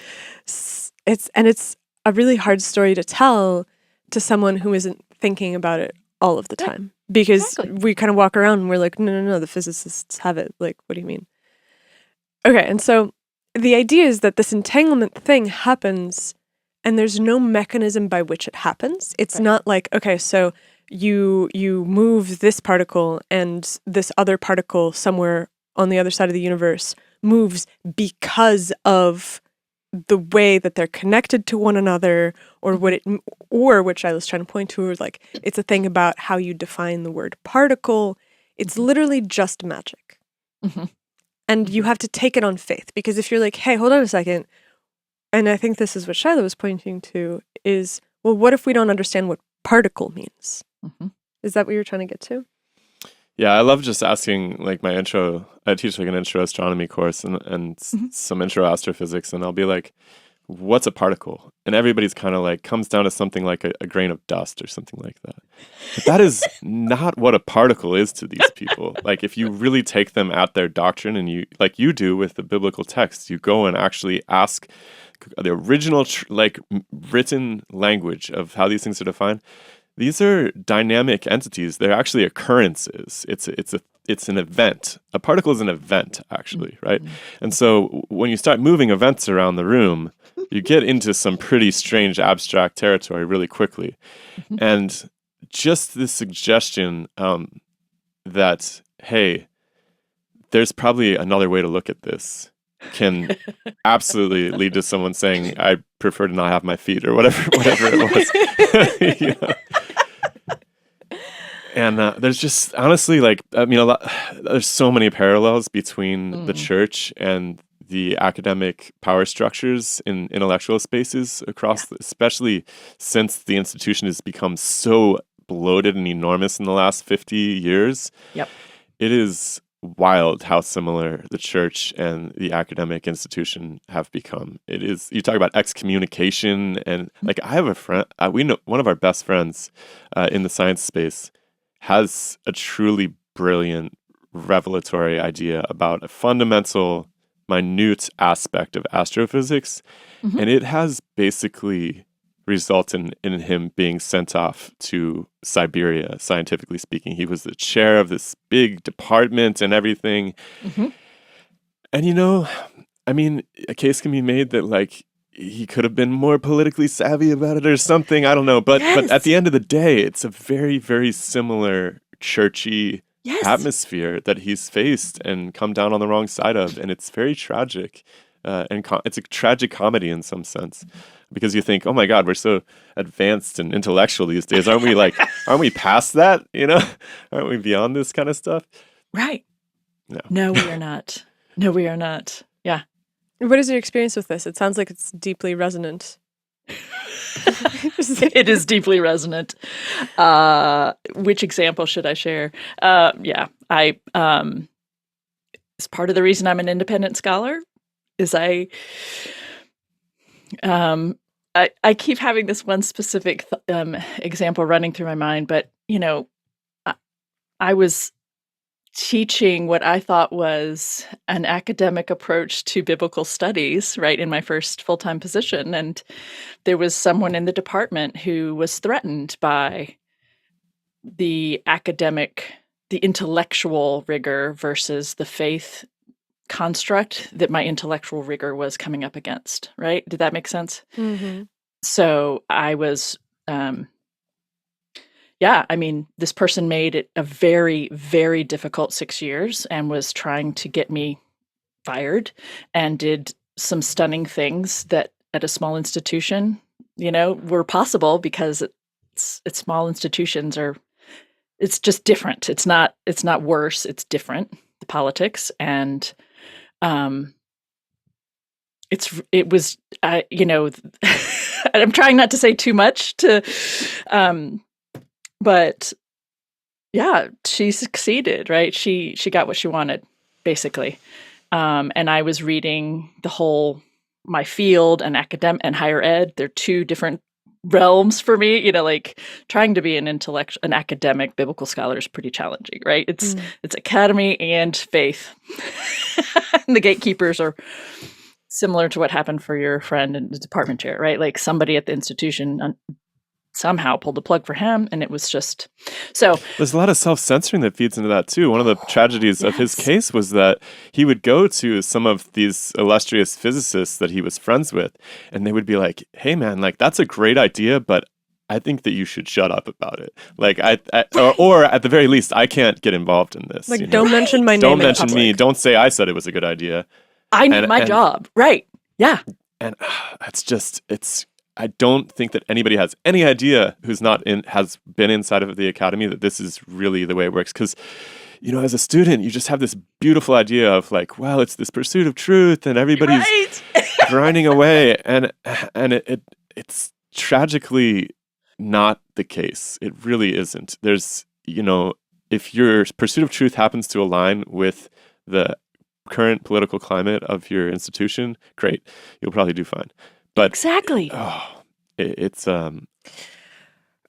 a really hard story to tell to someone who isn't thinking about it all of the time. Because we kind of walk around and we're like, no, the physicists have it. Like, what do you mean? Okay, and so the idea is that this entanglement thing happens and there's no mechanism by which it happens. It's not like, okay, so you move this particle and this other particle somewhere on the other side of the universe moves because of the way that they're connected to one another, or which I was trying to point to, is like it's a thing about how you define the word particle. It's literally just magic. Mm-hmm. And you have to take it on faith, because if you're like, hey, hold on a second, and I think this is what Shiloh was pointing to, is, well, what if we don't understand what particle means? Mm-hmm. Is that what you're trying to get to? Yeah, I love just asking, like my intro, I teach like an intro astronomy course and some intro astrophysics, and I'll be like, what's a particle? And everybody's kind of like, comes down to something like a grain of dust or something like that. But that is not what a particle is to these people. Like if you really take them at their doctrine and you, like you do with the biblical text, you go and actually ask the original written language of how these things are defined. These are dynamic entities. They're actually occurrences. It's an event. A particle is an event, actually, right? And so when you start moving events around the room, you get into some pretty strange abstract territory really quickly. And just the suggestion that, hey, there's probably another way to look at this can absolutely lead to someone saying, I prefer to not have my feet, or whatever it was. You know? And there's just honestly, like, I mean, there's so many parallels between the church and the academic power structures in intellectual spaces across, especially since the institution has become so bloated and enormous in the last 50 years. Yep. It is wild how similar the church and the academic institution have become. It is, you talk about excommunication, and like I have a friend, we know one of our best friends in the science space has a truly brilliant revelatory idea about a fundamental, minute aspect of astrophysics, and it has basically resulted in him being sent off to Siberia, scientifically speaking. He was the chair of this big department and everything. And, you know, I mean, a case can be made that, like, he could have been more politically savvy about it or something. I don't know. But at the end of the day, it's a very, very similar churchy atmosphere that he's faced and come down on the wrong side of. And it's very tragic. And it's a tragic comedy in some sense, because you think, oh my God, we're so advanced and intellectual these days. Aren't we past that? You know, aren't we beyond this kind of stuff? Right. No. No, we are not. No, we are not. Yeah. What is your experience with this? It sounds like it's deeply resonant. It is deeply resonant. Which example should I share? Yeah, it's part of the reason I'm an independent scholar. Is I keep having this one specific example running through my mind, but you know, I was teaching what I thought was an academic approach to biblical studies, right, in my first full-time position, and there was someone in the department who was threatened by the intellectual rigor versus the faith construct that my intellectual rigor was coming up against, right? Did that make sense? So I was, I mean, this person made it a very, very difficult 6 years and was trying to get me fired and did some stunning things that at a small institution, you know, were possible because it's small institutions it's just different. It's not worse. It's different, the politics. And it was, you know, I'm trying not to say too much but yeah, she succeeded, right? She got what she wanted, basically. And I was reading my field and academic and higher ed. They're two different realms for me, you know, like trying to be an academic biblical scholar is pretty challenging, right? It's academy and faith. And the gatekeepers are similar to what happened for your friend in the department chair, right? Like somebody at the institution somehow pulled the plug for him, and it was just so. There's a lot of self-censoring that feeds into that too. One of the tragedies of his case was that he would go to some of these illustrious physicists that he was friends with, and they would be like, "Hey, man, like that's a great idea, but I think that you should shut up about it. Like, or at the very least, I can't get involved in this. Like, you know? don't mention my name. Don't mention me. Don't say I said it was a good idea. I need my job, right? Yeah, and I don't think that anybody has any idea has been inside of the academy that this is really the way it works. Because, you know, as a student, you just have this beautiful idea of like, well, it's this pursuit of truth, and everybody's grinding away, and it's tragically not the case. It really isn't. There's, you know, if your pursuit of truth happens to align with the current political climate of your institution, great, you'll probably do fine. But exactly. It's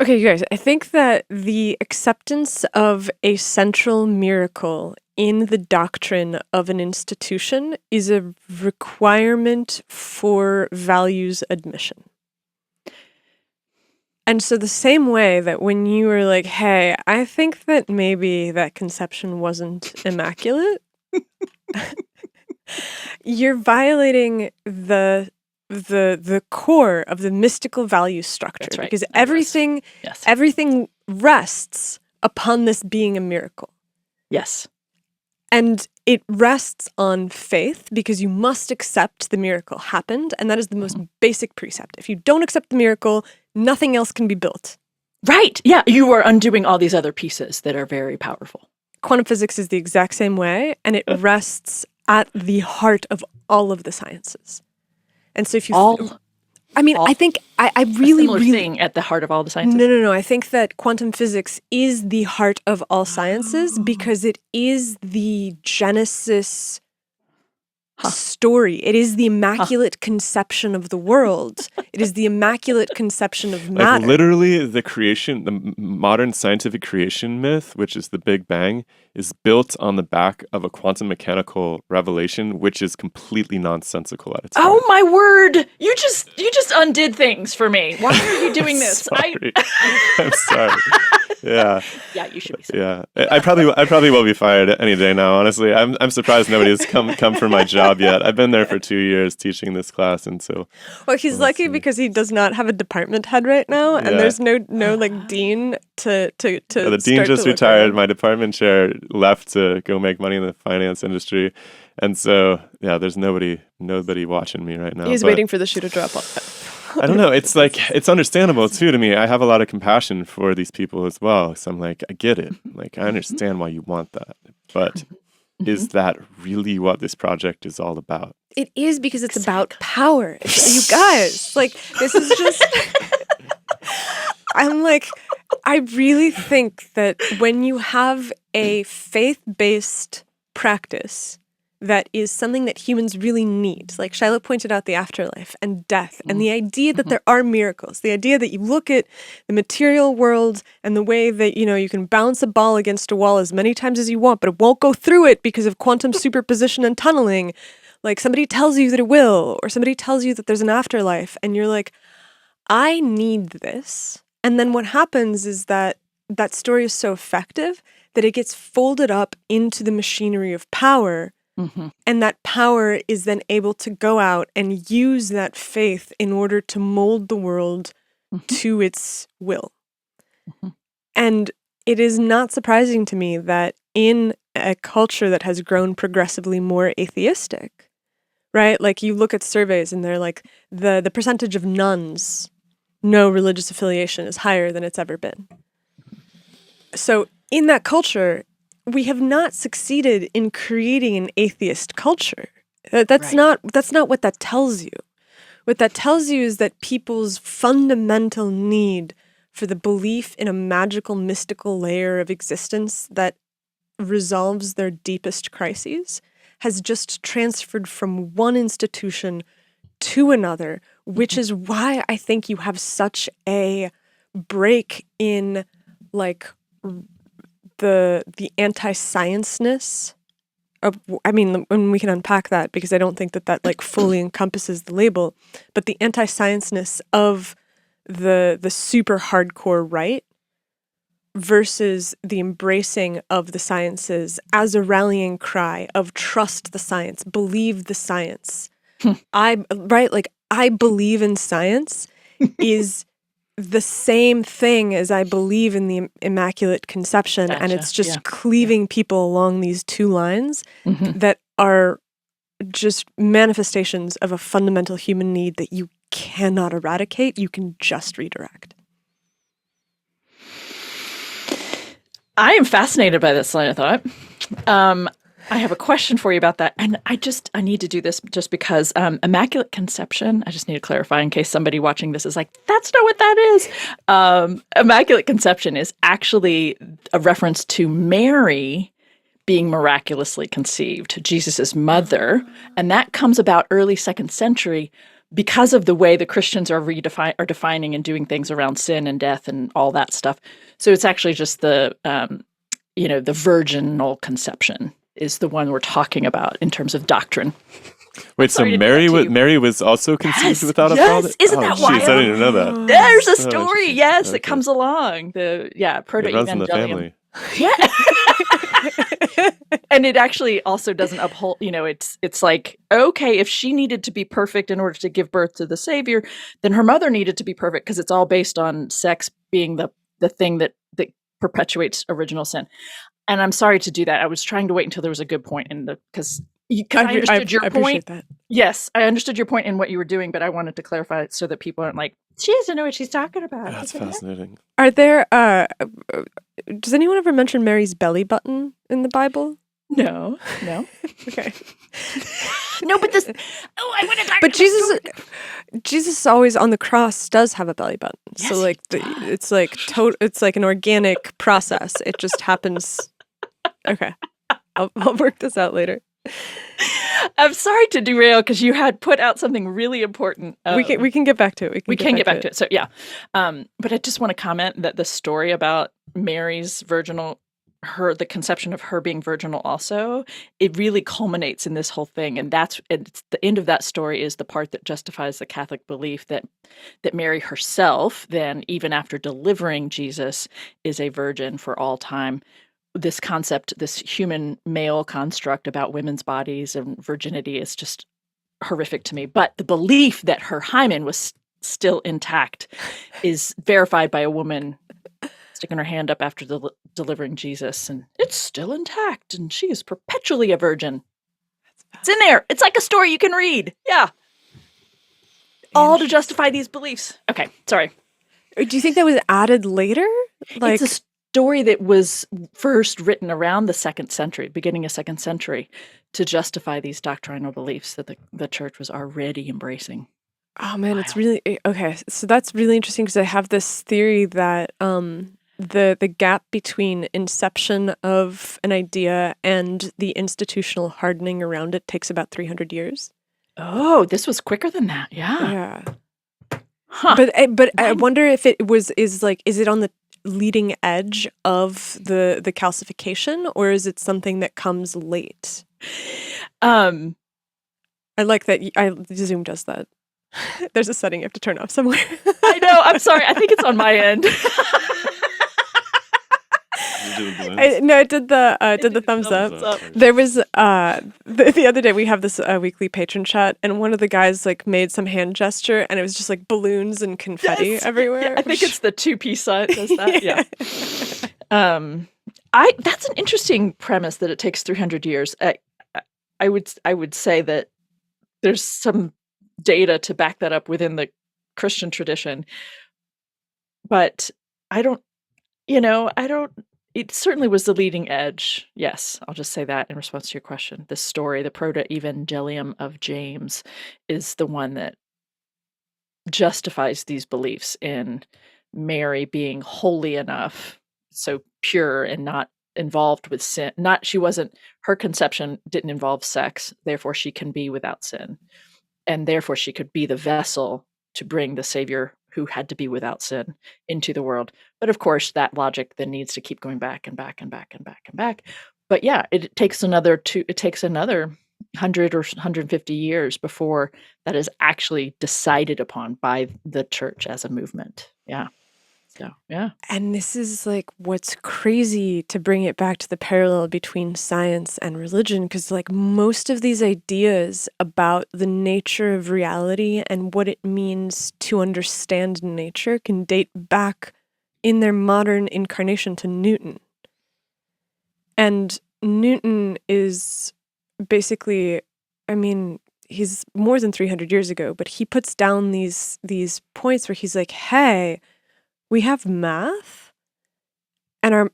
Okay, you guys, I think that the acceptance of a central miracle in the doctrine of an institution is a requirement for values admission. And so the same way that when you were like, hey, I think that maybe that conception wasn't immaculate, you're violating the core of the mystical value structure. That's right. Because everything rests upon this being a miracle. Yes. And it rests on faith because you must accept the miracle happened, and that is the most basic precept. If you don't accept the miracle, nothing else can be built. Right. Yeah, you are undoing all these other pieces that are very powerful. Quantum physics is the exact same way, and it rests at the heart of all of the sciences. And so if you I think I really thing at the heart of all the sciences. No. I think that quantum physics is the heart of all sciences because it is the Genesis story. It is the immaculate conception of the world. It is the immaculate conception of matter. Like literally the creation, the modern scientific creation myth, which is the Big Bang, is built on the back of a quantum mechanical revelation, which is completely nonsensical at its Oh heart. my word! You just undid things for me. Why are you doing this? I'm sorry. Yeah. Yeah, you should be sorry. Yeah. I probably will be fired any day now, honestly. I'm surprised nobody's come for my job yet. I've been there for 2 years teaching this class, and so Well, he's lucky because he does not have a department head right now, and there's no like dean to the dean just retired. My department chair left to go make money in the finance industry, and so there's nobody watching me right now. He's waiting for the shoe to drop. I don't know. It's like, it's understandable too to me. I have a lot of compassion for these people as well. So I'm like, I get it. Like, I understand why you want that. But is that really what this project is all about? It is because it's about power. You guys, like, this is just. I'm like, I really think that when you have a faith-based practice that is something that humans really need. Like Shiloh pointed out, the afterlife and death and the idea that there are miracles, the idea that you look at the material world and the way that, you can bounce a ball against a wall as many times as you want, but it won't go through it because of quantum superposition and tunneling. Like somebody tells you that it will, or somebody tells you that there's an afterlife, and you're like, I need this. And then what happens is that story is so effective that it gets folded up into the machinery of power. And that power is then able to go out and use that faith in order to mold the world to its will. And it is not surprising to me that in a culture that has grown progressively more atheistic, right? Like you look at surveys and they're like, the percentage of nuns, no religious affiliation, is higher than it's ever been. So in that culture, we have not succeeded in creating an atheist culture. That's not what that tells you. What that tells you is that people's fundamental need for the belief in a magical, mystical layer of existence that resolves their deepest crises has just transferred from one institution to another, which is why I think you have such a break in like the anti-science-ness of, and we can unpack that because I don't think that like fully encompasses the label, but the anti-science-ness of the super hardcore right versus the embracing of the sciences as a rallying cry of trust the science, believe the science. I believe in science is the same thing as I believe in the Immaculate Conception, and it's just cleaving people along these two lines that are just manifestations of a fundamental human need that you cannot eradicate, you can just redirect. I am fascinated by this line of thought. I have a question for you about that. And I need to do this just because Immaculate Conception, I just need to clarify in case somebody watching this is like, that's not what that is. Immaculate Conception is actually a reference to Mary being miraculously conceived, Jesus' mother. And that comes about early 2nd century because of the way the Christians are defining and doing things around sin and death and all that stuff. So it's actually just the virginal conception is the one we're talking about in terms of doctrine. Wait, so Mary was also conceived without a father? Isn't that wild? I didn't even know that. There's a story, that comes along. Proto-evangelium. Yeah. And it actually also doesn't uphold, it's like, okay, if she needed to be perfect in order to give birth to the Savior, then her mother needed to be perfect because it's all based on sex being the thing that perpetuates original sin. And I'm sorry to do that. I was trying to wait until there was a good point because I understood your point. That. Yes, I understood your point in what you were doing, but I wanted to clarify it so that people aren't like, she doesn't know what she's talking about. That's fascinating. Are there, does anyone ever mention Mary's belly button in the Bible? No. Okay. No, but this. Oh, I want to talk. But Jesus always on the cross does have a belly button. Yes, So like he does. it's like it's like an organic process. It just happens. Okay. I'll work this out later. I'm sorry to derail because you had put out something really important. We can get back to it. We can get back to it. So yeah, but I just want to comment that the story about Mary's the conception of her being virginal also, it really culminates in this whole thing, and it's the end of that story is the part that justifies the Catholic belief that Mary herself, then even after delivering Jesus, is a virgin for all time. This concept, this human male construct about women's bodies and virginity is just horrific to me. But the belief that her hymen was still intact is verified by a woman sticking her hand up after delivering Jesus, and it's still intact, and she is perpetually a virgin. It's in there. It's like a story you can read. Yeah. All to justify these beliefs. Okay, sorry. Do you think that was added later? Like It's a story that was first written around the 2nd century, beginning of 2nd century, to justify these doctrinal beliefs that the church was already embracing. oh man, it's really okay. So that's really interesting because I have this theory that the gap between inception of an idea and the institutional hardening around it takes about 300 years. Oh, this was quicker than that. Yeah. Yeah. Huh. But I wonder if it is it on the leading edge of the calcification, or is it something that comes late? I like that Zoom does that. There's a setting you have to turn off somewhere. I know. I'm sorry. I think it's on my end. No, it did the thumbs up. There was the other day we have this weekly patron chat, and one of the guys like made some hand gesture, and it was just like balloons and confetti everywhere. Yeah, I think it's the 2P site does that. Yeah. That's an interesting premise that it takes 300 years. I would say that there's some data to back that up within the Christian tradition, but I don't. It certainly was the leading edge. Yes, I'll just say that in response to your question. The story, the proto-evangelium of James, is the one that justifies these beliefs in Mary being holy enough, so pure and not involved with sin. Her conception didn't involve sex, therefore she can be without sin. And therefore she could be the vessel to bring the Savior who had to be without sin into the world. But of course, that logic then needs to keep going back and back and back and back and back. But yeah, it takes another 100 or 150 years before that is actually decided upon by the church as a movement. Yeah. So, yeah. And this is like what's crazy to bring it back to the parallel between science and religion, because like most of these ideas about the nature of reality and what it means to understand nature can date back in their modern incarnation to Newton. And Newton is basically, I mean, he's more than 300 years ago, but he puts down these points where he's like, hey, we have math, and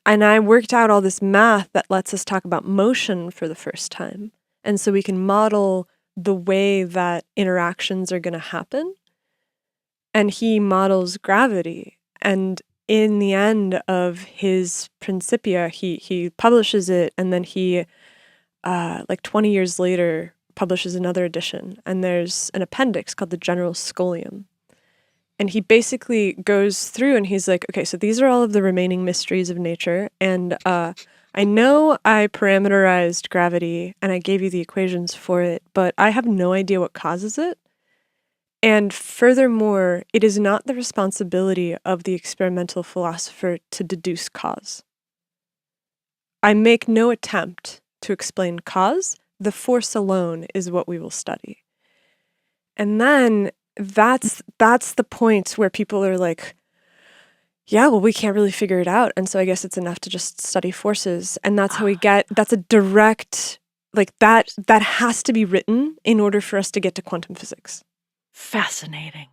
I worked out all this math that lets us talk about motion for the first time. And so we can model the way that interactions are going to happen. And he models gravity. And in the end of his Principia, he publishes it, and then he, like 20 years later, publishes another edition. And there's an appendix called the General Scholium. And he basically goes through and he's like, okay, so these are all of the remaining mysteries of nature. And I know I parameterized gravity and I gave you the equations for it, but I have no idea what causes it. And furthermore, it is not the responsibility of the experimental philosopher to deduce cause. I make no attempt to explain cause. The force alone is what we will study. And then that's the point where people are like, yeah, well, we can't really figure it out. And so I guess it's enough to just study forces. And that's how that's a direct, like that has to be written in order for us to get to quantum physics. Fascinating.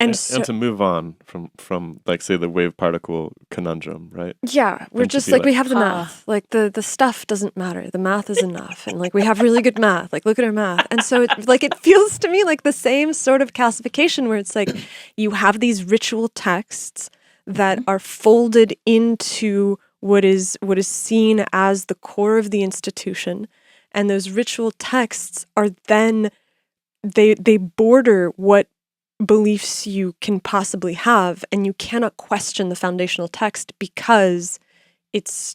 And and to move on from like, say, the wave particle conundrum, right? yeah, we're And to just be like, like, we have the math. Like the stuff doesn't matter. The math is enough. And like we have really good math. Like look at our math. And so it feels to me like the same sort of calcification where it's like you have these ritual texts that are folded into what is seen as the core of the institution. And those ritual texts are then they border what beliefs you can possibly have, and you cannot question the foundational text because it's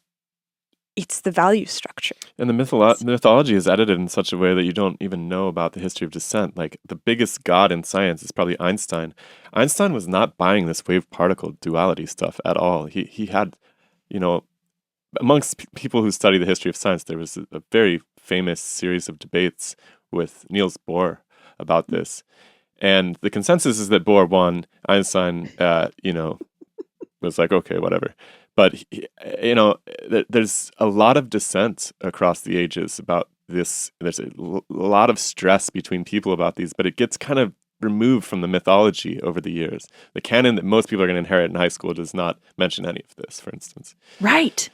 the value structure. And the mythology is edited in such a way that you don't even know about the history of dissent. Like, the biggest god in science is probably Einstein. Einstein was not buying this wave particle duality stuff at all. He had, amongst people who study the history of science, there was a very famous series of debates with Niels Bohr about this. And the consensus is that Bohr won. Einstein, was like, okay, whatever. But, there's a lot of dissent across the ages about this. There's a lot of stress between people about these, but it gets kind of removed from the mythology over the years. The canon that most people are going to inherit in high school does not mention any of this, for instance. Right.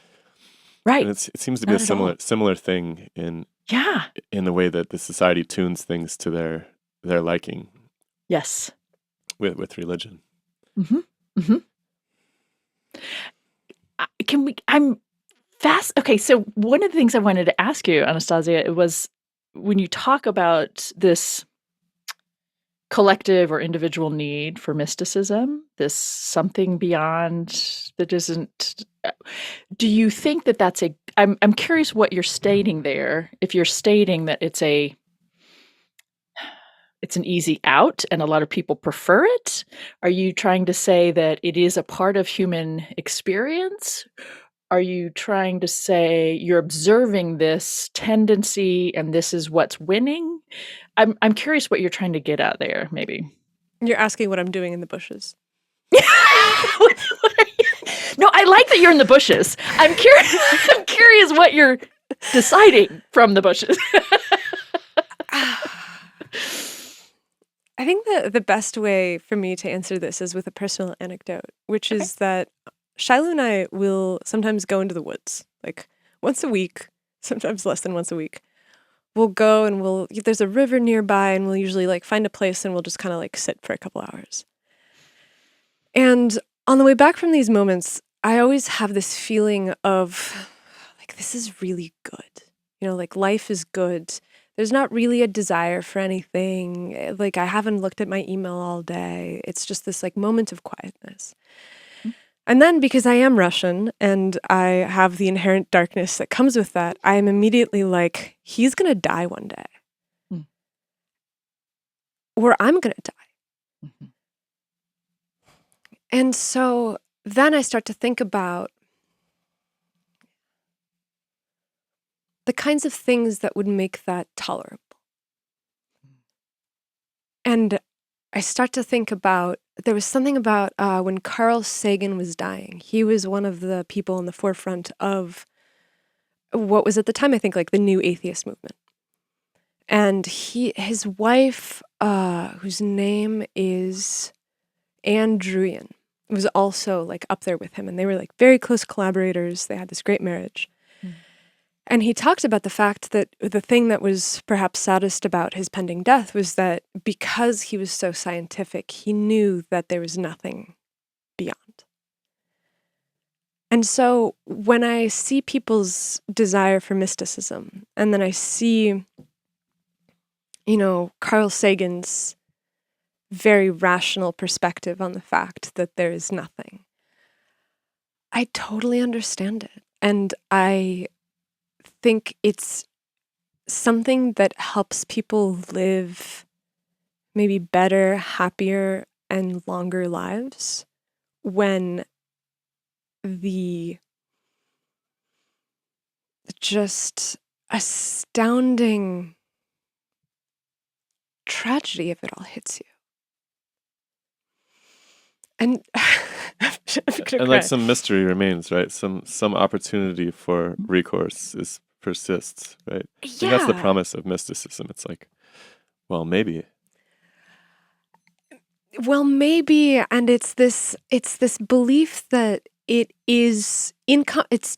And it seems to be a similar thing in the way that the society tunes things to their liking. Yes. With religion. Mm-hmm. Mm-hmm. I'm fast. Okay, so one of the things I wanted to ask you, Anastasia, it was when you talk about this collective or individual need for mysticism, this something beyond that isn't. Do you think that that's a? I'm curious what you're stating there. If you're stating that it's an easy out and a lot of people prefer it, are you trying to say that it is a part of human experience? Are you trying to say you're observing this tendency and this is what's winning? I'm curious what you're trying to get at there, maybe. You're asking what I'm doing in the bushes. No, I like that you're in the bushes. I'm curious. I'm curious what you're deciding from the bushes. I think the best way for me to answer this is with a personal anecdote, which is that Shiloh and I will sometimes go into the woods, like once a week, sometimes less than once a week. We'll go and there's a river nearby, and we'll usually like find a place and we'll just kind of like sit for a couple hours. And on the way back from these moments, I always have this feeling of like, this is really good. Like life is good. There's not really a desire for anything. Like I haven't looked at my email all day. It's just this like moment of quietness. And then because I am Russian and I have the inherent darkness that comes with that, I am immediately like, he's going to die one day. Or I'm going to die. Mm-hmm. And so then I start to think about the kinds of things that would make that tolerable. And I start to think about, there was something about when Carl Sagan was dying. He was one of the people in the forefront of what was at the time, I think, like the new atheist movement. And his wife, whose name is Anne Druyan, was also like up there with him. And they were like very close collaborators. They had this great marriage. And he talked about the fact that the thing that was perhaps saddest about his pending death was that because he was so scientific, he knew that there was nothing beyond. And so when I see people's desire for mysticism, and then I see, Carl Sagan's very rational perspective on the fact that there is nothing, I totally understand it. And I think it's something that helps people live maybe better, happier, and longer lives when the just astounding tragedy of it all hits you. And and like some mystery remains, right? Some opportunity for recourse persists, right? I think that's the promise of mysticism. It's like, well, maybe. Well, maybe, and it's this belief that it's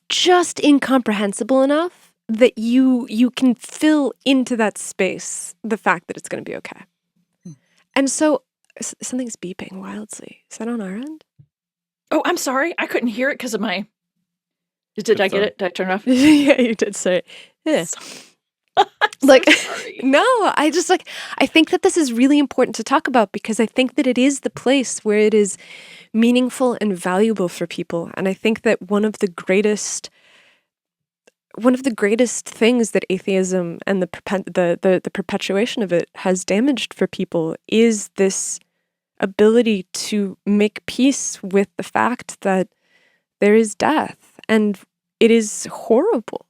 just incomprehensible enough that you can fill into that space the fact that it's going to be okay. And so something's beeping wildly. Is that on our end? Oh, I'm sorry. I couldn't hear it because of my. Did I get it? Did I turn it off? Yeah, you did say it. Yeah. Like, sorry. No, I think that this is really important to talk about because I think that it is the place where it is meaningful and valuable for people. And I think that one of the greatest things that atheism and the perpetuation of it has damaged for people is this ability to make peace with the fact that there is death and it is horrible.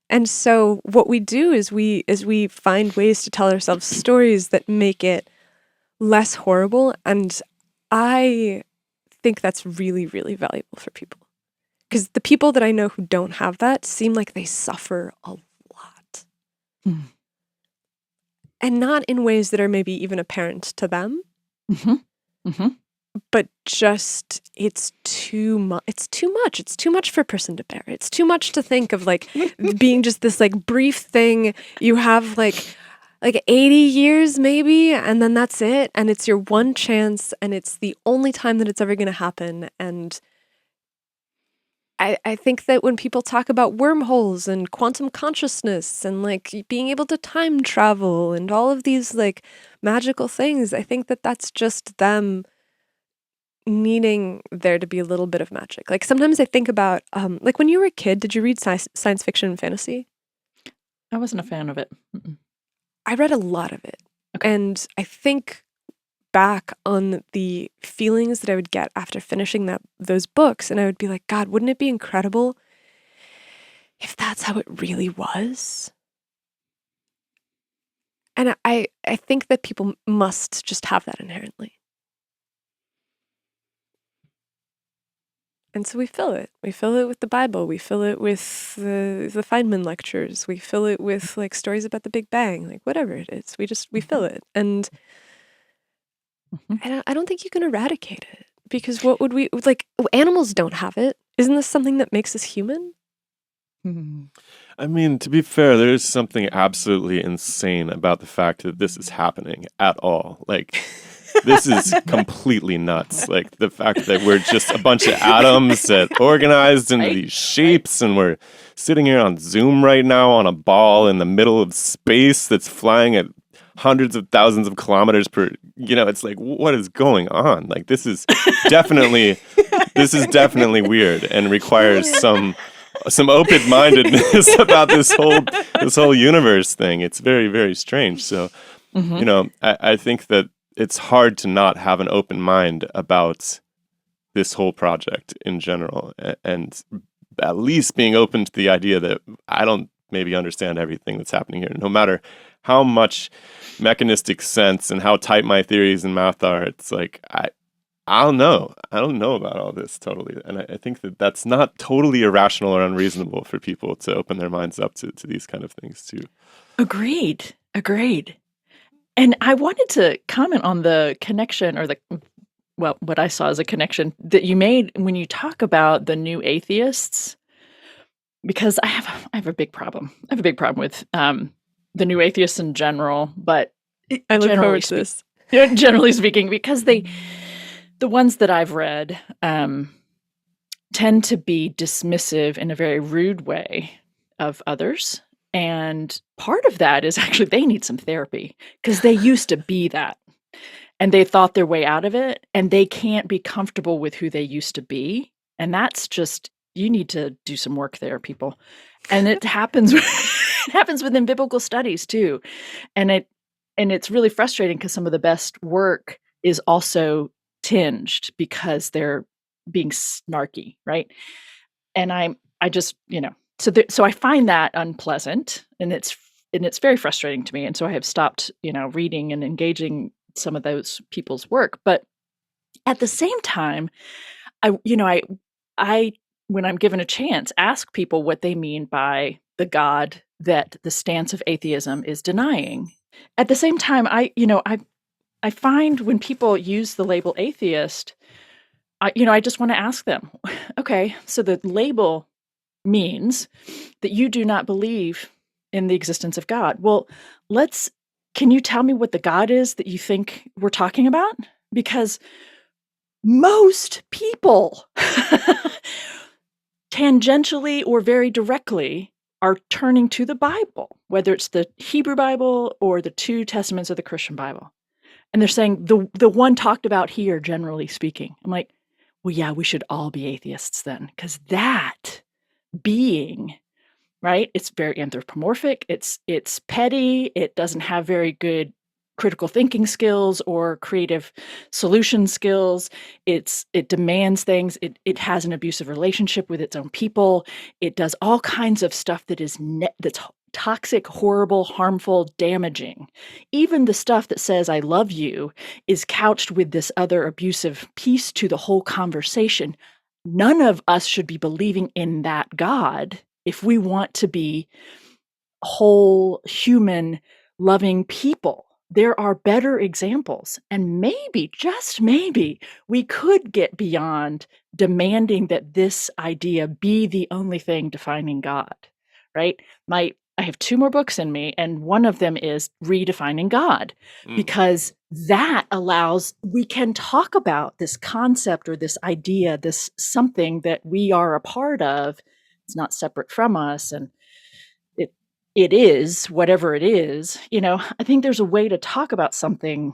And so what we do is we find ways to tell ourselves stories that make it less horrible. And I think that's really, really valuable for people. Because the people that I know who don't have that seem like they suffer a lot. And not in ways that are maybe even apparent to them. But just, it's too much. It's too much. It's too much for a person to bear. It's too much to think of like being just this like brief thing. You have like 80 years maybe, and then that's it. And it's your one chance, and it's the only time that it's ever going to happen. And I think that when people talk about wormholes and quantum consciousness and like being able to time travel and all of these like magical things, I think that that's just them needing there to be a little bit of magic. Like sometimes I think about like when you were a kid, did you read science fiction and fantasy? I wasn't a fan of it. I read a lot of it. Okay. And I think back on the feelings that I would get after finishing those books, and I would be like, God, wouldn't it be incredible if that's how it really was? And I think that people must just have that inherently. And so we fill it. We fill it with the Bible. We fill it with the Feynman lectures. We fill it with like stories about the Big Bang, like whatever it is. We fill it. And I don't think you can eradicate it because what would we, like, animals don't have it. Isn't this something that makes us human? I mean, to be fair, there is something absolutely insane about the fact that this is happening at all. Like, this is completely nuts. Like, the fact that we're just a bunch of atoms that organized into these shapes, and we're sitting here on Zoom right now on a ball in the middle of space that's flying at hundreds of thousands of kilometers per, it's like, what is going on? Like, this is definitely weird and requires some open-mindedness about this whole universe thing. It's very, very strange. So, I think that it's hard to not have an open mind about this whole project in general, and at least being open to the idea that I don't maybe understand everything that's happening here, no matter how much mechanistic sense and how tight my theories and math are. It's like, I don't know. I don't know about all this totally. And I think that that's not totally irrational or unreasonable for people to open their minds up to these kind of things too. Agreed. And I wanted to comment on the connection, or what I saw as a connection that you made when you talk about the new atheists, because I have a big problem. I have a big problem with the new atheists in general, but I look forward to this. Generally speaking, because the ones that I've read tend to be dismissive in a very rude way of others. And part of that is actually they need some therapy because they used to be that. And they thought their way out of it, and they can't be comfortable with who they used to be. And that's just, you need to do some work there, people. And it happens within biblical studies too. And it's really frustrating because some of the best work is also tinged because they're being snarky, right? And I just, so I find that unpleasant, and it's very frustrating to me. And so I have stopped, reading and engaging some of those people's work. But at the same time, I when I'm given a chance, ask people what they mean by the God that the stance of atheism is denying. At the same time, I I find when people use the label atheist, I just want to ask them, okay, so the label means that you do not believe in the existence of God. Well, can you tell me what the God is that you think we're talking about? Because most people, tangentially or very directly, are turning to the Bible, whether it's the Hebrew Bible or the two testaments of the Christian Bible. And they're saying the one talked about here, generally speaking. I'm like, well, yeah, we should all be atheists then, because that being, right? It's very anthropomorphic. It's petty. It doesn't have very good critical thinking skills or creative solution skills. It demands things. It has an abusive relationship with its own people. It does all kinds of stuff that is that's toxic, horrible, harmful, damaging. Even the stuff that says I love you is couched with this other abusive piece to the whole conversation. None of us should be believing in that God if we want to be whole, human, loving people. There are better examples. And maybe, just maybe, we could get beyond demanding that this idea be the only thing defining God, right? I have 2 more books in me, and one of them is Redefining God, because that allows, we can talk about this concept or this idea, this something that we are a part of. It's not separate from us, and it is whatever it is. I think there's a way to talk about something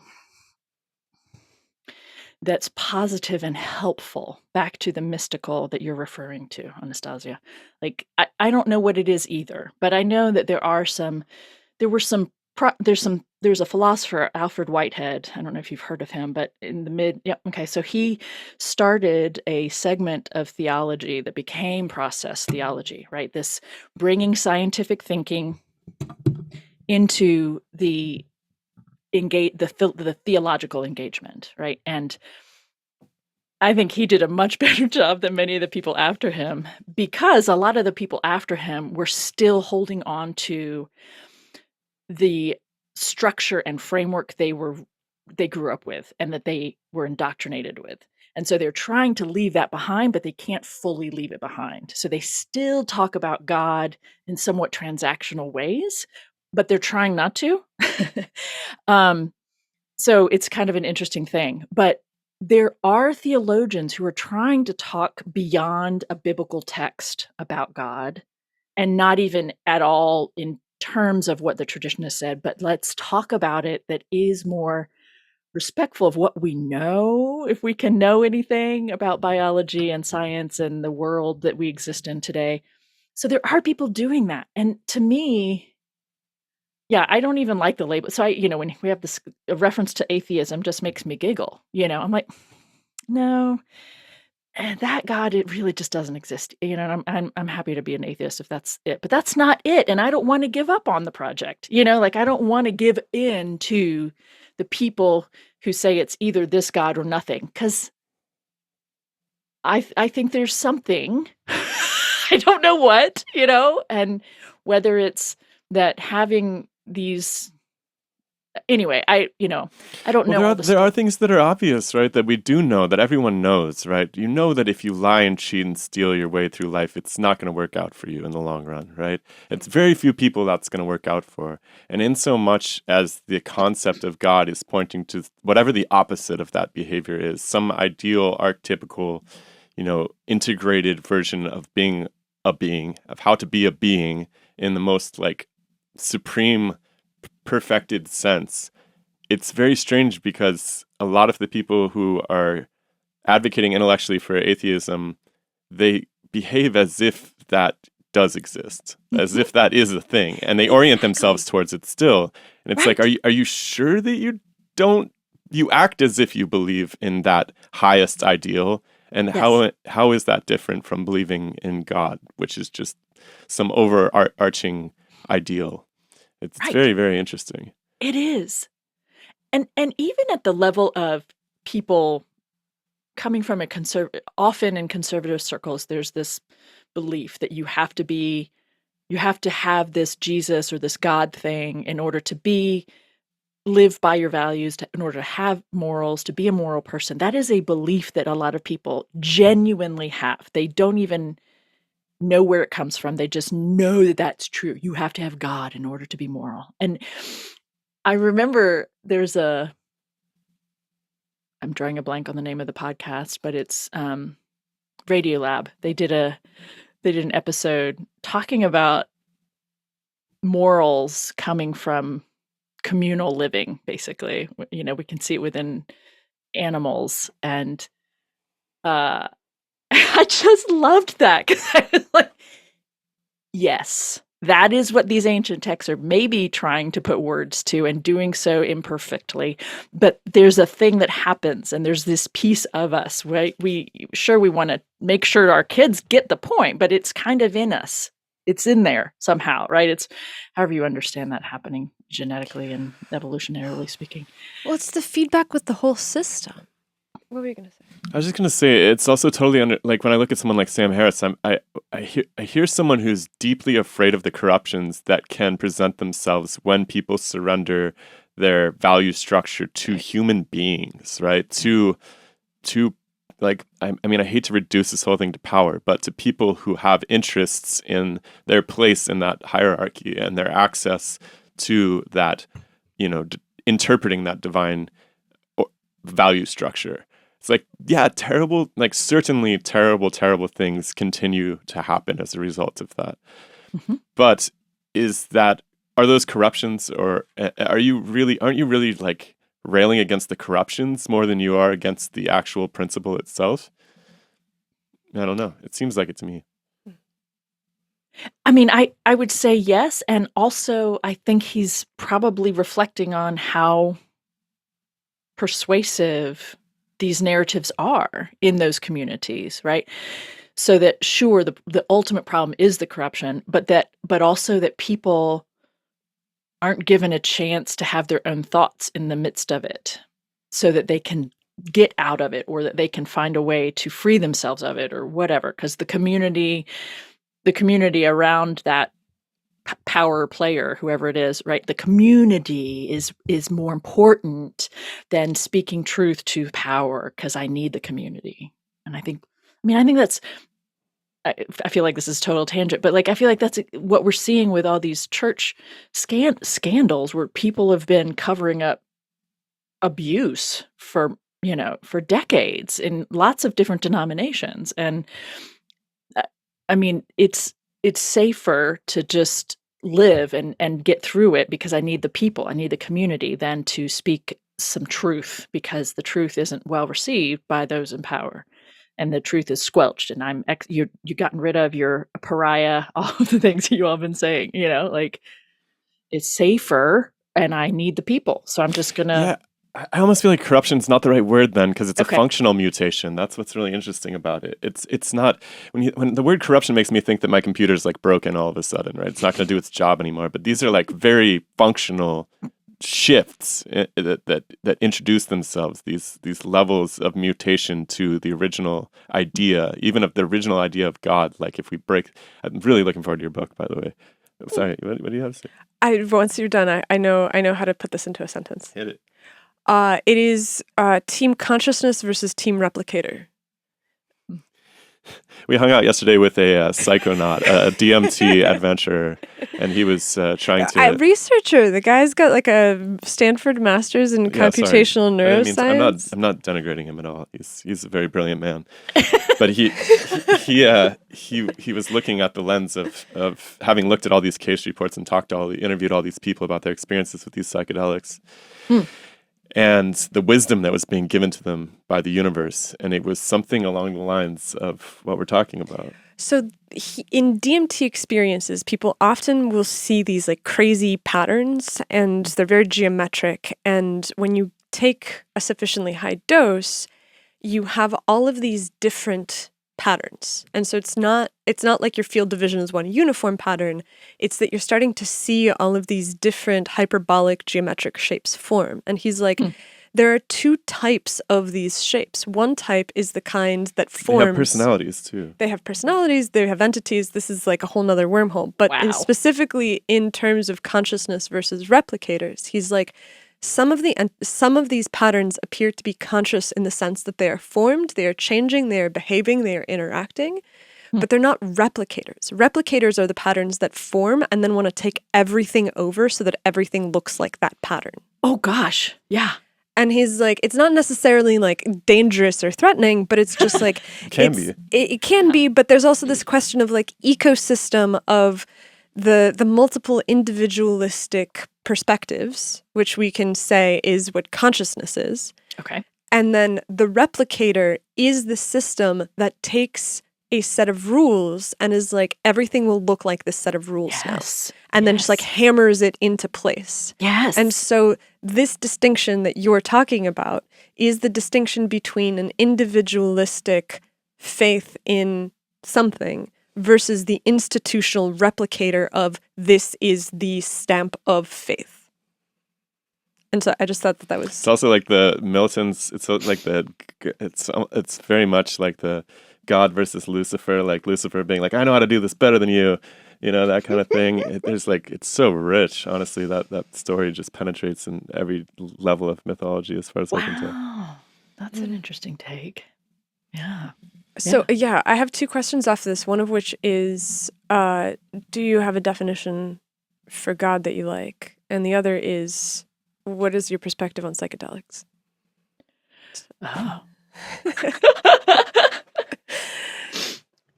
that's positive and helpful, back to the mystical that you're referring to, Anastasia. Like, I don't know what it is either, but I know that there's a philosopher, Alfred Whitehead. I don't know if you've heard of him, but so he started a segment of theology that became process theology, right? This bringing scientific thinking into the theological engagement, right? And I think he did a much better job than many of the people after him, because a lot of the people after him were still holding on to the structure and framework they grew up with and that they were indoctrinated with. And so they're trying to leave that behind, but they can't fully leave it behind. So they still talk about God in somewhat transactional ways, but they're trying not to. So it's kind of an interesting thing. But there are theologians who are trying to talk beyond a biblical text about God, and not even at all in terms of what the tradition has said, but let's talk about it that is more respectful of what we know, if we can know anything about biology and science and the world that we exist in today. So there are people doing that. And to me, yeah, I don't even like the label. So when we have this a reference to atheism, just makes me giggle. I'm like, no, that God, it really just doesn't exist. And I'm happy to be an atheist if that's it, but that's not it. And I don't want to give up on the project. Like, I don't want to give in to the people who say it's either this God or nothing, because I think there's something. I don't know what, and whether it's that having these. Anyway, I don't know. There are things that are obvious, right? That we do know, that everyone knows, right? You know that if you lie and cheat and steal your way through life, it's not going to work out for you in the long run, right? It's very few people that's going to work out for. And in so much as the concept of God is pointing to whatever the opposite of that behavior is, some ideal, archetypical, integrated version of being a being, of how to be a being in the most supreme perfected sense. It's very strange because a lot of the people who are advocating intellectually for atheism, they behave as if that does exist, as if that is a thing, and they orient themselves towards it still. And it's like, are you sure that you don't? You act as if you believe in that highest ideal, and yes. How is that different from believing in God, which is just some overarching ideal? It's very, very interesting. It is. And even at the level of people coming from often in conservative circles, there's this belief that you have to have this Jesus or this God thing in order to be live by your values in order to have morals, to be a moral person. That is a belief that a lot of people genuinely have. They don't even know where it comes from. They just know that that's true. You have to have God in order to be moral. And I remember I'm drawing a blank on the name of the podcast, but it's Radiolab. They did an episode talking about morals coming from communal living, basically. We can see it within animals, and I just loved that, because I was like, yes, that is what these ancient texts are maybe trying to put words to, and doing so imperfectly. But there's a thing that happens, and there's this piece of us, right? We want to make sure our kids get the point, but it's kind of in us. It's in there somehow, right? It's however you understand that happening genetically and evolutionarily speaking. Well, it's the feedback with the whole system. What were you going to say? I was just going to say, it's also totally like when I look at someone like Sam Harris, I hear someone who's deeply afraid of the corruptions that can present themselves when people surrender their value structure to human beings, right? To like, I mean, I hate to reduce this whole thing to power, but to people who have interests in their place in that hierarchy and their access to that, interpreting that divine value structure. It's like, yeah, terrible, like certainly terrible things continue to happen as a result of that. Mm-hmm. But are those corruptions, or aren't you really like railing against the corruptions more than you are against the actual principle itself? I don't know. It seems like it to me. I mean, I would say yes. And also, I think he's probably reflecting on how persuasive these narratives are in those communities, right? So that, sure, the ultimate problem is the corruption, but also that people aren't given a chance to have their own thoughts in the midst of it, so that they can get out of it, or that they can find a way to free themselves of it, or whatever. Because the community around that power player, whoever it is, right? The community is more important than speaking truth to power, because I need the community. And I think that's, I feel like this is total tangent, but like, I feel like that's what we're seeing with all these church scandals, where people have been covering up abuse for decades in lots of different denominations. And I mean, it's safer to just live and get through it, because I need the people, I need the community, than to speak some truth, because the truth isn't well received by those in power, and the truth is squelched, and you've gotten rid of, you're a pariah, all of the things you all have been saying, like, it's safer, and I need the people, so I'm just gonna. Yeah. I almost feel like corruption's not the right word then, because it's Okay. a functional mutation. That's what's really interesting about it. It's not, when the word corruption makes me think that my computer's like broken all of a sudden, right? It's not going to do its job anymore. But these are like very functional shifts that introduce themselves, these levels of mutation to the original idea, even of the original idea of God. Like if we break, I'm really looking forward to your book, by the way. Sorry, what do you have to say? Once you're done, I know how to put this into a sentence. Hit it. It is team consciousness versus team replicator. We hung out yesterday with a psychonaut, a DMT adventurer, and he was trying to... A researcher. The guy's got like a Stanford master's in computational neuroscience. I'm not denigrating him at all. He's a very brilliant man. But he was looking at the lens of having looked at all these case reports and interviewed all these people about their experiences with these psychedelics. And the wisdom that was being given to them by the universe. And it was something along the lines of what we're talking about. So in DMT experiences, people often will see these like crazy patterns, and they're very geometric. And when you take a sufficiently high dose, you have all of these different patterns. And so it's not like your field division is one uniform pattern. It's that you're starting to see all of these different hyperbolic geometric shapes form. And he's like, there are two types of these shapes. One type is the kind that forms. They have personalities too. They have personalities, they have entities. This is like a whole nother wormhole. But Wow. specifically in terms of consciousness versus replicators, he's like, some of these patterns appear to be conscious in the sense that they are formed, they are changing, they are behaving, they are interacting, but they're not replicators. Replicators are the patterns that form and then want to take everything over so that everything looks like that pattern. Oh gosh. Yeah. And he's like, it's not necessarily like dangerous or threatening, but it's just like it can be, but there's also this question of like ecosystem of the multiple individualistic perspectives, which we can say is what consciousness is. Okay. And then the replicator is the system that takes a set of rules and is like, everything will look like this set of rules now. And then just like hammers it into place. Yes. And so this distinction that you're talking about is the distinction between an individualistic faith in something versus the institutional replicator of this is the stamp of faith. And so I just thought that was... It's also like the Milton's, it's very much like the God versus Lucifer, like Lucifer being like, I know how to do this better than you, that kind of thing. It's so rich, honestly, that story just penetrates in every level of mythology as far as I can tell. Wow, that's an interesting take. Yeah. So, I have two questions off this, one of which is, do you have a definition for God that you like? And the other is, what is your perspective on psychedelics? Oh.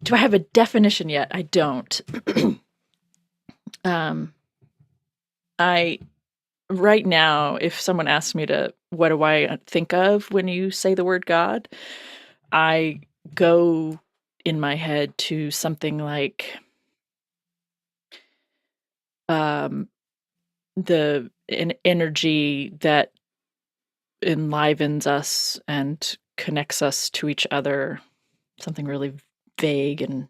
Do I have a definition yet? I don't. Right now, if someone asks me what do I think of when you say the word God, I go in my head to something like an energy that enlivens us and connects us to each other, something really vague and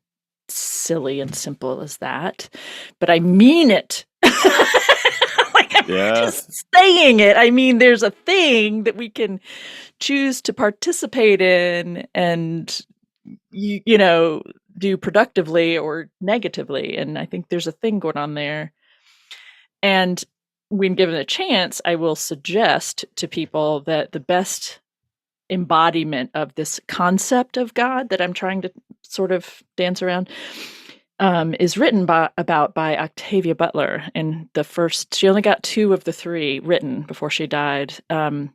silly and simple as that, but I mean it. I'm just saying it. I mean, there's a thing that we can choose to participate in and do productively or negatively, and I think there's a thing going on there. And when given a chance, I will suggest to people that the best embodiment of this concept of God that I'm trying to sort of dance around is written about by Octavia Butler. And she only got 2 of the 3 written before she died. And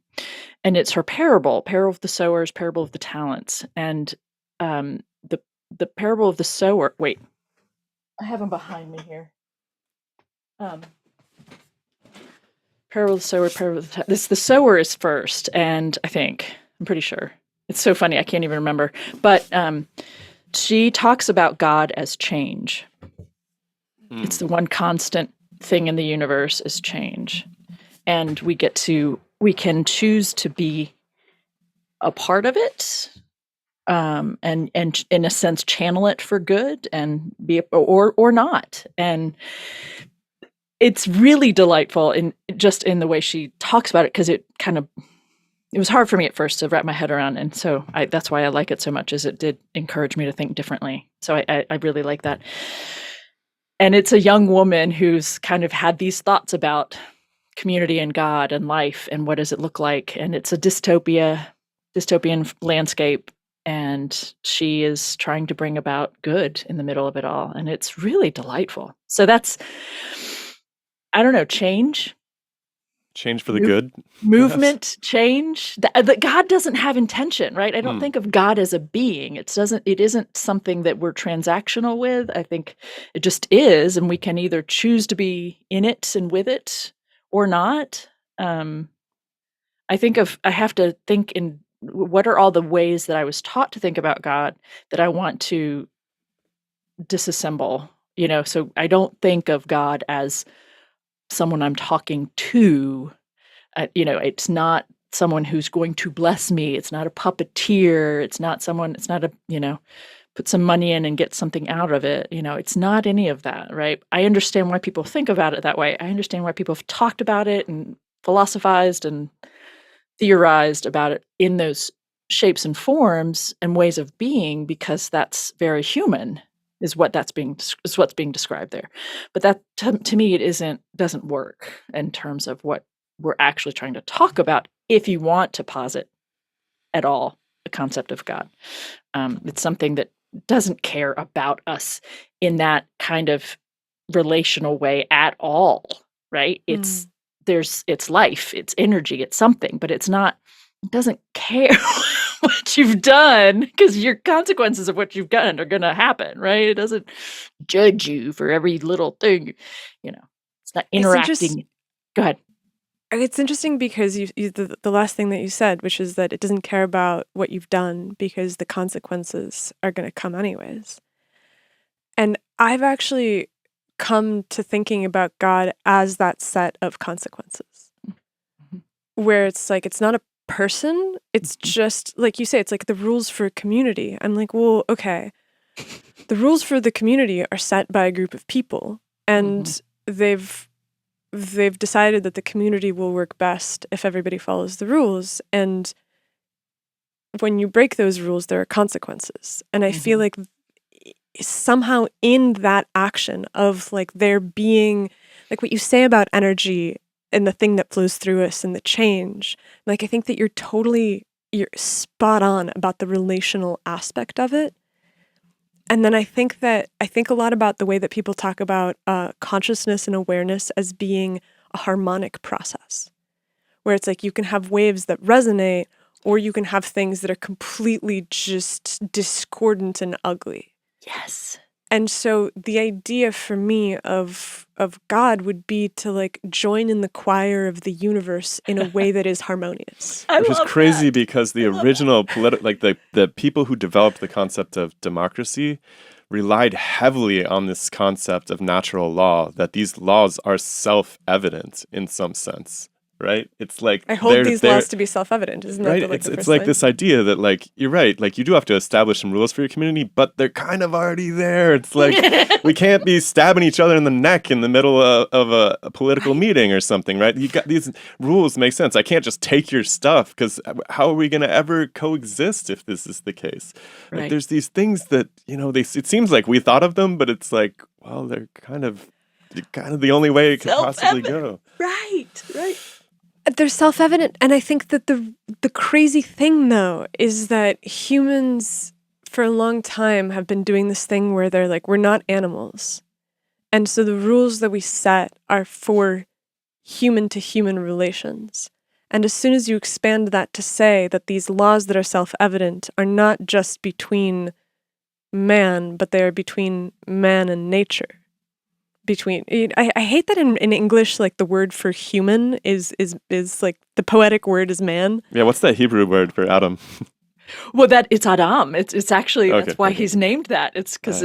it's her parable of the sowers, parable of the talents. And the parable of the sower, wait, I have them behind me here. Parable of the sower, parable of the the sower is first, and I'm pretty sure. It's so funny, I can't even remember. But she talks about God as change. It's the one constant thing in the universe is change. And we can choose to be a part of it, and in a sense channel it for good and be or not. And it's really delightful in the way she talks about it, because it was hard for me at first to wrap my head around. And so that's why I like it so much, is it did encourage me to think differently. So I really like that. And it's a young woman who's kind of had these thoughts about community and God and life and what does it look like. And it's a dystopian landscape. And she is trying to bring about good in the middle of it all. And it's really delightful. So that's, I don't know, change. Change for the good. Movement, change. That God doesn't have intention, right? I don't think of God as a being. It isn't something that we're transactional with. I think it just is, and we can either choose to be in it and with it or not. I have to think in what are all the ways that I was taught to think about God that I want to disassemble, so I don't think of God as someone I'm talking to. It's not someone who's going to bless me. It's not a puppeteer. It's not put some money in and get something out of it. It's not any of that, right? I understand why people think about it that way. I understand why people have talked about it and philosophized and theorized about it in those shapes and forms and ways of being, because that's very human. Is what's being described there, but that to me it doesn't work in terms of what we're actually trying to talk about if you want to posit at all the concept of God. It's something that doesn't care about us in that kind of relational way at all, right? It's life, it's energy, it's something, but it doesn't care what you've done, because your consequences of what you've done are going to happen, right? It doesn't judge you for every little thing, it's not interacting. Go ahead. It's interesting because the last thing that you said, which is that it doesn't care about what you've done because the consequences are going to come anyways. And I've actually come to thinking about God as that set of consequences, where it's like, it's not a person, it's just, like you say, it's like the rules for a community. I'm like, well, okay, the rules for the community are set by a group of people, and they've decided that the community will work best if everybody follows the rules. And when you break those rules, there are consequences. And I feel like somehow in that action of like there being, like what you say about energy and the thing that flows through us and the change, like I think that you're spot on about the relational aspect of it. And then I think a lot about the way that people talk about consciousness and awareness as being a harmonic process, where it's like you can have waves that resonate, or you can have things that are completely just discordant and ugly. Yes. And so the idea for me of God would be to like join in the choir of the universe in a way that is harmonious. Which is crazy because the original the people who developed the concept of democracy relied heavily on this concept of natural law, that these laws are self-evident in some sense. Right? It's like I hold these laws to be self-evident, isn't that right? the, like, the it's first like line? this idea that like you're right, like you do have to establish some rules for your community, but they're kind of already there. It's like we can't be stabbing each other in the neck in the middle of a political meeting or something, right? You got these rules make sense. I can't just take your stuff, because how are we going to ever coexist if this is the case? Right. Like there's these things that it seems like we thought of them, but it's like, well, they're kind of the only way it could possibly go. Right. They're self-evident. And I think that the crazy thing, though, is that humans for a long time have been doing this thing where they're like, we're not animals. And so the rules that we set are for human-to-human relations. And as soon as you expand that to say that these laws that are self-evident are not just between man, but they are between man and nature. I hate that in English, like the word for human is like the poetic word is man. Yeah, what's that Hebrew word for Adam? Well, it's Adam. It's actually that's why he's named that. It's because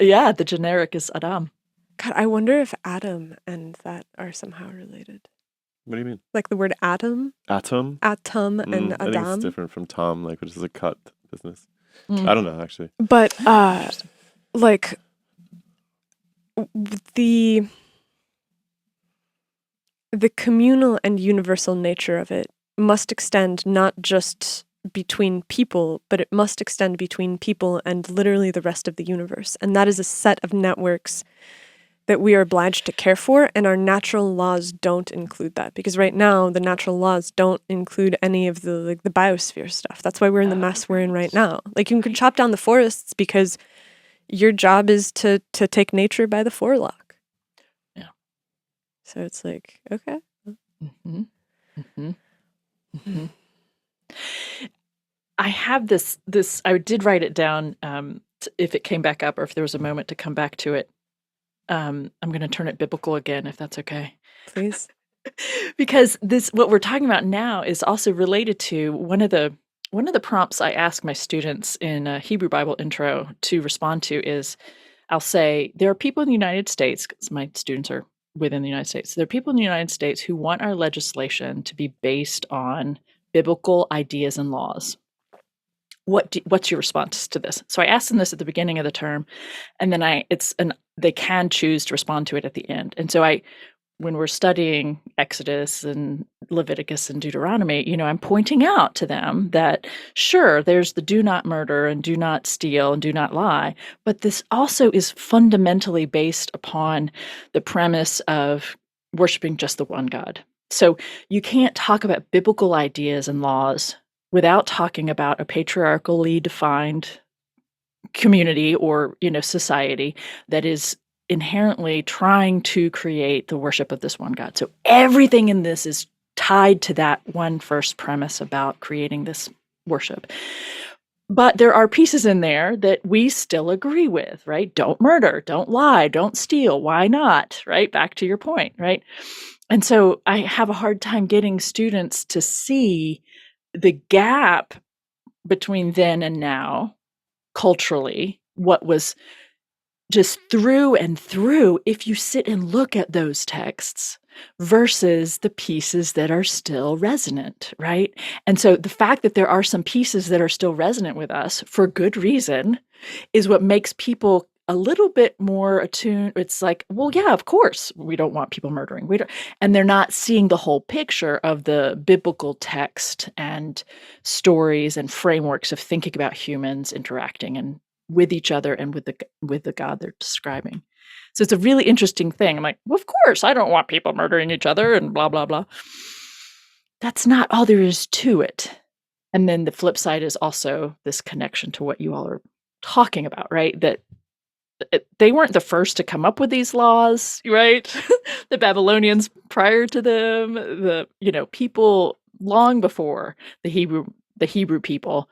the generic is Adam. God, I wonder if Adam and that are somehow related. What do you mean? Like the word atom? Atom? Atom and I think Adam. it's different from Tom, like, which is a cut business. I don't know, actually. But like the communal and universal nature of it must extend not just between people, but it must extend between people and literally the rest of the universe. And that is a set of networks that we are obliged to care for, and our natural laws don't include that. Because right now, the natural laws don't include any of the biosphere stuff. That's why we're in the mess we're in right now. Like, you can chop down the forests because your job is to take nature by the forelock. Yeah. So it's like, okay. I have this, I did write it down if it came back up or if there was a moment to come back to it. I'm going to turn it biblical again, if that's okay. Please. Because what we're talking about now is also related to one of the prompts I ask my students in a Hebrew Bible intro to respond to is, I'll say, there are people in the United States, because my students are within the United States, there are people in the United States who want our legislation to be based on biblical ideas and laws. What's your response to this? So I asked them this at the beginning of the term, and then they can choose to respond to it at the end. And so when we're studying Exodus and Leviticus and Deuteronomy, I'm pointing out to them that, sure, there's the do not murder and do not steal and do not lie, but this also is fundamentally based upon the premise of worshiping just the one God. So you can't talk about biblical ideas and laws without talking about a patriarchally defined community or, society that is inherently trying to create the worship of this one God. So everything in this is tied to that one first premise about creating this worship. But there are pieces in there that we still agree with, right? Don't murder, don't lie, don't steal. Why not? Right? Back to your point, right? And so I have a hard time getting students to see the gap between then and now, culturally, what was just through and through, if you sit and look at those texts versus the pieces that are still resonant, right? And so the fact that there are some pieces that are still resonant with us for good reason is what makes people a little bit more attuned. It's like, well, yeah, of course, we don't want people murdering. We don't, and they're not seeing the whole picture of the biblical text and stories and frameworks of thinking about humans interacting and with each other and with the God they're describing. So it's a really interesting thing. I'm like, well, of course, I don't want people murdering each other and blah, blah, blah. That's not all there is to it. And then the flip side is also this connection to what you all are talking about, right? That they weren't the first to come up with these laws, right? The Babylonians prior to them, the people long before the Hebrew people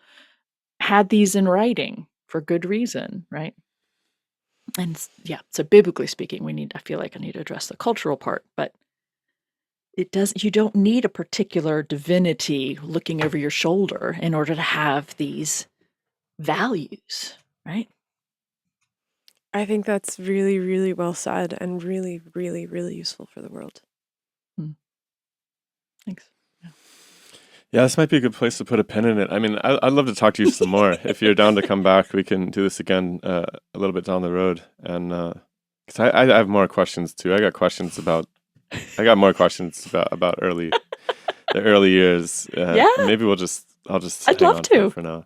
had these in writing for good reason, right? And yeah, so biblically speaking, I feel like I need to address the cultural part, but you don't need a particular divinity looking over your shoulder in order to have these values, right? I think that's really, really well said and really, really, really useful for the world. Thanks. Yeah, this might be a good place to put a pin in it. I mean, I'd love to talk to you some more. If you're down to come back, we can do this again a little bit down the road. And because I have more questions too. I got more questions about the early years. Yeah. Maybe I'll just I'd hang love on to. for now.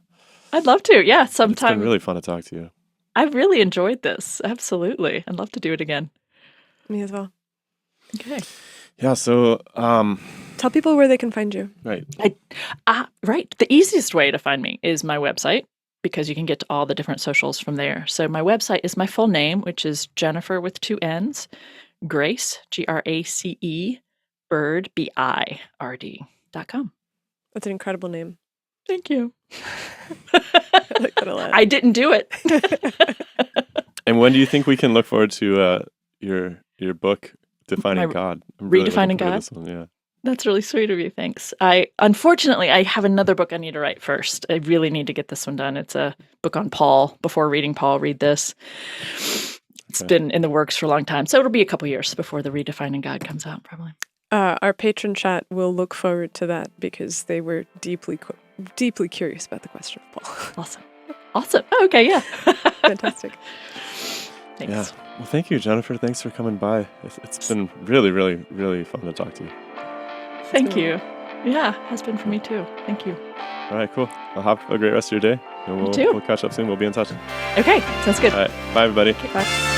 I'd love to. Yeah, It's sometime. been really fun to talk to you. I've really enjoyed this. Absolutely. I'd love to do it again. Me as well. Okay. Yeah. So. Tell people where they can find you. Right. Right. The easiest way to find me is my website, because you can get to all the different socials from there. So my website is my full name, which is Jennifer with 2 N's, Grace, Grace, Bird, BIRD.com. That's an incredible name. Thank you. I like that a lot. I didn't do it. And when do you think we can look forward to your book, Defining God? I'm really Redefining looking forward to God? this one, yeah. That's really sweet of you. Thanks. Unfortunately, I have another book I need to write first. I really need to get this one done. It's a book on Paul. Before reading Paul, read this. It's been in the works for a long time. So it'll be a couple years before the Redefining God comes out, probably. Our patron chat will look forward to that because they were deeply curious about the question of Paul. Awesome. Oh, okay, yeah. Fantastic. Thanks. Yeah. Well, thank you, Jennifer. Thanks for coming by. It's been really, really, really fun to talk to you. Thank you. Yeah, has been for me too. Thank you. All right, cool. Well, have a great rest of your day. And You too. We'll catch up soon. We'll be in touch. Okay, sounds good. All right. Bye, everybody. Okay, bye.